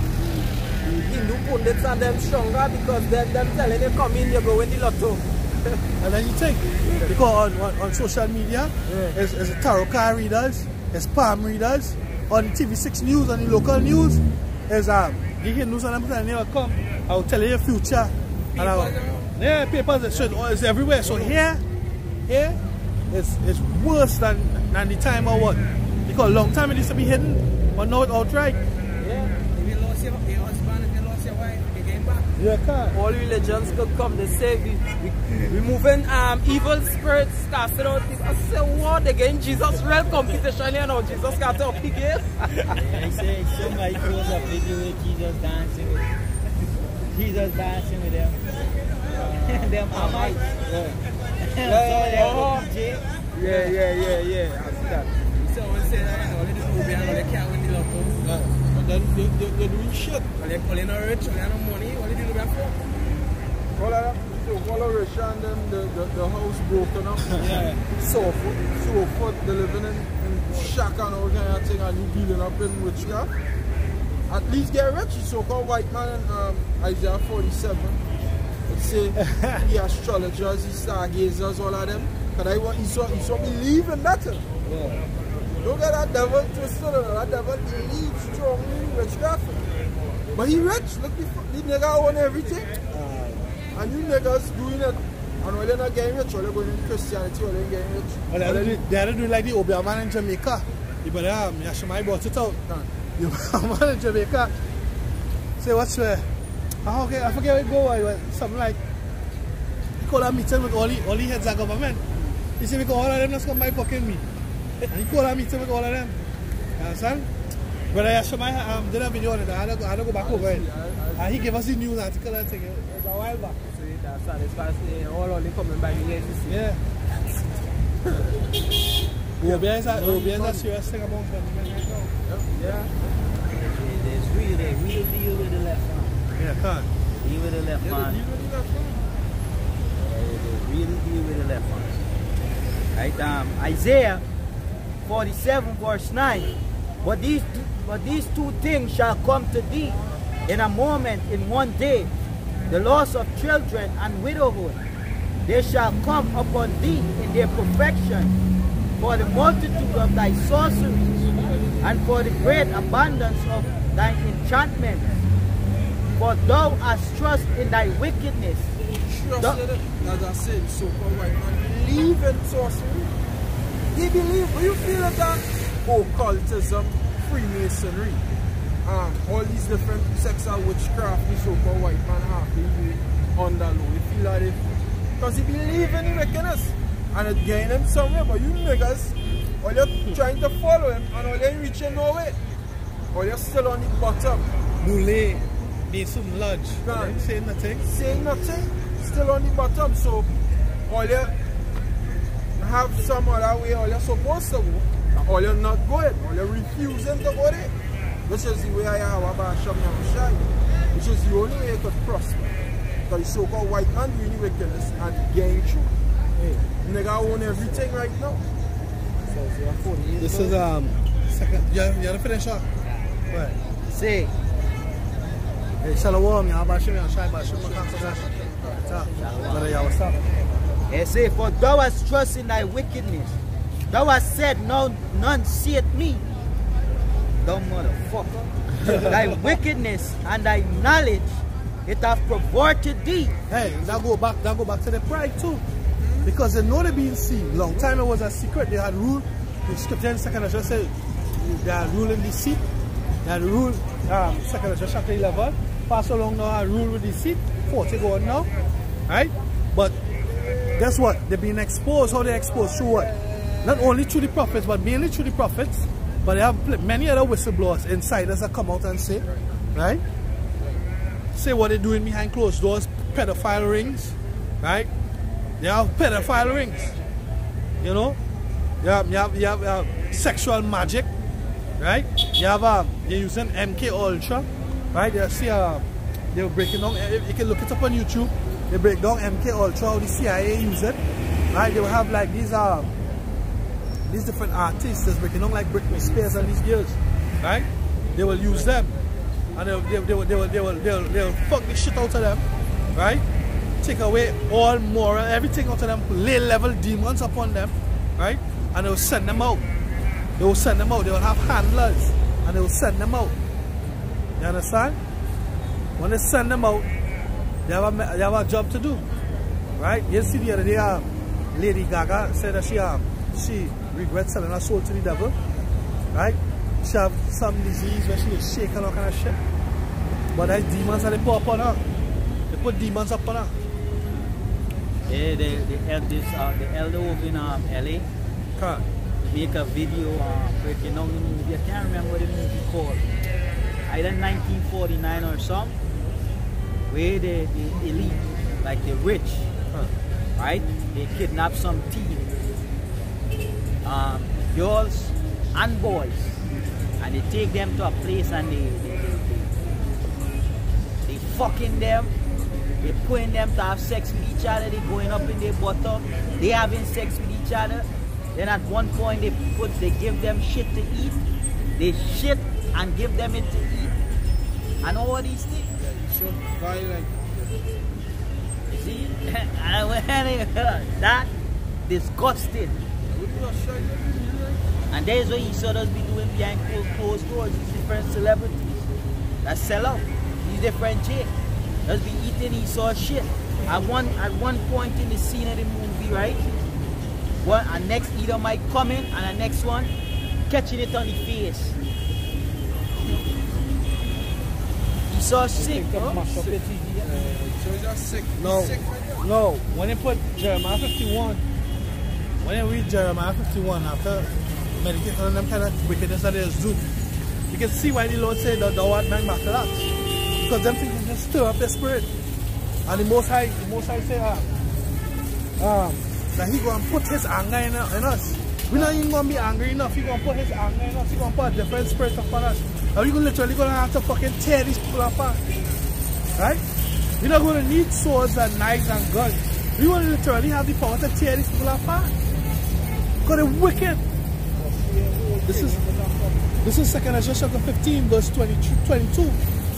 Hindu pundits and them stronger because them telling they come in, you go win the lotto. And then you think, because on social media, there's tarot card readers, there's palm readers, on the TV6 news, on the local news, there's the Hindus and them never come. I'll tell you your future. And papers, it's everywhere. So here it's worse than the time or what. Because a long time it used to be hidden, but now it's outright. Yeah. If you lost your husband, if you lost your wife, you came back. Yeah, can't. All religions could come, they say we moving evil spirits, casting out people. I say what again? Jesus real competition here now. Jesus got up again. Yeah, I say somebody throws a video with Jesus dancing with them. Them Amites. Yeah. I see that. So we say that all they do is they can't win the lotto. But then they're doing shit. They're calling no rich, they have no money. What do they do that for? All of rich and then the house broken up. Yeah. So foot, they living in shack and all kind of thing, and you dealing up in witchcraft. At least get rich. So-called white man in Isaiah 47. Let's say the astrologers, the stargazers, all of them. Because he saw believe in that. Yeah. Look at that devil twisted. That devil believes strongly in witchcraft. But he rich. Look, the nigga own everything. And you niggas doing it. And when they're not getting rich, or they're going in Christianity, or they're getting rich. Well, they had to do like the Obia man in Jamaica. You better Yashimai bought it out. The Obia man in Jamaica. Say, what's where? Okay, I forget where it go. Something like, he called a meeting with all the heads of government. He said, because all of them just come by fucking me. And he called a meeting with all of them. You understand? But Yashimai did a video on it. I had to go back over it. And he gave us the news article and thing. It was a while back. So that's satisfying. All only coming by the agency. Yeah. Obia is a serious thing about government right now. Yeah. There's really deal with the left hand. Yeah, can't. Deal with the left hand. They really deal with the left hand. Right? Isaiah 47 verse 9. But these two things shall come to thee in a moment, in one day, the loss of children and widowhood. They shall come upon thee in their perfection, for the multitude of thy sorceries, and for the great abundance of thine enchantments. For thou hast trust in thy wickedness. Trust in it, as I said, so-called white man believe in sorcery. They believe, what you feel of that? Occultism, Freemasonry, all these different sects of witchcraft, the so-called white man have to be under law. You feel like it? Because he believe in the wickedness. And it gain him somewhere, but you niggas, all you're trying to follow him and all you're reaching nowhere. All you're still on the bottom. Boule, be some lodge. Saying nothing. Saying nothing, still on the bottom. So all you have some other way all you're supposed to go. All you're not going, all you're refusing to go there. Which is the way I have about Shamyam, which is the only way you could prosper. Because the so-called white man doing the wickedness and gain truth. Hey, nigga own everything right now. This is second. You have to finish up. Right. Say. Hey, shalom. You have a shimmy and shy, but They say, for thou hast trust in thy wickedness. Thou hast said, no, none seeth me. Dumb motherfucker. Thy wickedness and thy knowledge, it hath provoked thee. Hey, that go back to the pride too. Because they know they're being seen. Long time it was a secret. They had rule. The scripture in 2nd just said they had rule in deceit. They had rule 2nd chapter 11. Pass along now had rule with deceit. 40 going now. Right? But guess what? They're being exposed. How they exposed? Through what? Not only through the prophets, but mainly through the prophets. But they have many other whistleblowers, insiders that come out and say, right? Say what they're doing behind closed doors, pedophile rings, right? They have pedophile rings, you know? You have sexual magic, right? You have they're using MK Ultra, right? You see they're breaking down. You can look it up on YouTube. They break down MK Ultra, how the CIA use it, right? They will have like these different artists that's breaking down like Britney Spears and these girls, right? They will use them, and they'll fuck the shit out of them, right? Take away all moral, everything out of them, lay level demons upon them, right? And they will send them out. They will send them out. They will have handlers, and they will send them out. You understand? When they send them out, they have a job to do, right? You see the other day, Lady Gaga said that she regrets selling her soul to the devil, right? She have some disease where she is shaking all kind of shit. But those demons are they put up on her. They put demons up on her. Yeah, the elder over in LA make a video breaking down the movie. I can't remember what the movie called. Either 1949 or something. Where the elite, like the rich, right? They kidnap some teens. Girls and boys, and they take them to a place and they fucking them, they putting them to have sex with each other, they going up in their bottom, they having sex with each other. Then at one point they give them shit to eat, they shit and give them it to eat, and all these things. So violent. You see, that disgusting. And there's what he saw us be doing behind closed doors. These different celebrities that sell out. These different chicks just be eating Esau shit. At one point in the scene of the movie, right? A next eater might come in, and the next one catching it on the face. Esau sick, bro. So he's just sick. No. When they put Jeremiah 51. When you read Jeremiah 51, after meditating on them kind of wickedness that they do, you can see why the Lord said that thou art my backlash. Because them things just stir up their spirit. And the Most High say that He going to put His anger in us. We're not even going to be angry enough. He's going to put his anger enough. He's going to put a different spirit upon us. And we're literally going to have to fucking tear these people apart. Right? We're not going to need swords and knives and guns. We will literally have the power to tear these people apart. Because they're wicked. This is 2 Ezra chapter 15 verse 22.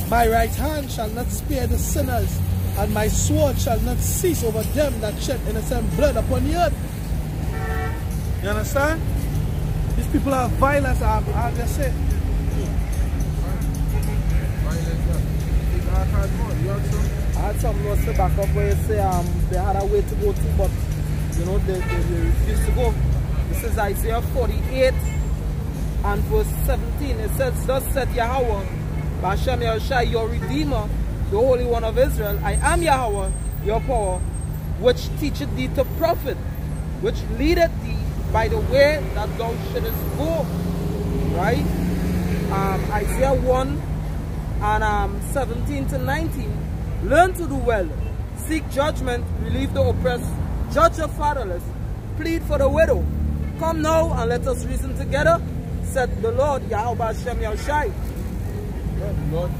My right hand shall not spare the sinners, and my sword shall not cease over them that shed innocent blood upon the earth. You understand? These people are violence, I'll just say. I had some notes to back up where you say they had a way to go to, but you know they refused to go. This is Isaiah 48 and verse 17. It says, thus said Yahweh, Hashem Yahushai, your Redeemer, the Holy One of Israel, I am Yahweh, your power, which teacheth thee to profit, which leadeth thee by the way that thou shouldest go. Right? Isaiah 1 and 17 to 19. Learn to do well, seek judgment, relieve the oppressed, judge the fatherless, plead for the widow. Come now and let us reason together, said the Lord, Yahweh Hashem Yahushai. Lord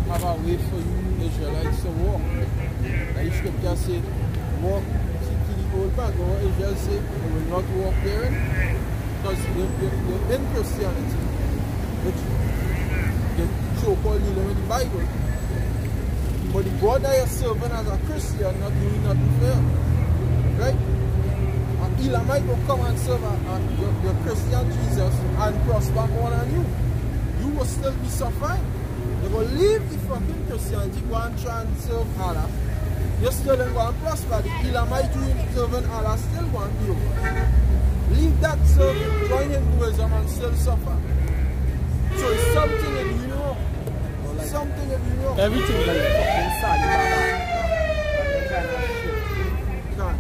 have a way for you Israelites to walk. The scripture said, walk to the old back, or Israel said, they will not walk therein. Because they're in Christianity, which the so-called dealing with the Bible. But the God that you're serving as a Christian not doing nothing fair. Right? An Elamite will come and serve your Christian Jesus and prosper more than you. You will still be suffering. They will leave the fucking Christianity, go and try and serve Allah. You're still going to prosper. The Elamite doing serving Allah still going to be over. Leave that serving, join him to wisdom and still suffer. So it's something that you know. Something that you know. Everything that you fucking sad about that.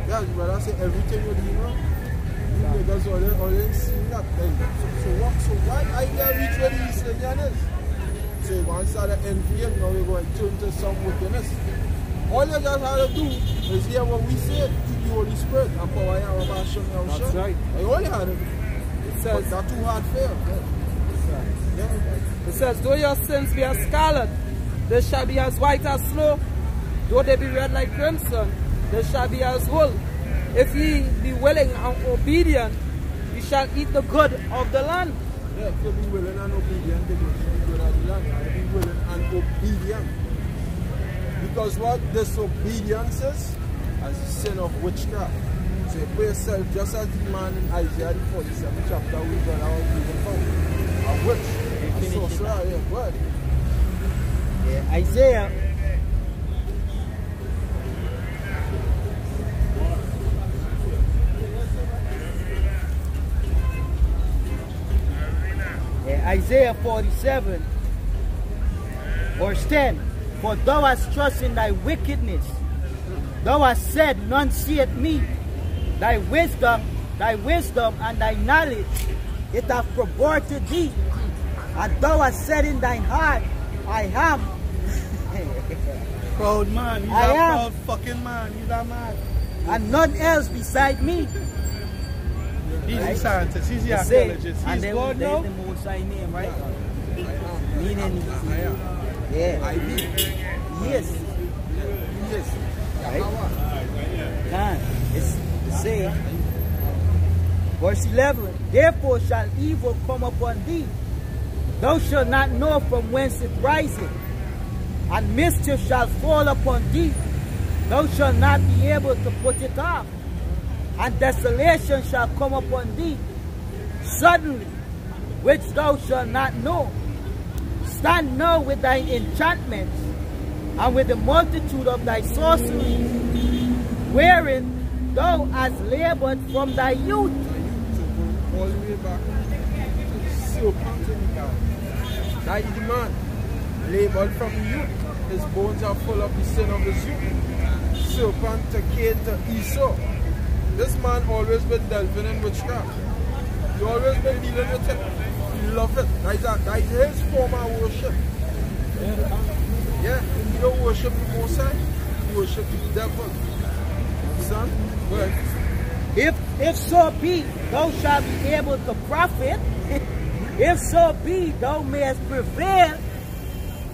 Yeah, but I say everything that you know. You niggas already seen that thing. So what? So why I can't reach where the East Indian is? So you want to start an NPM, now we're going to turn to some wickedness. All you guys have to do is hear what we say to the Holy Spirit and power your Hashem. That's right. I only had it. It says that too hard fair. It says, though your sins be as scarlet, they shall be as white as snow. Though they be red like crimson, they shall be as wool. If ye be willing and obedient, ye shall eat the good of the land. Yeah, if you be willing and obedient, they will eat the good of the land. You be willing and obedient. Because what disobedience is a sin of witchcraft. So you put yourself just as the man in Isaiah 47 chapter we got our reading from. A witch. A sorcerer, yeah, what? Yeah, Isaiah. Yeah, Isaiah 47, verse 10. For thou hast trusted in thy wickedness. Thou hast said, none seeth me. Thy wisdom and thy knowledge, it hath purported thee. And thou hast said in thine heart, I am. proud man. He's a proud fucking man. He's a man. And none else beside me. He's the scientist. He's the archaeologist. He's God now. The most high name, right? Meaning, yeah. Yes. Yes. Right? It's saying, verse 11, therefore shall evil come upon thee. Thou shalt not know from whence it riseth, and mischief shall fall upon thee. Thou shalt not be able to put it off, and desolation shall come upon thee suddenly, which thou shalt not know. Stand now with thy enchantments, and with the multitude of thy sorceries, wherein thou hast labored from thy youth. All the way back to serpent in God. That is the man labored from the youth. His bones are full of the sin of his youth. Serpent to Cain to Esau. This man always been delving in witchcraft. He always been dealing with it. He loves it. That is his form of worship. Yeah, he don't worship the Most High. He worship the devil. Son, well, If so be thou shalt be able to profit, if so be thou mayest prevail,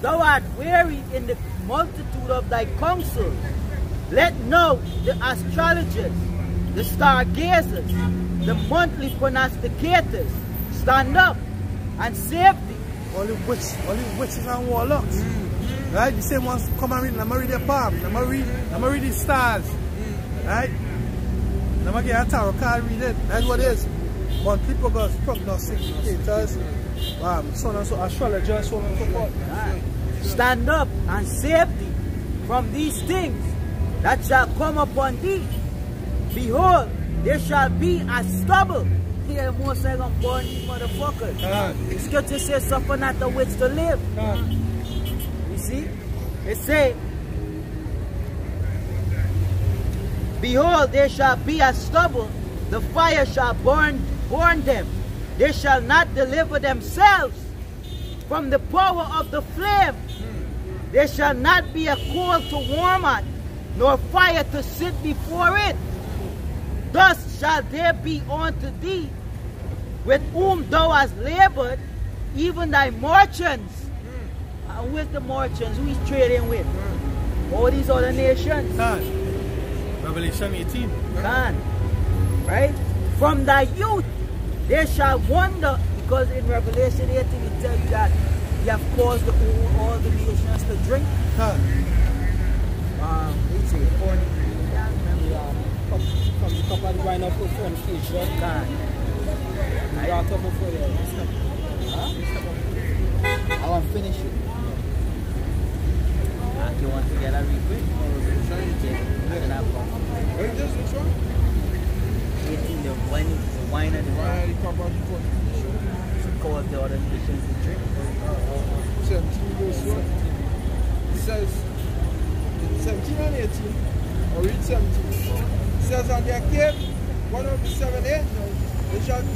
thou art weary in the multitude of thy counsel. Let now the astrologers, the stargazers, the monthly prognosticators stand up and save thee. Only witches and warlocks. Right? The same ones come and read. I'm read the palm. I'm read the stars. Right? I'm going to get a tarot card read it. That's what it is. Monthly prognosticators, so and so astrologers, so and so forth. Stand up and save thee from these things that shall come upon thee. Behold, there shall be a stubble. Here, most are going to burn these motherfuckers. The scripture says, suffer not the witch to live. You see? It says, behold, there shall be a stubble. The fire shall burn them. They shall not deliver themselves from the power of the flame. There shall not be a coal to warm at, nor fire to sit before it. Thus shall there be unto thee, with whom thou hast labored, even thy merchants. And with the merchants, who is trading with? All these other nations. Revelation 18. Right? From thy youth, they shall wonder, because in Revelation 18 it tells you that you have caused all the nations to drink. It's a from the cup of the wine of fornication. I want to finish it. You want to get a reprint? What is this? Which one? 18, the wine and the wine. The cup of the fornication. To cause the other nations to drink. 17 verse 1. It says, 17 and 18, or read 17. It says, and there came one of the 7 angels,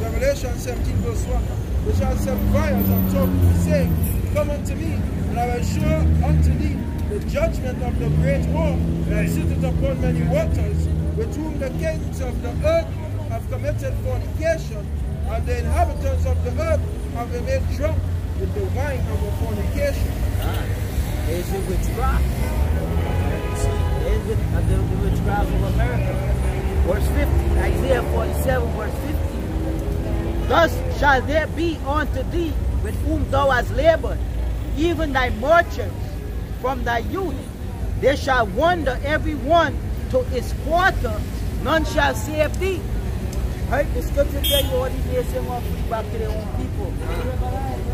Revelation 17 verse 1, which shall set fires on top, saying, come unto me, and I will show unto thee the judgment of the great whore that sitteth upon many waters, with whom the kings of the earth have committed fornication, and the inhabitants of the earth have been made drunk with the wine of the fornication. There's the witchcraft. There's the witchcraft of America. Verse 50, Isaiah 47, verse 50. Thus shall there be unto thee, with whom thou hast labored, even thy merchants from thy youth. They shall wander every one to his quarter, none shall save thee. Right? The scripture tell you all these nations want to flee back to their own people.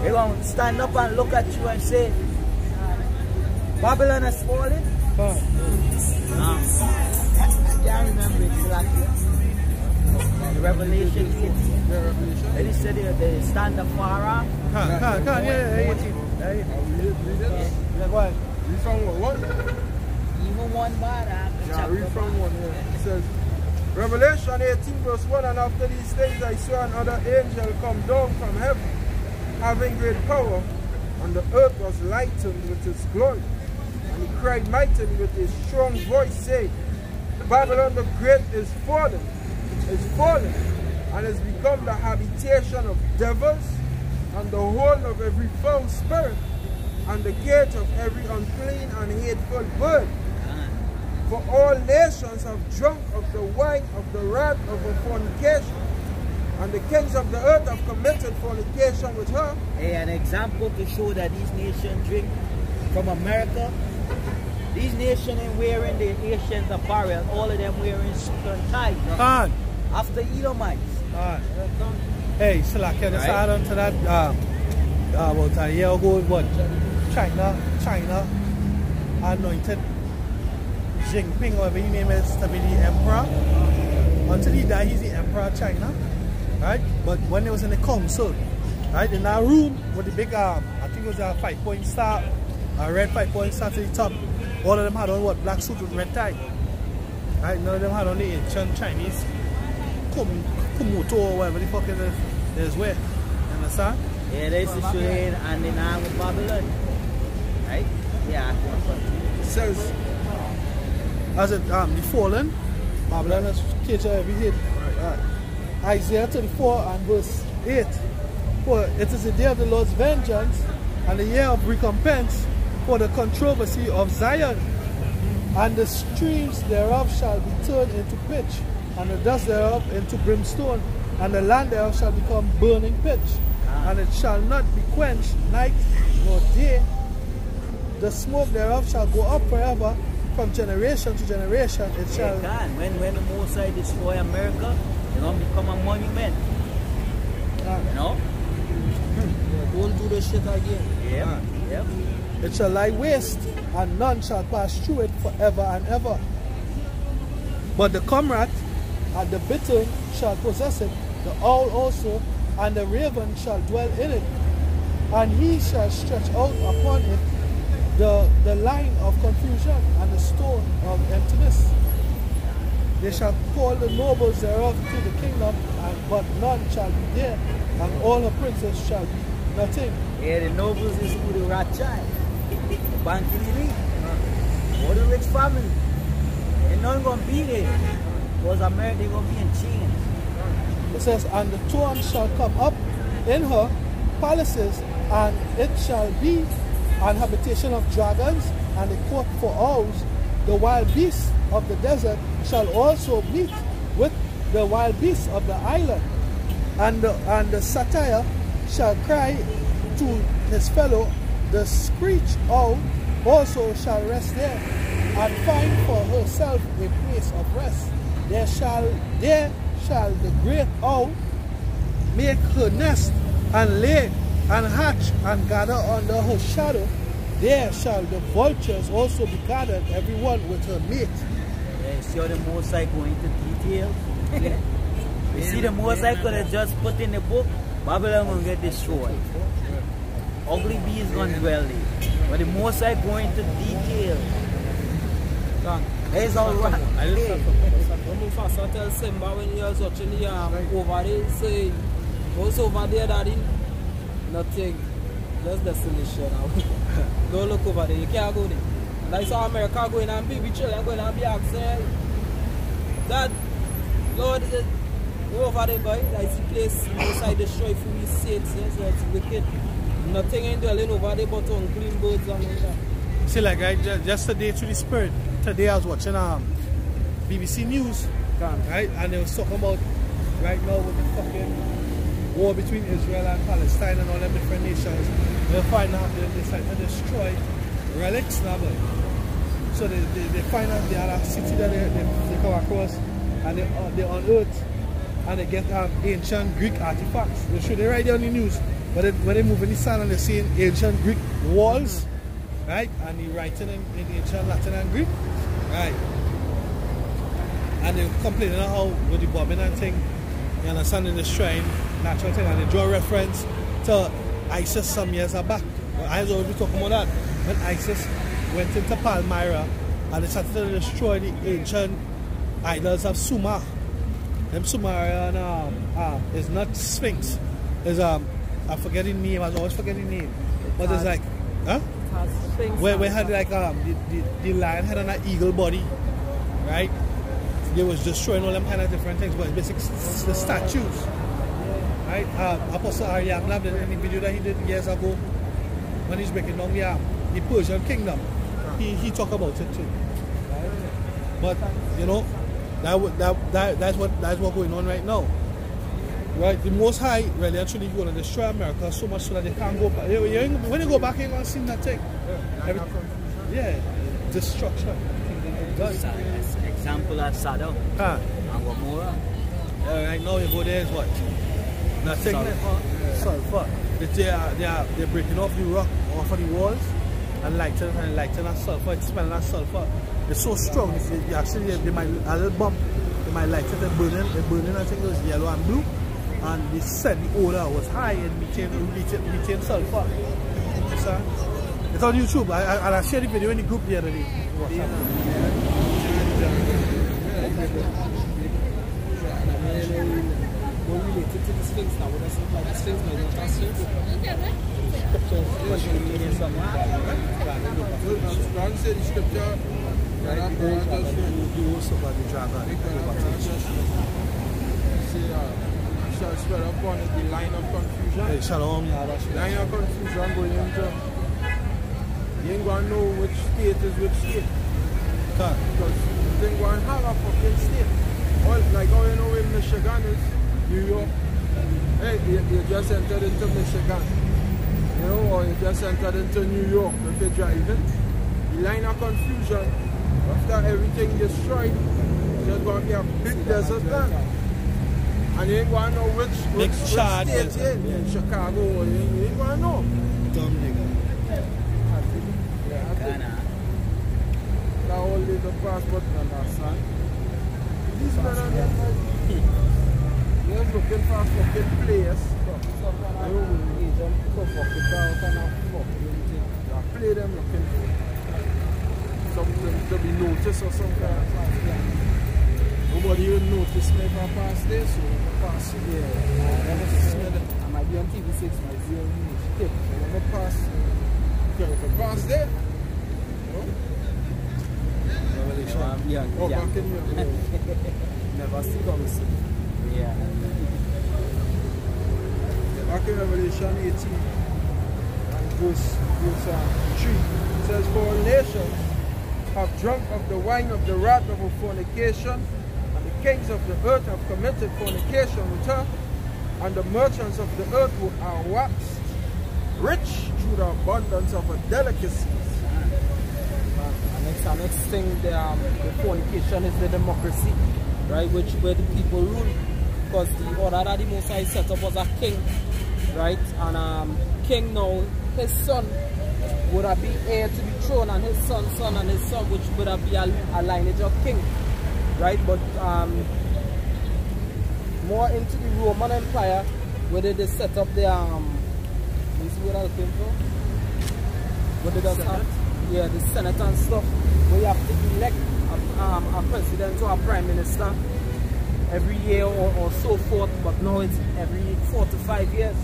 They're going to stand up and look at you and say, Babylon has fallen. I can't remember exactly. The Revelation 18. Then he said they stand afar off. Go ahead. Read from what? Even one bad. Read from one. It says, Revelation 18 verse 1, and after these days I saw another angel come down from heaven, having great power, and the earth was lightened with his glory. And he cried mightily with a strong voice, saying, Babylon the Great is fallen, and has become the habitation of devils, and the hold of every foul spirit, and the gate of every unclean and hateful bird. For all nations have drunk of the wine of the wrath of her fornication, and the kings of the earth have committed fornication with her. Hey, an example to show that these nations drink from America. These nations ain't wearing the Asians apparel, all of them wearing suit and tie. After Edomites. Hey, so like I just add on to that, about a year ago, what? China anointed Jinping, whatever his name is, to be the emperor. Until he died, he's the emperor of China, right? But when he was in the council, right, in that room with the big, I think it was a 5-point star, a red 5-point star to the top. All of them had on what? Black suit with red tie. Right? None of them had on the ancient Chinese Kumoto or whatever the fuck it is wear. You understand? Yeah, they used to show it and then I'm with Babylon. Right? Yeah. It says, as it the fallen, Babylon has catered every hit. Isaiah 34 and verse 8. For it is the day of the Lord's vengeance and the year of recompense for the controversy of Zion. And the streams thereof shall be turned into pitch, and the dust thereof into brimstone, and the land thereof shall become burning pitch, and it shall not be quenched night nor day. The smoke thereof shall go up forever, from generation to generation. It shall. When the Most High destroy America, it's going to become a monument. You know? Don't do this shit again. Yeah. Yep. It shall lie waste, and none shall pass through it forever and ever. But the comrade and the bittern shall possess it, the owl also, and the raven shall dwell in it. And he shall stretch out upon it the line of confusion and the stone of emptiness. They shall call the nobles thereof to the kingdom, but none shall be there, and all her princes shall be nothing. Yeah, the nobles is who the Rothschild, the Bank of the Elite, all the rich family. They're not going to be there, because America they're going to be in chains. It says, and the thorn shall come up in her palaces, and it shall be an habitation of dragons, and a court for owls. The wild beasts of the desert shall also meet with the wild beasts of the island, and the satyr shall cry to his fellow. The screech owl also shall rest there, and find for herself a place of rest. There shall the great owl make her nest, and lay and hatch, and gather under her shadow. There shall the vultures also be gathered, every one with her mate. Yeah, see how the Most High go into detail? You see the Most High could have just put in the book, Babylon will get destroyed. Ugly bee is going to dwell there. But the Most High go into detail. It's all right. When Mufasa tells Simba when he was watching the over there, say, what's over there, Daddy? Nothing. Just destination. Don't look over there. You can't go there. And I saw America going and baby children going and be asking, Dad, Lord, go over there, boy. That's the place inside the destroy for we saints. Yes, that's wicked. Nothing ain't dwelling over there but unclean birds and all that. See, like, right, just today through the spirit, today I was watching BBC News, right, and they was talking about right now with the fucking war between Israel and Palestine and all them different nations. They'll find out they decide to destroy relics now. So they find out the other city that they come across, and they unearth and they get ancient Greek artifacts. They show they write there on the news, but when they move in the sand and they're seeing ancient Greek walls, right, and they writing in ancient Latin and Greek, right. And they complaining how with the bombing and thing, you understand, in the shrine, natural thing, and they draw reference to ISIS some years back. I was already talking about that. When ISIS went into Palmyra and they started to destroy the ancient idols of Sumer. Them Sumerian is not Sphinx. It's I forget the name, I always forget the name. But it's like, huh? Where we had like the lion head and an eagle body, right? They was destroying all them kind of different things, but it's basically the statues, right? Apostle Ariam Lab in the video that he did years ago when he's breaking down the Persian kingdom, he talked about it too. But you know, that's what going on right now, right? The Most High really actually going to destroy America so much so that they can't go back. When they go back, you ain't gonna see that thing. Yeah, destruction. Example at Saddam and Gomorrah. Right now you go there is what? Nothing. Sulfur. They're breaking off the rock off of the walls and lighting that sulfur. It's smelling that sulfur. It's so strong. They might a little bump. They might light it and burning. They're burning. I think it was yellow and blue, and they said the odor was high in methane sulfur. So, it's on YouTube. I shared the video in the group the other day. When related to the Sphinx now, what does it look like? The Sphinx might not have Sphinx. God said the scripture, spread upon it, the line of confusion. Hey, shalom, yeah, Line of confusion going into. You ain't gonna know which state is which state. Because you ain't gonna have a fucking state. All, like how you know in Michigan is New York. Hey, you just entered into Michigan. You know, or you just entered into New York if you're driving. The line of confusion, after everything destroyed, there's going to be a big desert land. And you ain't going to know which state you're in Chicago, or you ain't going to know. Dumb nigga. That whole little passport on that side. These men are they're looking for a fucking place. I don't need them to fucking out and a fucking thing. I play them looking for something to be noticed or something. Nobody even noticed me if I pass this, so I pass it. Yeah, I might be on TV6, might be on news. If I pass, if I pass there, back in here. Never see comes. Yeah. Back in Revelation 18 and verse 3, it says, "For all nations have drunk of the wine of the wrath of her fornication, and the kings of the earth have committed fornication with her, and the merchants of the earth who are waxed rich through the abundance of her delicacies." The next thing, the fornication is the democracy, right? Where the people rule, because the order that the Most High set up was a king, right? And king now, his son would have been heir to the throne, and his son, and his son, which would have been a lineage of king, right? But more into the Roman Empire, where they set up the you see what I was looking for? What they just have? Yeah, the Senate and stuff, where you have to elect a president or a prime minister every year or so forth, but now it's every 4 to 5 years,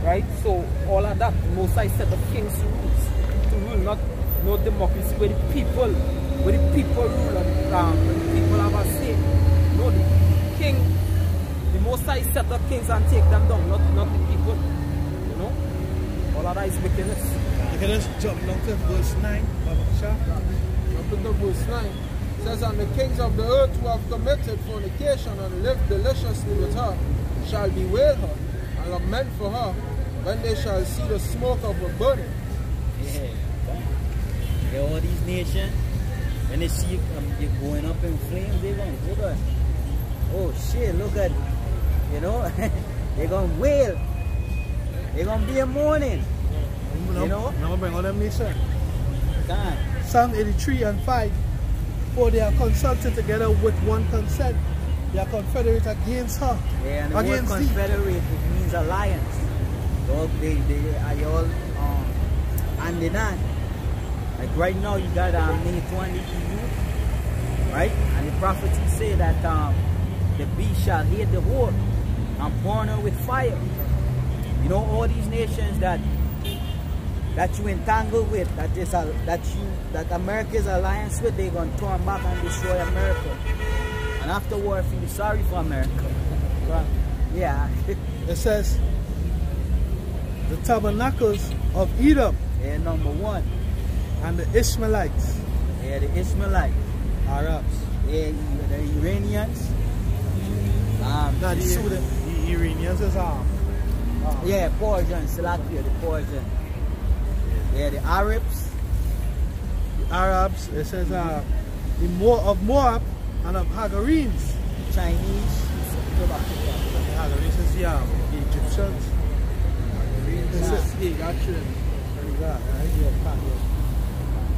right? So all of that, Most High set up kings to rule, not no democracy where the people rule and the people have a say. No, the king, the Most High set up kings and take them down, not the people, you know? All of that is wickedness. You can just jump down to verse 9, Jump into verse 9. It says, "And the kings of the earth who have committed fornication and lived deliciously with her shall bewail her and lament for her when they shall see the smoke of her burning." Yeah, all these nations, when they see you going up in flames, they're going to go, oh shit, look at, you know, they're going to wail. They're going to be a mourning. You know? Now bring all them nations. Psalm 83 and 5. For they are consulted together with one consent. They are confederate against her. Yeah, and the word confederate, it means alliance. They are all hand in hand. Like right now you got NATO and the EU, right? And the prophecy say that the beast shall hate the whore and burn her with fire. You know, all these nations that you entangle with, that America's alliance with, they're gonna turn back and destroy America. And afterward, feel sorry for America. Right. Yeah. It says the tabernacles of Edom. Yeah, number 1. And the Ishmaelites. Yeah, the Ishmaelites. Arabs. Yeah, the Iranians. The Iranians is yeah, Persians, Latvia, the Persians. Yeah, the Arabs. The Arabs, it says of Moab and of Hagarenes. Chinese. The Hagarenes is the Egyptians.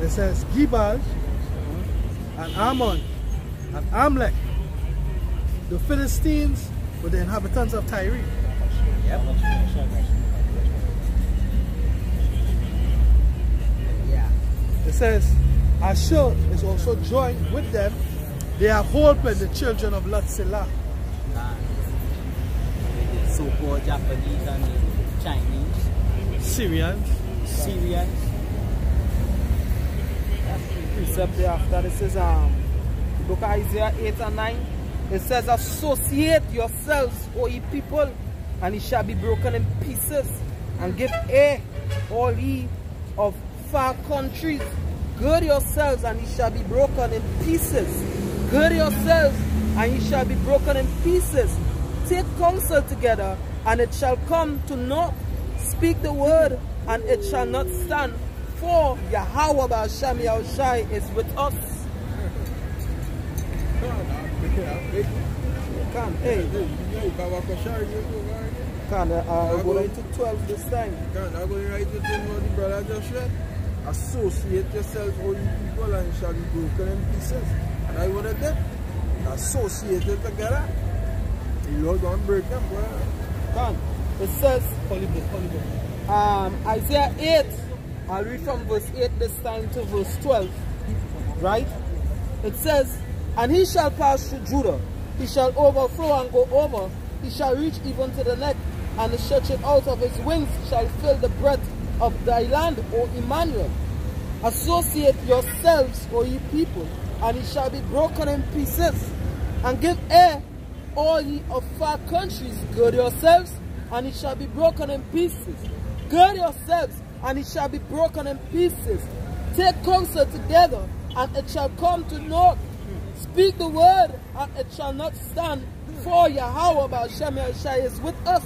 It says Gebal and Ammon and Amalek, the Philistines were the inhabitants of Tyre. Yep. Yeah. It says Ashur is also joined with them. They have holpen the children of Lot-Selah. The so-called Japanese and the Chinese. Syrians. That's the precept there after. This is the book of Isaiah 8 and 9. It says, associate yourselves, O ye people, and he shall be broken in pieces. And give ear, all ye of far countries. Gird yourselves, and ye shall be broken in pieces. Gird yourselves, and ye shall be broken in pieces. Take counsel together, and it shall come to naught. Speak the word, and it shall not stand. For Yahweh Ba'Shem Yahushai is with us. Come, hey. Can I go into 12 this time? Can I go right with him what the brother just read? Associate yourself with you people and shall be broken in pieces. And I want to get associated together. The Lord going to break them. Can. It says, Isaiah 8, I'll read from verse 8 this time to verse 12. Right? It says, and he shall pass through Judah. He shall overflow and go over. He shall reach even to the neck, and the stretching out of his wings shall fill the breadth of thy land, O Emmanuel. Associate yourselves, O ye people, and he shall be broken in pieces. And give ear, all ye of far countries. Gird yourselves, and it shall be broken in pieces. Gird yourselves, and it shall be broken in pieces. Take counsel together, and it shall come to naught. Speak the word, and it shall not stand. For Yahweh Ba'Shem Yahushai is with us.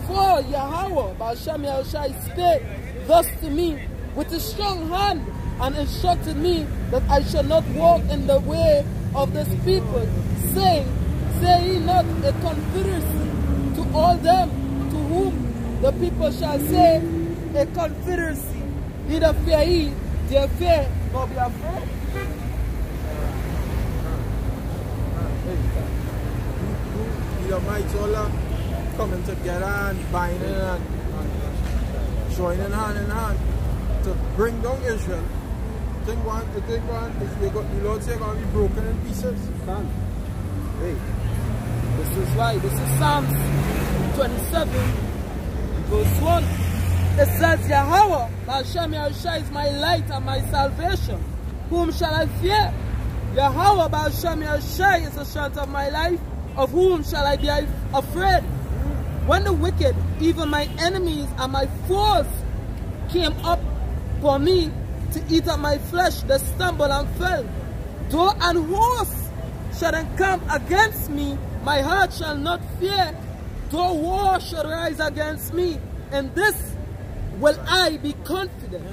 For Yahweh Ba'Shem Yahushai spake thus to me with a strong hand, and instructed me that I shall not walk in the way of this people, saying, say ye not a confederacy to all them to whom the people shall say a confederacy. Neither fear ye their fear, nor be afraid. The might all coming together and binding and joining hand in hand to bring down Israel. The Lord said going to be broken in pieces. Hey, this is why. This is Psalms 27, verse 1. It says, Yahweh, Ba'Shem Yahushai is my light and my salvation. Whom shall I fear? Yahweh, Ba'Shem Yahushai is the strength of my life. Of whom shall I be afraid? When the wicked, even my enemies and my foes, came up for me to eat up my flesh, they stumbled and fell. Though an host should encamp against me, my heart shall not fear. Though war should rise against me, in this will I be confident.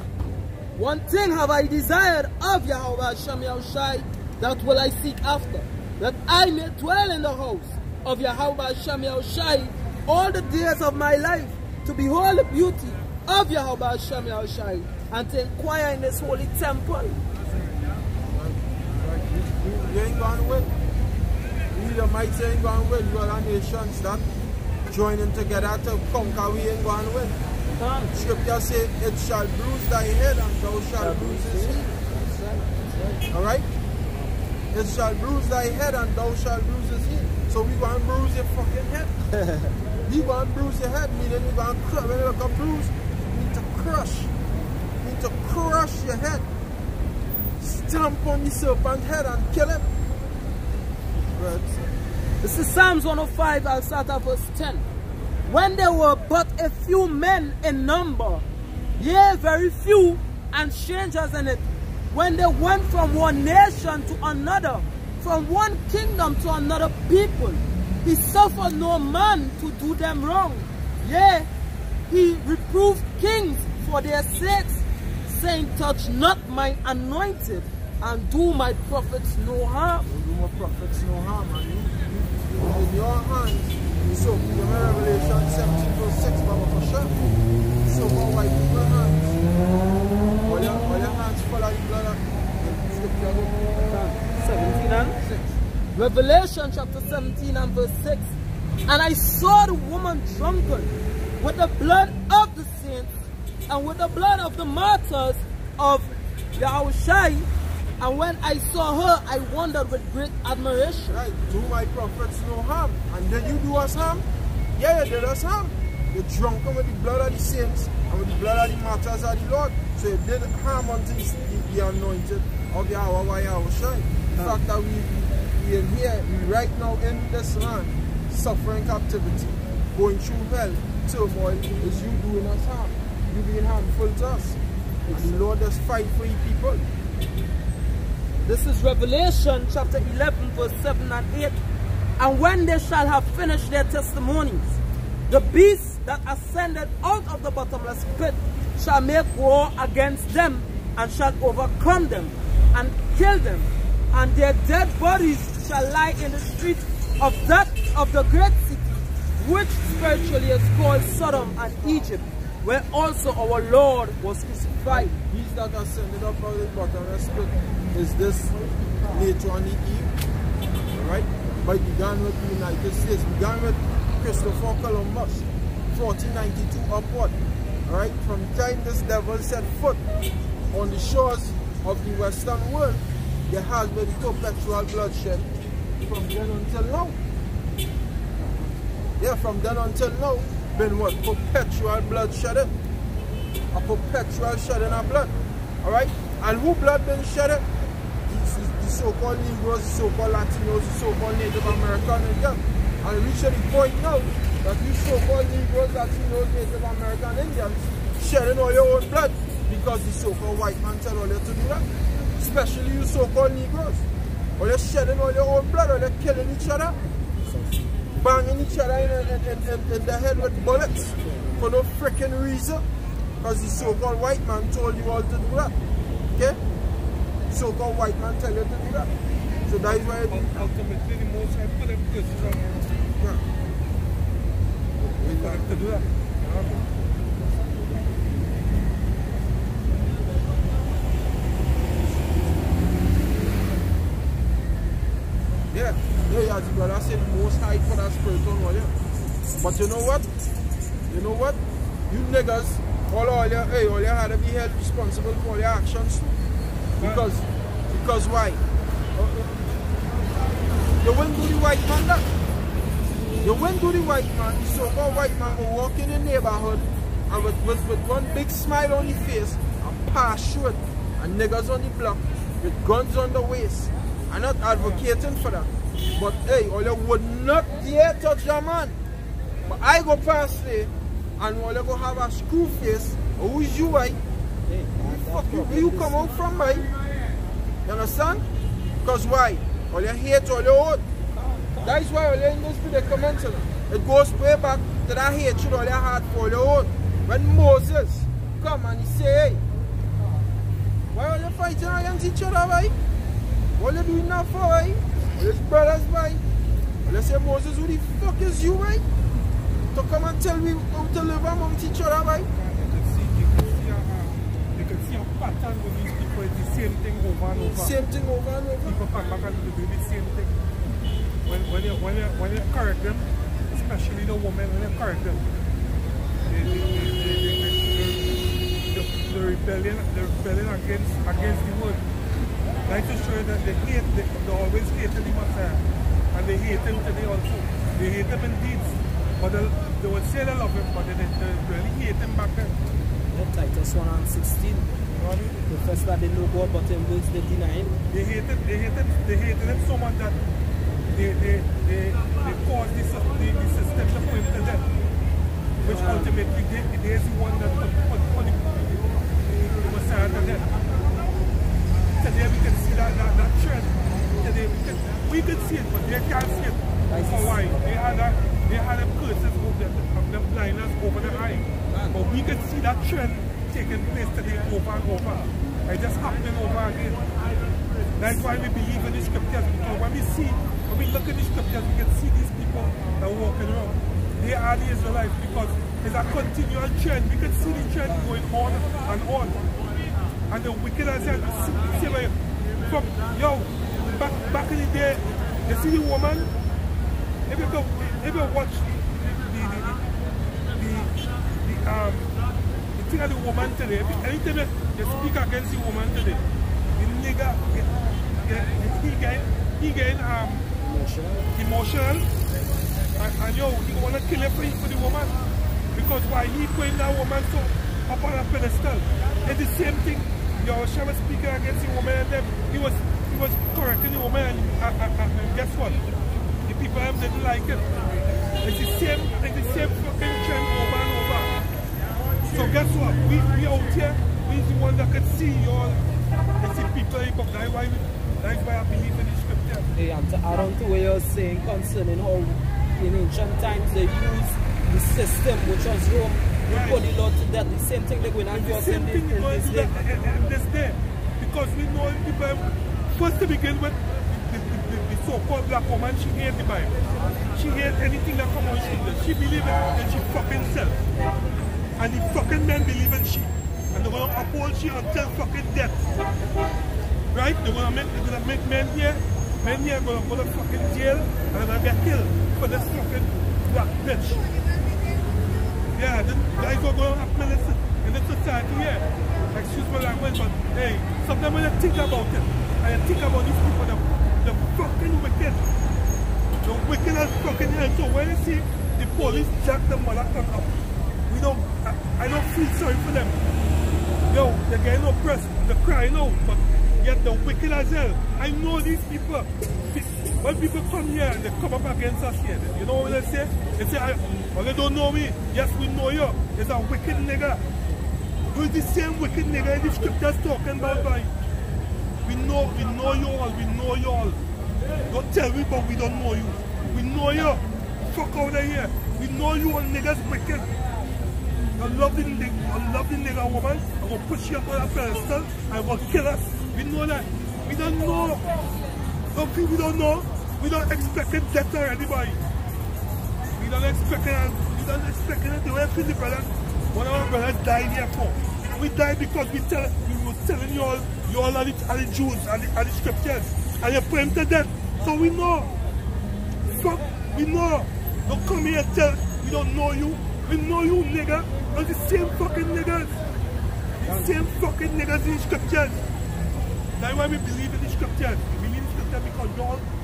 One thing have I desired of Yahweh Hashem Yahushai, that will I seek after, that I may dwell in the house of Yahweh Hashem Yahushai all the days of my life, to behold the beauty of Yahweh Hashem Yahushai, and to inquire in his holy temple. You ain't going to win. We the mighty ain't going to win. You are the nations that joining together to conquer, we ain't going to win. Scripture says, it shall bruise thy head and thou shalt bruise his heel. Alright? It shall bruise thy head and thou shalt bruise his heel. So we going to bruise your fucking head. We going to bruise your head, meaning we going to crush. When you look at bruise, you need to crush. You need to crush your head. Stamp on the serpent's head and kill him. Right. This is Psalms 105, I'll start at verse 10. When there were but a few men in number, yea, very few, and strangers in it, when they went from one nation to another, from one kingdom to another people, he suffered no man to do them wrong. Yea, he reproved kings for their sakes, saying, touch not my anointed, and do my prophets no harm. Do my prophets no harm. And you, in your hands, so you remember Revelation 17 verse 6, Baba for sure. So what white people's hands? All your hands full of the blood of Scripture. 17 and 6. Revelation chapter 17 and verse 6. And I saw the woman drunken with the blood of the saints and with the blood of the martyrs of Yahushai. And when I saw her, I wondered with great admiration. Right, do my prophets no harm. And then you do us harm? Yeah, you did us harm. You're drunken with the blood of the saints and with the blood of the martyrs of the Lord. So you did harm unto the anointed of Yahweh Yahushai. The fact that we are here, we right now in this land, suffering captivity. going through hell, turmoil, is you doing us harm. You being harmful to us. And the Lord does fight for you people. This is Revelation chapter 11 verse 7 and 8. And when they shall have finished their testimonies, the beast that ascended out of the bottomless pit shall make war against them, and shall overcome them, and kill them, and their dead bodies shall lie in the streets of the great city, which spiritually is called Sodom and Egypt, where also our Lord was crucified. These that ascended up out of the bottomless pit is this later on the eve, alright? But it began with the United States, began with Christopher Columbus, 1492 upward. Alright, from the time this devil set foot on the shores of the Western world, there has been perpetual bloodshed from then until now. Yeah, from then until now, been what? Perpetual bloodshed. A perpetual shedding of blood. Alright? And who blood been shedded? The so-called Negroes, the so-called Latinos, the so-called Native Americans. Yeah. And reach the point now that you so-called Negroes, Latinos, Native American Indians shedding all your own blood because the so-called white man tell all you to do that. Especially you so-called Negroes. Or you're shedding all your own blood, or you're killing each other, banging each other in the head with bullets for no freaking reason. Because the so-called white man told you all to do that. Okay? So-called white man tell you to do that. So that is why ultimately the most I put them to do that. Yeah, as the brother said, most high for that spirit on all you. But you know what? You know what? You niggas, all you had to be held responsible for all your actions. Because why? You went to the white man that. You went to the white man, the so-called white man who walk in the neighborhood and with one big smile on his face, and pass through it, and niggas on the block with guns on the waist. I'm not advocating for that. But hey, all you would not dare touch your man. But I go past there and all you go have a screw face. Who is you, eh? Where you come out from, eh? You understand? Because why? All you hate all you own. That is why all you in this predicament. It goes way back to that hatred all you had for all your own. When Moses come and he say, hey, why are you fighting against each other, right? What are you doing that for, right? His brothers, right? Let's say, Moses, who the fuck is you, right? To come and tell me how to live amongst each other, right? You can see a pattern with these people. It's the same thing over and over. Same thing over and over. People come back and do the same thing. When you correct them, especially the women, when you correct them, the rebellion against the word. Like to show you that they always hated the Messiah, and they hate him today also. They hate him in deeds, but they would say they love him, but they really hate him back then. Titus 1:16. Profess that they know God, but in words they deny him. They hated him so much that they caused the system to put him to death, which ultimately they is the one that put the Messiah to death. Today we can see that trend. Today we can see it, but they can't see it. For why? They had a curses of the blindness over the eye. But we can see that trend taking place today over and over. It's just happening over again. That's why we believe in the scriptures, because when we look at the scriptures, we can see these people that are walking around. They are the Israelites, because it's a continual trend. We can see the trend going on and on. And the wicked are saying, from, back in the day, you see the woman, if you watch the thing of the woman today, anytime you speak against the woman today, the nigga, he get emotional, and he want to kill it for the woman. Because why? He putting that woman so up on a pedestal. It's the same thing. Yahushua was speaking against the woman, and then he was correcting the woman, and guess what? The people didn't like it. It's the same same fucking trend over and over. So guess what? We out here, we're the one that can see y'all. They see people in the book. That's why I believe in the scripture. Hey, and to add on to what you're saying concerning how in ancient times they used the system which was Rome to put the Lord to death. The same thing they're going to do in this day. Because we know people, first to begin with, the so-called black woman, she hates the Bible. She hates anything that comes out of English. She believes in she fucking self. And the fucking men believe in she. And they're going to uphold she until fucking death. Right? They're going to make men here going to go to fucking jail and they're going to get killed for this fucking black bitch. Yeah, the guys are going to happen in this society here. Excuse my language, but hey, sometimes when you think about it, and you think about these people, the fucking wicked. The wicked as fucking hell. So when you see the police jack the motherfucker up, I don't feel sorry for them. Yo, they're getting oppressed, they're crying out, but yet they're wicked as hell. I know these people. When people come here and they come up against us here, you know what they say? They say, well, they don't know me. Yes, we know you. It's a wicked nigga. Who is the same wicked nigga in the scriptures talking about, boy? We know you all. Don't tell me, but we don't know you. We know you. Fuck out of here. We know you all niggas wicked. I love the nigga woman. I'm gonna push you up on a pedestal. I'm gonna kill us. We know that. We don't know. Some people don't know. We don't expect it death or anybody. We don't expect it. The way Philip brothers, one of our brothers died here for. We died because we were telling you all are the Jews and the scriptures. And you put him to death. So we know. Fuck, we know. Don't come here and tell we don't know you. We know you, nigga. Are the same fucking niggas. The same fucking niggas in the scriptures. That's why we believe in the scriptures. We believe in the scriptures because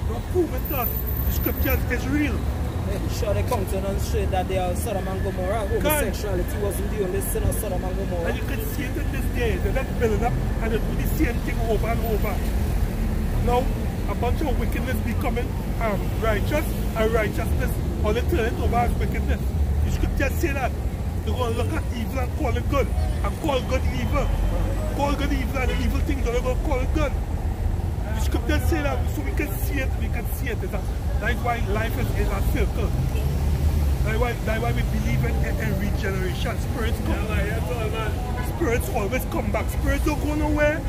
you're proving to us the scriptures is real. Sure, they come to demonstrate that they are Sodom and Gomorrah. Homosexuality wasn't the only sin of Sodom and Gomorrah. And you can see it in this day. They're not building up and they do the same thing over and over. Now, a bunch of wickedness becoming righteous, and righteousness, or they turn it over as wickedness. The scriptures say that. They're going to look at evil and call it good, and call good evil. Call good evil and evil things, they're going to call it good. The scriptures say that, so we can see it. That's why life is a circle. That's why we believe in regeneration. Spirits come. Spirits always come back. Spirits don't go nowhere.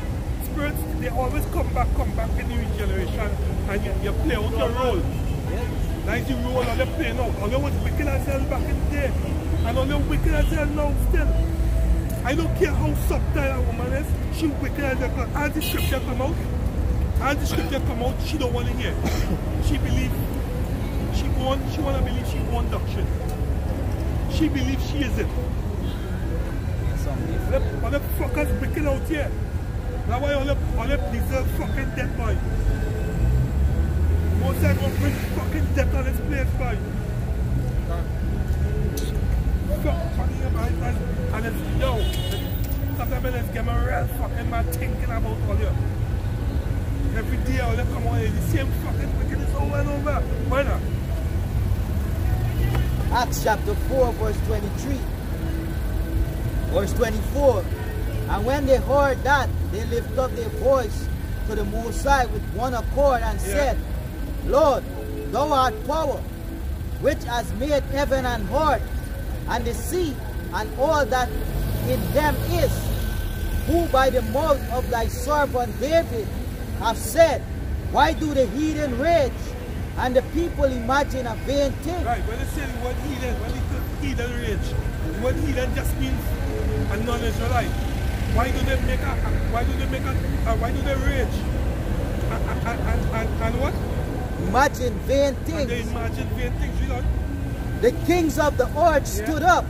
Spirits, they always come back in the regeneration, and you play out your role. That's the role all they play now. All they was wicked as hell back in the day, and all they wicked as hell now still. I don't care how subtle a woman is, she wicked as hell. As the scripture come out, she don't want to hear. She believes, she want to believe she won doctrine. She believes she is it. All the fuckers wicked out here. That's why all the deserve fucking death, boy. Most time will bring fucking death on this place, boy. Fuck funny about it, and it's sometimes let's get my real fucking man thinking about all you. Every day all they come on here, the same fucking wickedness over and over. Why not? Acts chapter 4, verse 23. Verse 24. And when they heard that, they lifted up their voice to the Most High with one accord and said, Lord, thou art power, which has made heaven and earth, and the sea, and all that in them is, who by the mouth of thy servant David have said, why do the heathen rage, and the people imagine a vain thing? Right, when they say the word heathen rage, the word heathen just means a non-Israelite. Why do they rage? And what? Imagine vain things. And they imagine vain things, you know? The kings of the earth stood up,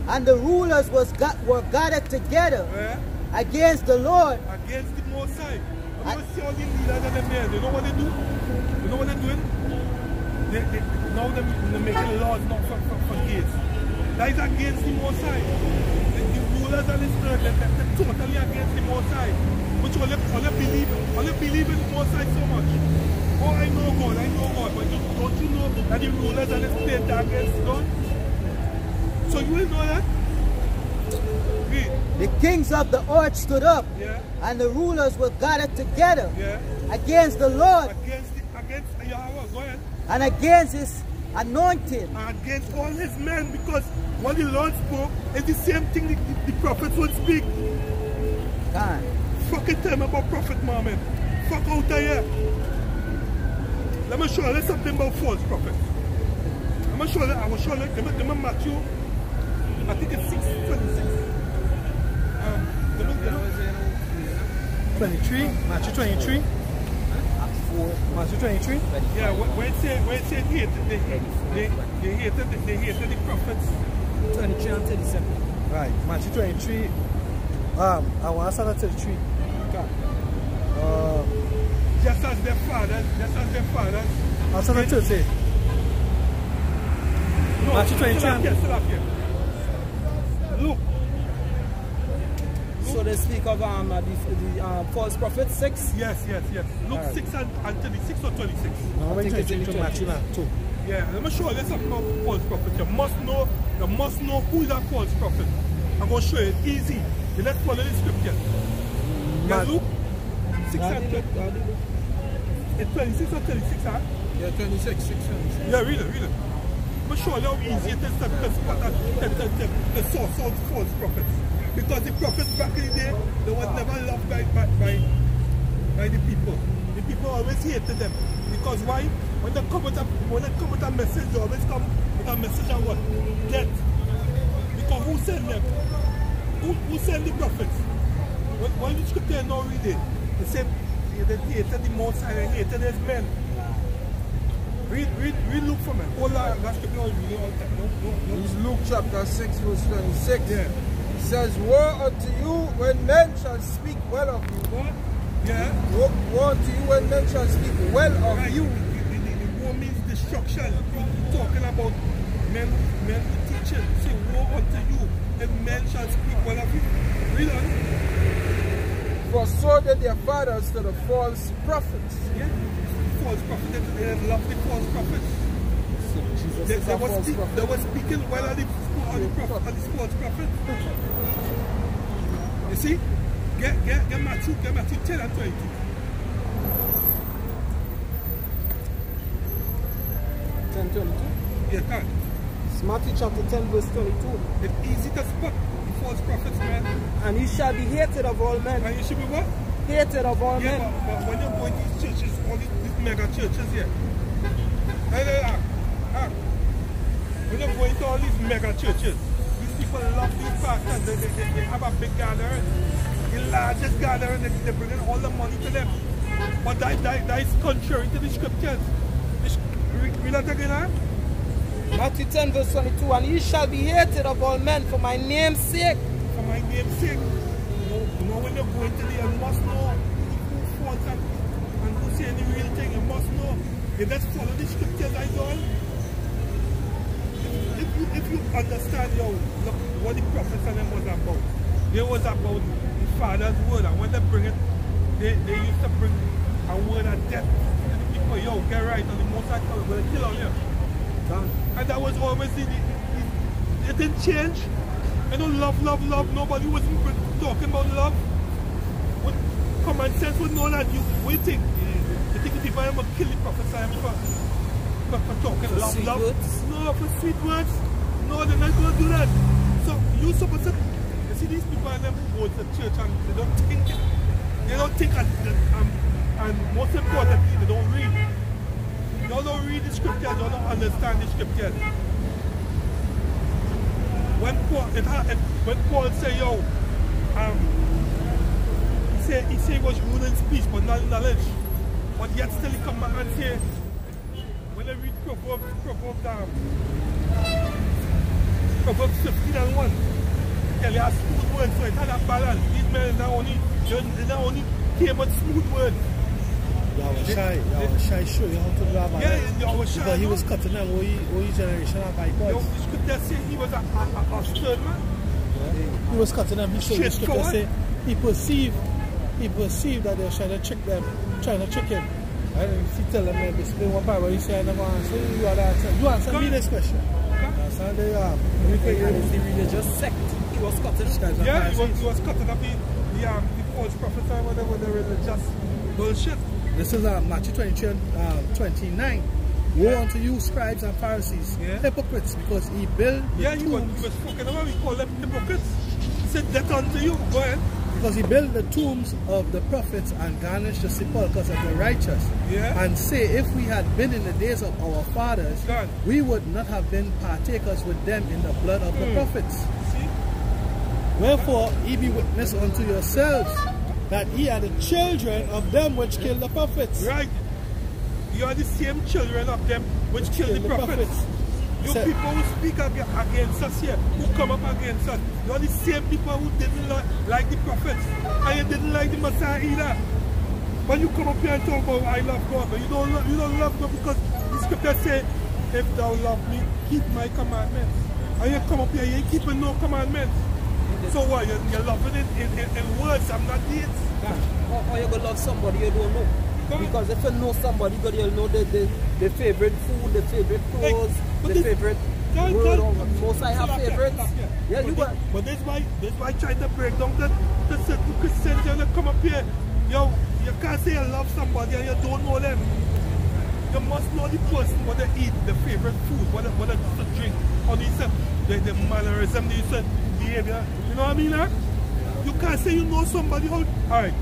and the rulers were gathered together against the Lord. Against the Most High. I want to see all the leaders and them there. You know what they do? You know what they're doing? Now they're making laws not for gays. That is against the Most High. The rulers on this earth, they're totally against the Most High. Which all they believe in the Most High so much. Oh, I know God, but don't you know that the rulers on this place are against God? So you ain't know that? Read. The kings of the earth stood up, Yeah. and the rulers were gathered together, Yeah. against the Lord, Against Yahweh, go ahead. and against his anointed. Against all his men, because what the Lord spoke is the same thing the prophets would speak. God. Fucking tell me about Prophet Muhammad. Fuck out of here. Let me show you something about false prophets. I will show you, let me Matthew, I think it's 6:26. 23, Matthew 23. Matthew 23. Yeah, when it said they hated the prophets. 23 and 37. Right, Matthew 23. I want to start at 33. Just as their fathers. I'll start at 30. No, Matthew 23. Still up here. Look. So they speak of the false prophets, 6? Yes. Look, Right. 6 and 26 or 26. No, I think it's in to 20. Matthew now, 2. Yeah, let me show you something about false prophets. You must know who is a false prophet. I'm going to show you. It's easy. You let's follow the scripture. Yeah, Luke 6 and 20. It's 26 or 26, huh? Yeah, 26, 6, 26. Yeah, read it. I'm show you how easy it is to source out false prophets. Because the prophets back in the day, they were never loved by the people. The people always hated them. Because why? When they come with a message, they always come with a message of what? Death. Because who sent them? Who sent the prophets? When the scripture now read it, they say they hated the Most High and hated his men. Read Luke for me. Hold on, that scripture is reading all the time. No. It's Luke chapter 6, verse 26. Yeah. It says, woe unto you when men shall speak well of you. What? Yeah. Woe unto you when men shall speak well of Right. you. The war means destruction. You're talking about men teaching. Say, woe unto you if men shall speak well of you. Read on. For so did their fathers to the false prophets. Yeah. False prophets. They love the false prophets. Jesus They is a false prophet. were speaking well of the false prophets. You see? Get Matthew 10 and 22. 10:22. Yeah, can. It's Matthew chapter 10, verse 22. It's easy to spot the false prophets, man. And you shall be hated of all men. And you should be what? Hated of all Yeah, men. but when you're going to these churches, all these mega churches here. When you're going to all these mega churches, these people love these pastors. They have a big gathering. The largest gathering, they bring in all the money to them. But that is contrary to the scriptures. Read that again, huh? Matthew 10, verse 22. And you shall be hated of all men for my name's sake. For my name's sake. You know when you're going to there, you must know who false and who saying the real thing. You must know. You just follow the scriptures, that's all. If you understand look, what the prophets and them was about. It was about the Father's word, and when they bring it, they used to bring a word of death to the people. Yo, get right, and the Most High will kill on you. And that was always it didn't change. You know, love. Nobody was talking about love. With common sense would know that you think. You think the people will kill the prophets for talking love? Words? No, for sweet words. No, they're not going to do that. So you're supposed to. You see these people and them who go to church and they don't think it. They don't think and most importantly, they don't read. They don't read the scriptures, they don't understand the scriptures. When Paul say, yo, he say he was ruling speech but not knowledge. But yet still he come back and say, when I read Proverbs 15 and 1, tell you a smooth word, so it had a balance. These men not only came with smooth words. You was shy show you how to do that. Yeah, you was shy. Because he was cutting them all his generation of white boys. The scripture say he was a stern man. He was cutting them. He showed the scripture say he perceived that they were trying to trick him. And he tell them basically one part where he said, you answer me this question. And they and it's the religious sect. He was cutting up. Yeah, he was cutting up the false prophets and whatever the religious bullshit. This is Matthew 23 and 29. Woe unto you, scribes and Pharisees, hypocrites, because he built the tombs. He was fucking about, we call them hypocrites. He said that unto you, go ahead. Because he built the tombs of the prophets and garnished the sepulchres of the righteous. And say, if we had been in the days of our fathers, we would not have been partakers with them in the blood of the prophets. See? Wherefore, ye be witness unto yourselves that ye are the children of them which killed the prophets. Right. You are the same children of them which killed the prophets. You people who speak against us here, who come up against us, you are the same people who didn't like the prophets, and you didn't like the Messiah either. But you come up here and talk about I love God, but you don't love God because the scripture says, if thou love me, keep my commandments. And you come up here, you ain't keeping no commandments. So what, you're loving it in words, I'm not deeds. Or you're going to love somebody you don't know. Because if you know somebody, you'll know the favorite food, the favorite clothes, the favorite word. Most I have favorites. Yeah, you got. But this why I try to break down the certain Christians and come up here. Yo, you can't say you love somebody and you don't know them. You must know the person, what they eat, the favorite food, what they drink, or the mannerism, the behavior. You know what I mean? Huh? You can't say you know somebody. Alright.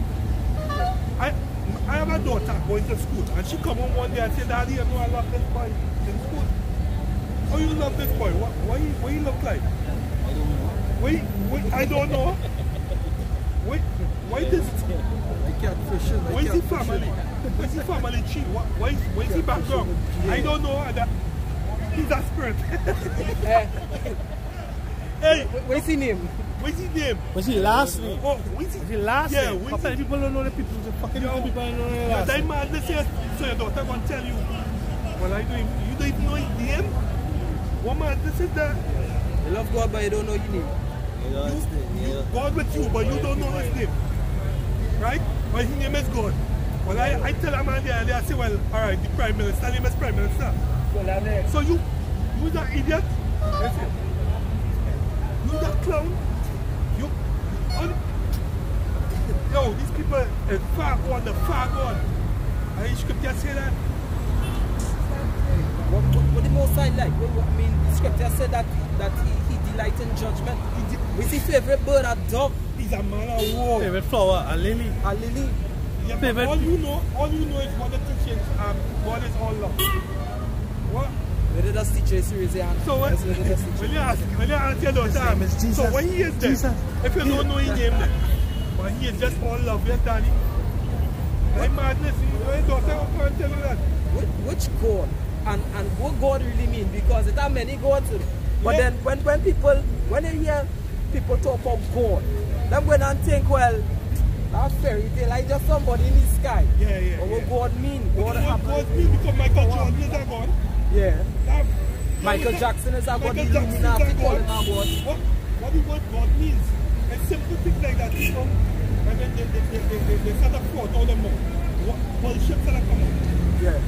I have a daughter going to school and she come home one day and say, Daddy, you know I love this boy in school. How you love this boy? What you look like? I don't know. Why this? Where's the family? Where's the family tree? Where's the background? I don't know. He's a spirit. Hey, what's his name? What's his name? What's his last name? Oh, what's his last name? Yeah, how many people don't know the people? The fucking people don't know the last name. Madness here, so your daughter gonna tell you. Well, you don't even know his name? What madness is that? You love God, but you don't know his name. God with you, but you don't know his name. Right? But his name is God. Well, I tell a man there, I say, well, alright, the Prime Minister, name is Prime Minister. So you're an idiot? Listen. You're that clown? Yo, these people are far gone. And you should just say that. What the most I like? I mean, the scripture said that he delights in judgment. What's his favorite bird? A dove. He's a man of war. Favorite flower? A lily. A lily. Yeah, favorite. All you know is what the teachings God is all love. What? Where did us teach a series here? So what? When you ask your daughter, so what he is there? If you don't know his name then, but he is just all love, yes, Daddy. Like madness, your daughter can't tell you that. Which God? And what God really mean? Because there are many gods. But then when you hear people talk about God, then when I think, well, that's fairy tale, like just somebody in the sky. But what God mean? What God mean? Because Michael Jordan is a God. Yeah. Michael Jackson is a God. The Illuminati call him a God. What the word God means? A simple thing like that, you know, and then they start to fraud all them out. Bullshit that come out. Yeah.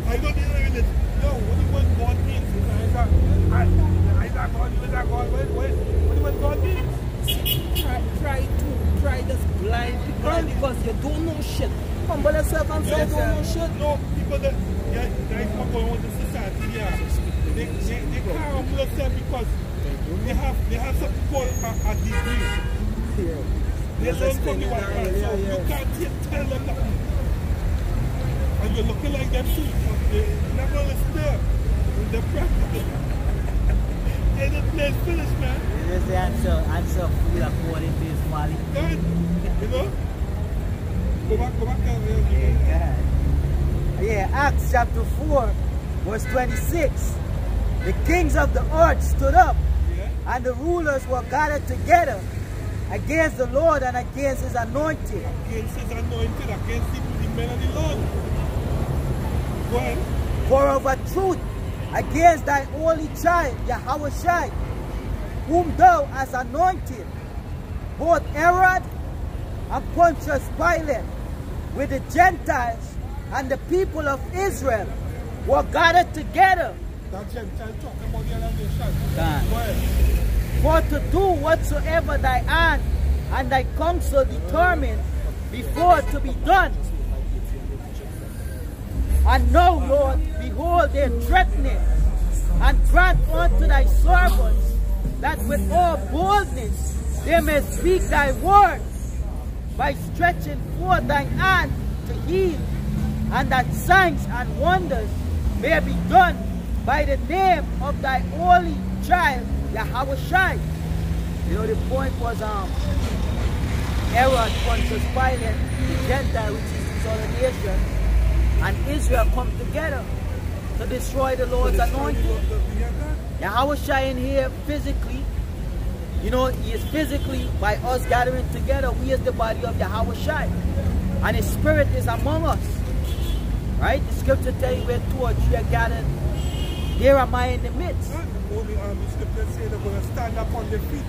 I don't even know what the word God means. I God, you is a God. What the word God means? Try this blind people because you don't know shit. Humble yourself and say you don't know shit. No, people that there is not going on with the society here. They can't humble themselves because they have something called a degree. They learn from the white man, so you can't tell them nothing. And you're looking like them too. They never listen there. They're practicing. They're the place finished, man. This is the answer food according to his folly. You know? Go back. Yeah, Acts chapter 4, verse 26. The kings of the earth stood up, and the rulers were gathered together against the Lord and against his anointed. Against his anointed, against the men of the Lord. Go ahead. For of a truth, against thy holy child, Yahushua, whom thou hast anointed, both Herod and Pontius Pilate, with the Gentiles and the people of Israel, were gathered together That Gentile talking about the other nation. For to do whatsoever thy hand and thy counsel determine before to be done. And now, Lord, behold, they threatening, and grant unto thy servants that with all boldness they may speak thy word by stretching forth thine hand to heal, and that signs and wonders may be done by the name of thy holy child, Yahushua. You know, the point was Herod, Pontius Pilate, the Gentile, which is this other nation, and Israel come together to destroy the Lord's anointing. Yahushua in here physically, you know, he is physically, by us gathering together, we is the body of Yahushua. And his spirit is among us. Right? The scripture tells you where 2 or 3 are gathered, here am I in the midst. The scripture says they're going to stand up on their feet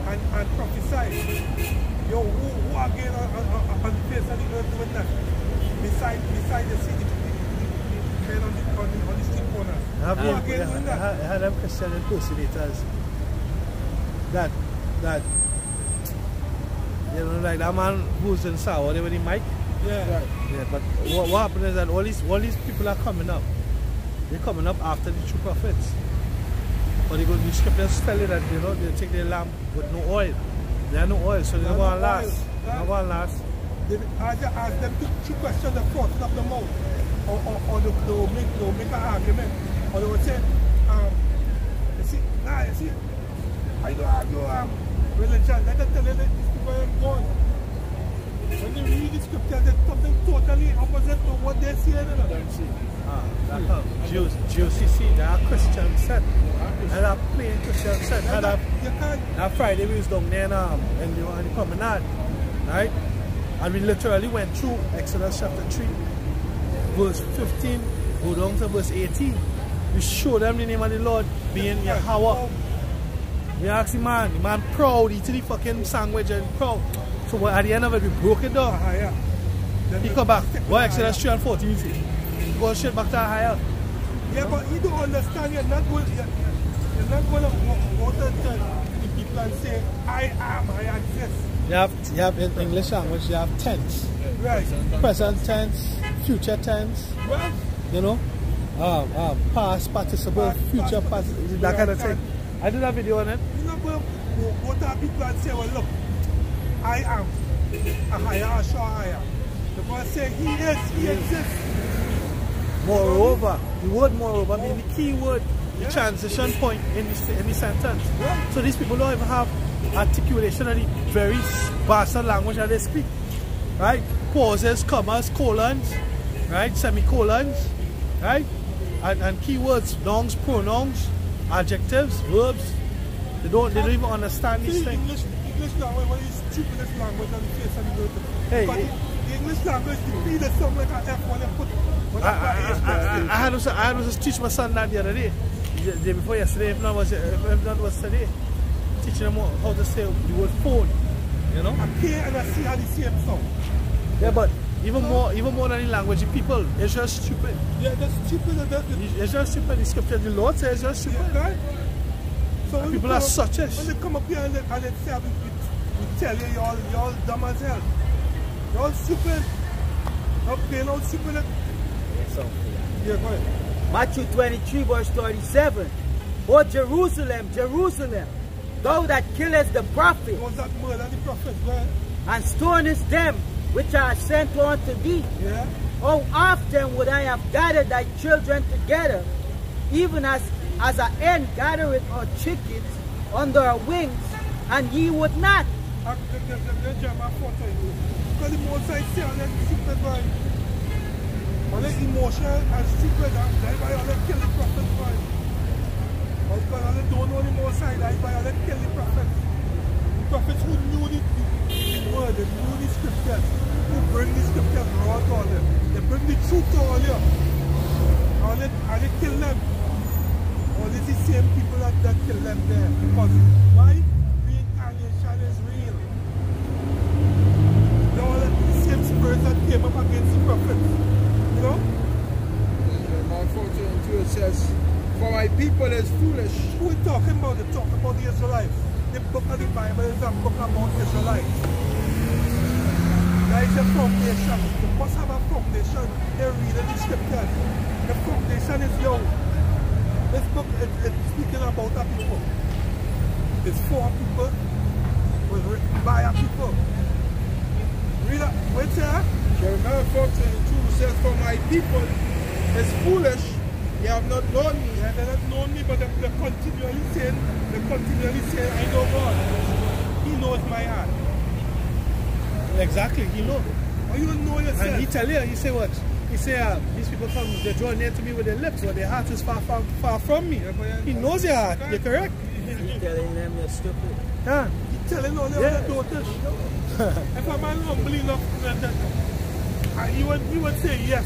and prophesy. Yo, who again on the face of the earth doing that? Beside the city, men on the street corners. Who again doing that? I had them Christian impersonators that you know, like that man who's in Sao, whatever the mic. Yeah. Right. Yeah, but what happened is that all these people are coming up. They're coming up after the true prophets. But the scriptures tell you that, you know, they take their lamp with no oil. They have no oil, so they're not going to last. They're not going to last. I just ask them to question the front of the mouth. Or they'll make an argument. Or they will say, you see, I don't argue religion. Let them tell you that these people are gone. When you read the scripture, there's something totally opposite to what they're saying. GOCC, they are Christian set. And are plain Christian set. And that Friday we was down there in the promenade. Right? And we literally went through Exodus chapter 3, verse 15, go down to verse 18. We show them the name of the Lord being Yahweh. We ask the man proud, eating the fucking sandwich and proud. So at the end of it, we broke it down. He come back. What Exodus 3 and 14 you see? He goes straight back to higher. Yeah, but you don't understand. You're not going to go to the people and say, I exist. You have in English language, you have tense. Right. Present tense, future tense. Well, you know? Past participle, future participle, that kind of thing. I did a video on it. You know, go to people and say, well, look, I am a higher, sure I am. The boy say he exists. Moreover, the word moreover means the key word, the transition point in the sentence. Yeah. So these people don't even have articulation of the very bastard language that they speak. Right? Pauses, commas, colons, right? Semicolons, right? And keywords, nouns, pronouns, adjectives, verbs. They don't even understand these things. English language, what is the stupidest language on the face of the earth? Hey, but the English language, the reader something like an F when they put. I had to teach my son that the other day. The day before yesterday, if not was today. Teaching him how to say the word phone. You know? I hear and I see how the same sound. Yeah, but even more than the language, the people, it's just stupid. Yeah, that's stupid. It's just stupid. The scripture, the Lord says it's just stupid. Yeah, right? So people are such a... When they come up here and they say, we tell you, y'all dumb as hell. Y'all stupid. Okay, no stupid. Yeah, go ahead. Matthew 23 verse 37. O Jerusalem, Jerusalem, thou that killest the prophet, and stonest them which are sent unto thee. Yeah. How often would I have gathered thy children together, even as a hen gathereth her chickens under her wings, and ye would not. On est emotional and stupid, that's why all they kill the prophet. Because all they don't know the more side, that's why all they kill the prophet. The prophets who knew the word, they knew the scriptures, who bring the scriptures raw to all them. They bring the truth to all you. And they kill them. Or it's the same people that kill them there. Because why? Reincarnation is real. They're all the same spirits that came up against the prophets. You know? Mark 14:2 it says, for I is foolish. Who is talking about? They talk about the Israelites. The book of the Bible is a book about Israelites. There is a foundation. You must have a foundation. They're reading the scriptures. The foundation is yours. This book is speaking about a people. It's for a people. It was written by a people. Read it. Wait here. Jeremiah 14:2 says, for my people is foolish. They have not known me. Yeah, they don't know me, but they're continually saying, I know God. He knows my heart. Exactly, he knows. Or you don't know yourself. And he tell you, he say what? He say, these people come, they draw near to me with their lips, but their heart is far from me. He knows your heart, you're correct. He's telling them you're stupid. Yeah. He's telling all them that don't touch. If a man humble enough, he would say yes.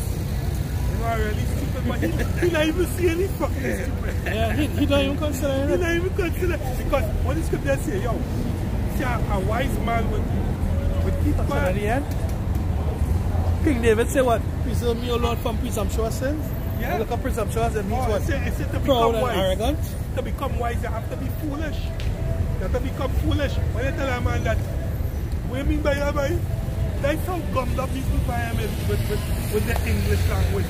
You are really stupid, but he don't even see any fucking stupid. Yeah, he don't even consider it. He don't even consider, because what is scripture say, yo, see a wise man would keep quiet. King David say what? Preserve me, O Lord, from presumptuous sins. Yeah. Look at presumptuous, it means what? It's to Proud become wise. and arrogant. To become wise, you have to be foolish. You have to become foolish. When you tell a man that, what do you mean by that, boy? That's how gummed up these people I am with the English language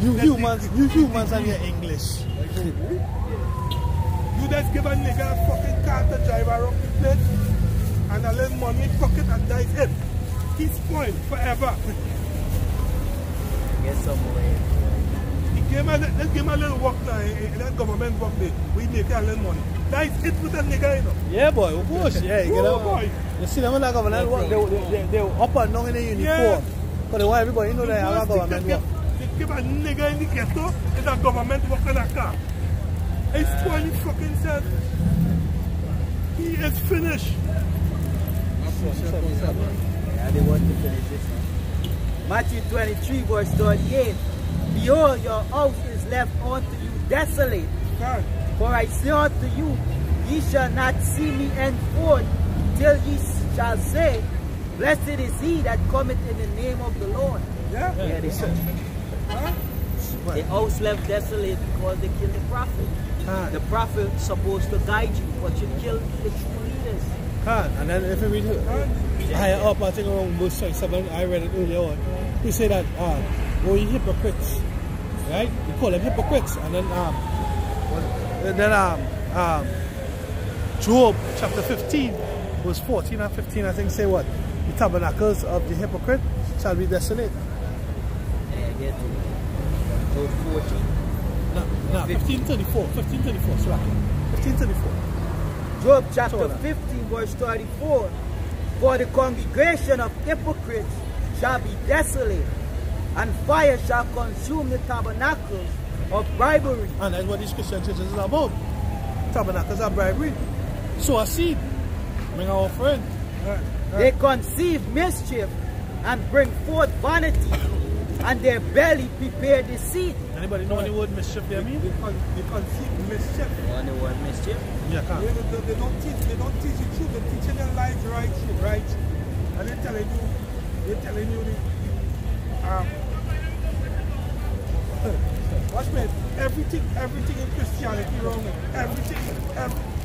You humans and your English. You just give a nigga a fucking car to drive around the place and a little money in pocket and that's it. He's spoiled forever. Get somewhere. Let's give him a little work now, that government work there. We make a little money. That's it with a nigga, you know. Yeah, boy, of course. Yeah, you get out. Boy. You see them in the government work, they up and down in the uniform. Yeah. Because they want everybody, you know, they have a government work. They give a nigga in the ghetto, it's a government work in a car. He's spoiling fucking self. He is finished. Yeah, they want to finish this one. Matthew 23, verse 38. Behold, your house is left unto you desolate. God. For I say unto you, ye shall not see me henceforth, till ye shall say, blessed is he that cometh in the name of the Lord. Yeah? Yeah, they said. Huh? The house left desolate because they killed the prophet. The prophet is supposed to guide you, but you killed the true leaders. And then if you read it, higher up, I think around verse 27, I read it earlier on. He said that, oh, you hypocrites, right? You call them hypocrites. And then, Job chapter 15, verse 14 and 15, I think say what? The tabernacles of the hypocrite shall be desolate. Yeah, get to it. Job 14. No, 1534, sorry. 1534. Job chapter 15, verse 34. For the congregation of hypocrites shall be desolate, and fire shall consume the tabernacles of bribery. And that's what this Christian church is about. Tabernacles of bribery. Sow a seed. Bring our friend. They conceive mischief and bring forth vanity, and their belly prepare deceit. Anybody know any word mischief there mean? They conceive mischief. You know the word mischief? Yeah, can't. They don't teach the truth. They're teaching their lives right. And they're telling you watch me, everything in Christianity wrong.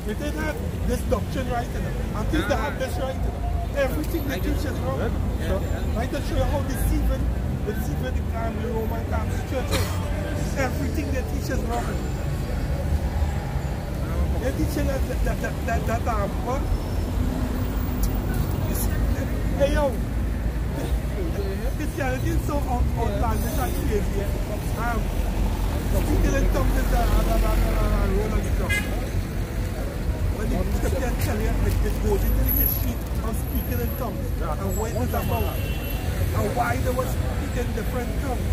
They didn't have this doctrine right in it. Until they have this right in it. Everything they teach is wrong. So, I can show you how deceiving the Roman Catholic Church is. Everything they teach is wrong. They're teaching that what? Hey yo, Christianity is so outlandish and crazy. Speaking in tongues is a roll of the tongue. When the scripture tell you, it goes into the history of speaking in tongues and what it's about and why they were speaking different tongues.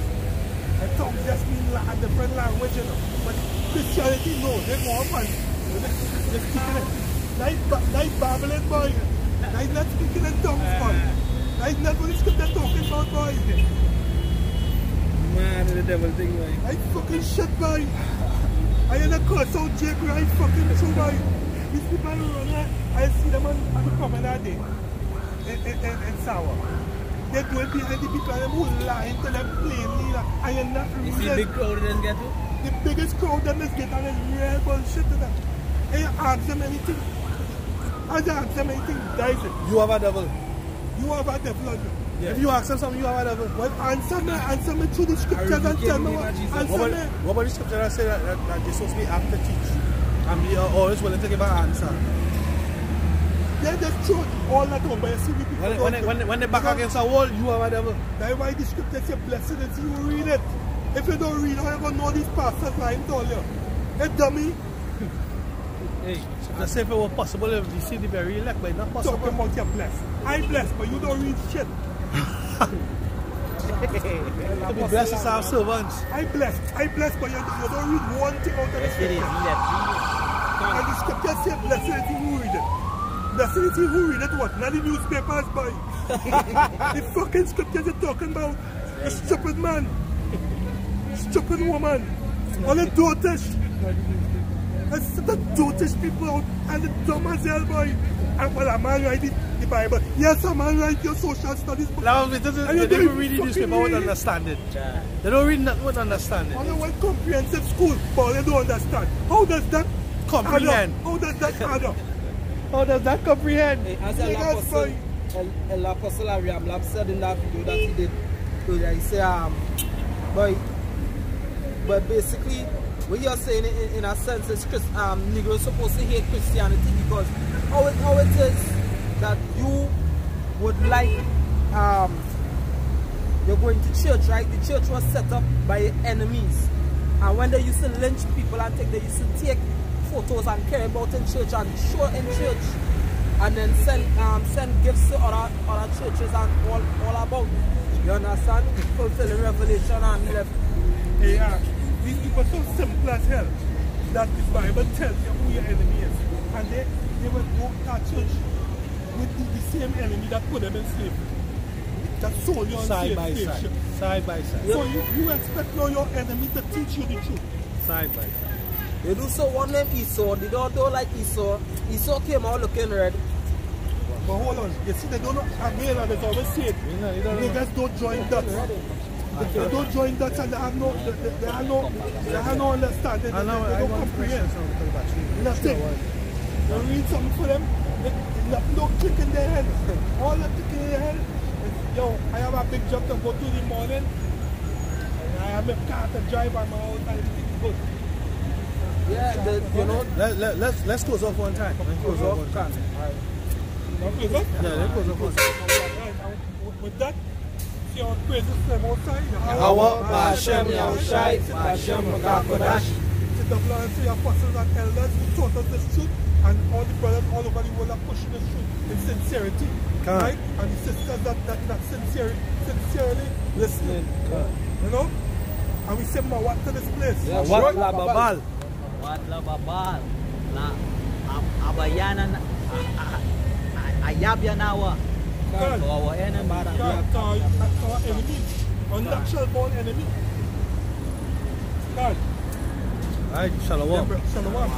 And tongues just mean a different language, you know. But Christianity, no, they go up and they're speaking it. Like babbling, boy. That's not speaking in tongues, boy. That's not what the scripture talking about, boy. Man, the devil thing, boy. I fucking shit, boy. I ain't a curse out Jake, right? Fucking true, boy. These people run, I see them on the promenade in Sour. They do it behind the people and them who lie to them plainly. And you're not You see the big crowd then get to? the biggest crowd them is getting is real bullshit to them. And you ask them anything. And you ask them anything, that is it. You have a devil. You have a devil on you. Yeah. If you ask them something, you have a devil. Well, answer me through the scriptures and tell me what. What about the scripture that say that they're supposed to be apt to teach? And be always willing to give an answer. Yeah, that's true. All that over, you see the people. When they back against a wall, you have a devil. That's why the scripture say, blessed is you who read it. If you don't read, how you going to know these pastors lying to you? Hey, dummy. Hey, let's say if it was possible, if you see the very elect, but it's not possible. Talking about you're blessed. I'm blessed, but you don't read shit. To be blessed is our servants. I'm blessed, but you don't read one thing out of the scripture. And the scripture says, blessed is he who read it. Blessed is he who read it what? Not the newspapers, boy. The fucking scriptures you're talking about. You stupid man. Stupid woman. All the dotish. That's the dotish people out and the dumb as hell, boy. And well, a man write the Bible. Yes, a man write your social studies book. Now, they don't read the newspaper, won't understand it. They don't read nothing, won't understand it. On the one comprehensive school, but they don't understand. How does that comprehend? How does that add up? How does that comprehend? As El Apostle Ariam Lab said in that video that he did, he said, but basically, what you're saying in a sense is Negroes supposed to hate Christianity because how it is that you would like, you're going to church, right? The church was set up by enemies. And when they used to lynch people and they used to take photos and carry about in church and show in church and then send gifts to other churches and all about. You understand? Fulfilling Revelation and left. Yeah. These people are so simple as hell that the Bible tells you who your enemy is. And they will go to church with the same enemy that put them in slavery. That sold you on side by slave side. Side by side. So you expect now your enemy to teach you the truth. Side by side. They do so one named Esau. They don't like Esau. Esau came out looking red. But hold on. You see, they don't know. Again, and it's always said, niggas don't join dots. They don't join dots and they have no understanding. They don't comprehend. Nothing. You read something for them, no click in their head. All the click in their head is, yo, I have a big job to go to in the morning. I have a car to drive on my own and it's good. Yeah, you know. Let's close off one time. Let's close off one time. Close up? Yeah, let's close off one time. With that, see our praises to the Most High. Hawa, Ba'ashem, Yahushai, Ba'ashem, Makakodash. To the blood and to your apostles and elders who taught us this truth, and all the brothers all over the world are pushing this truth in sincerity. Right? And the sisters that sincerely listening. You know? And we say, what to this place? Yeah, what la babal? What la babal? La abayana ayabyanawa. Our enemy. Our enemies. Unnatural born enemy. God. Alright, shalom. Shalom.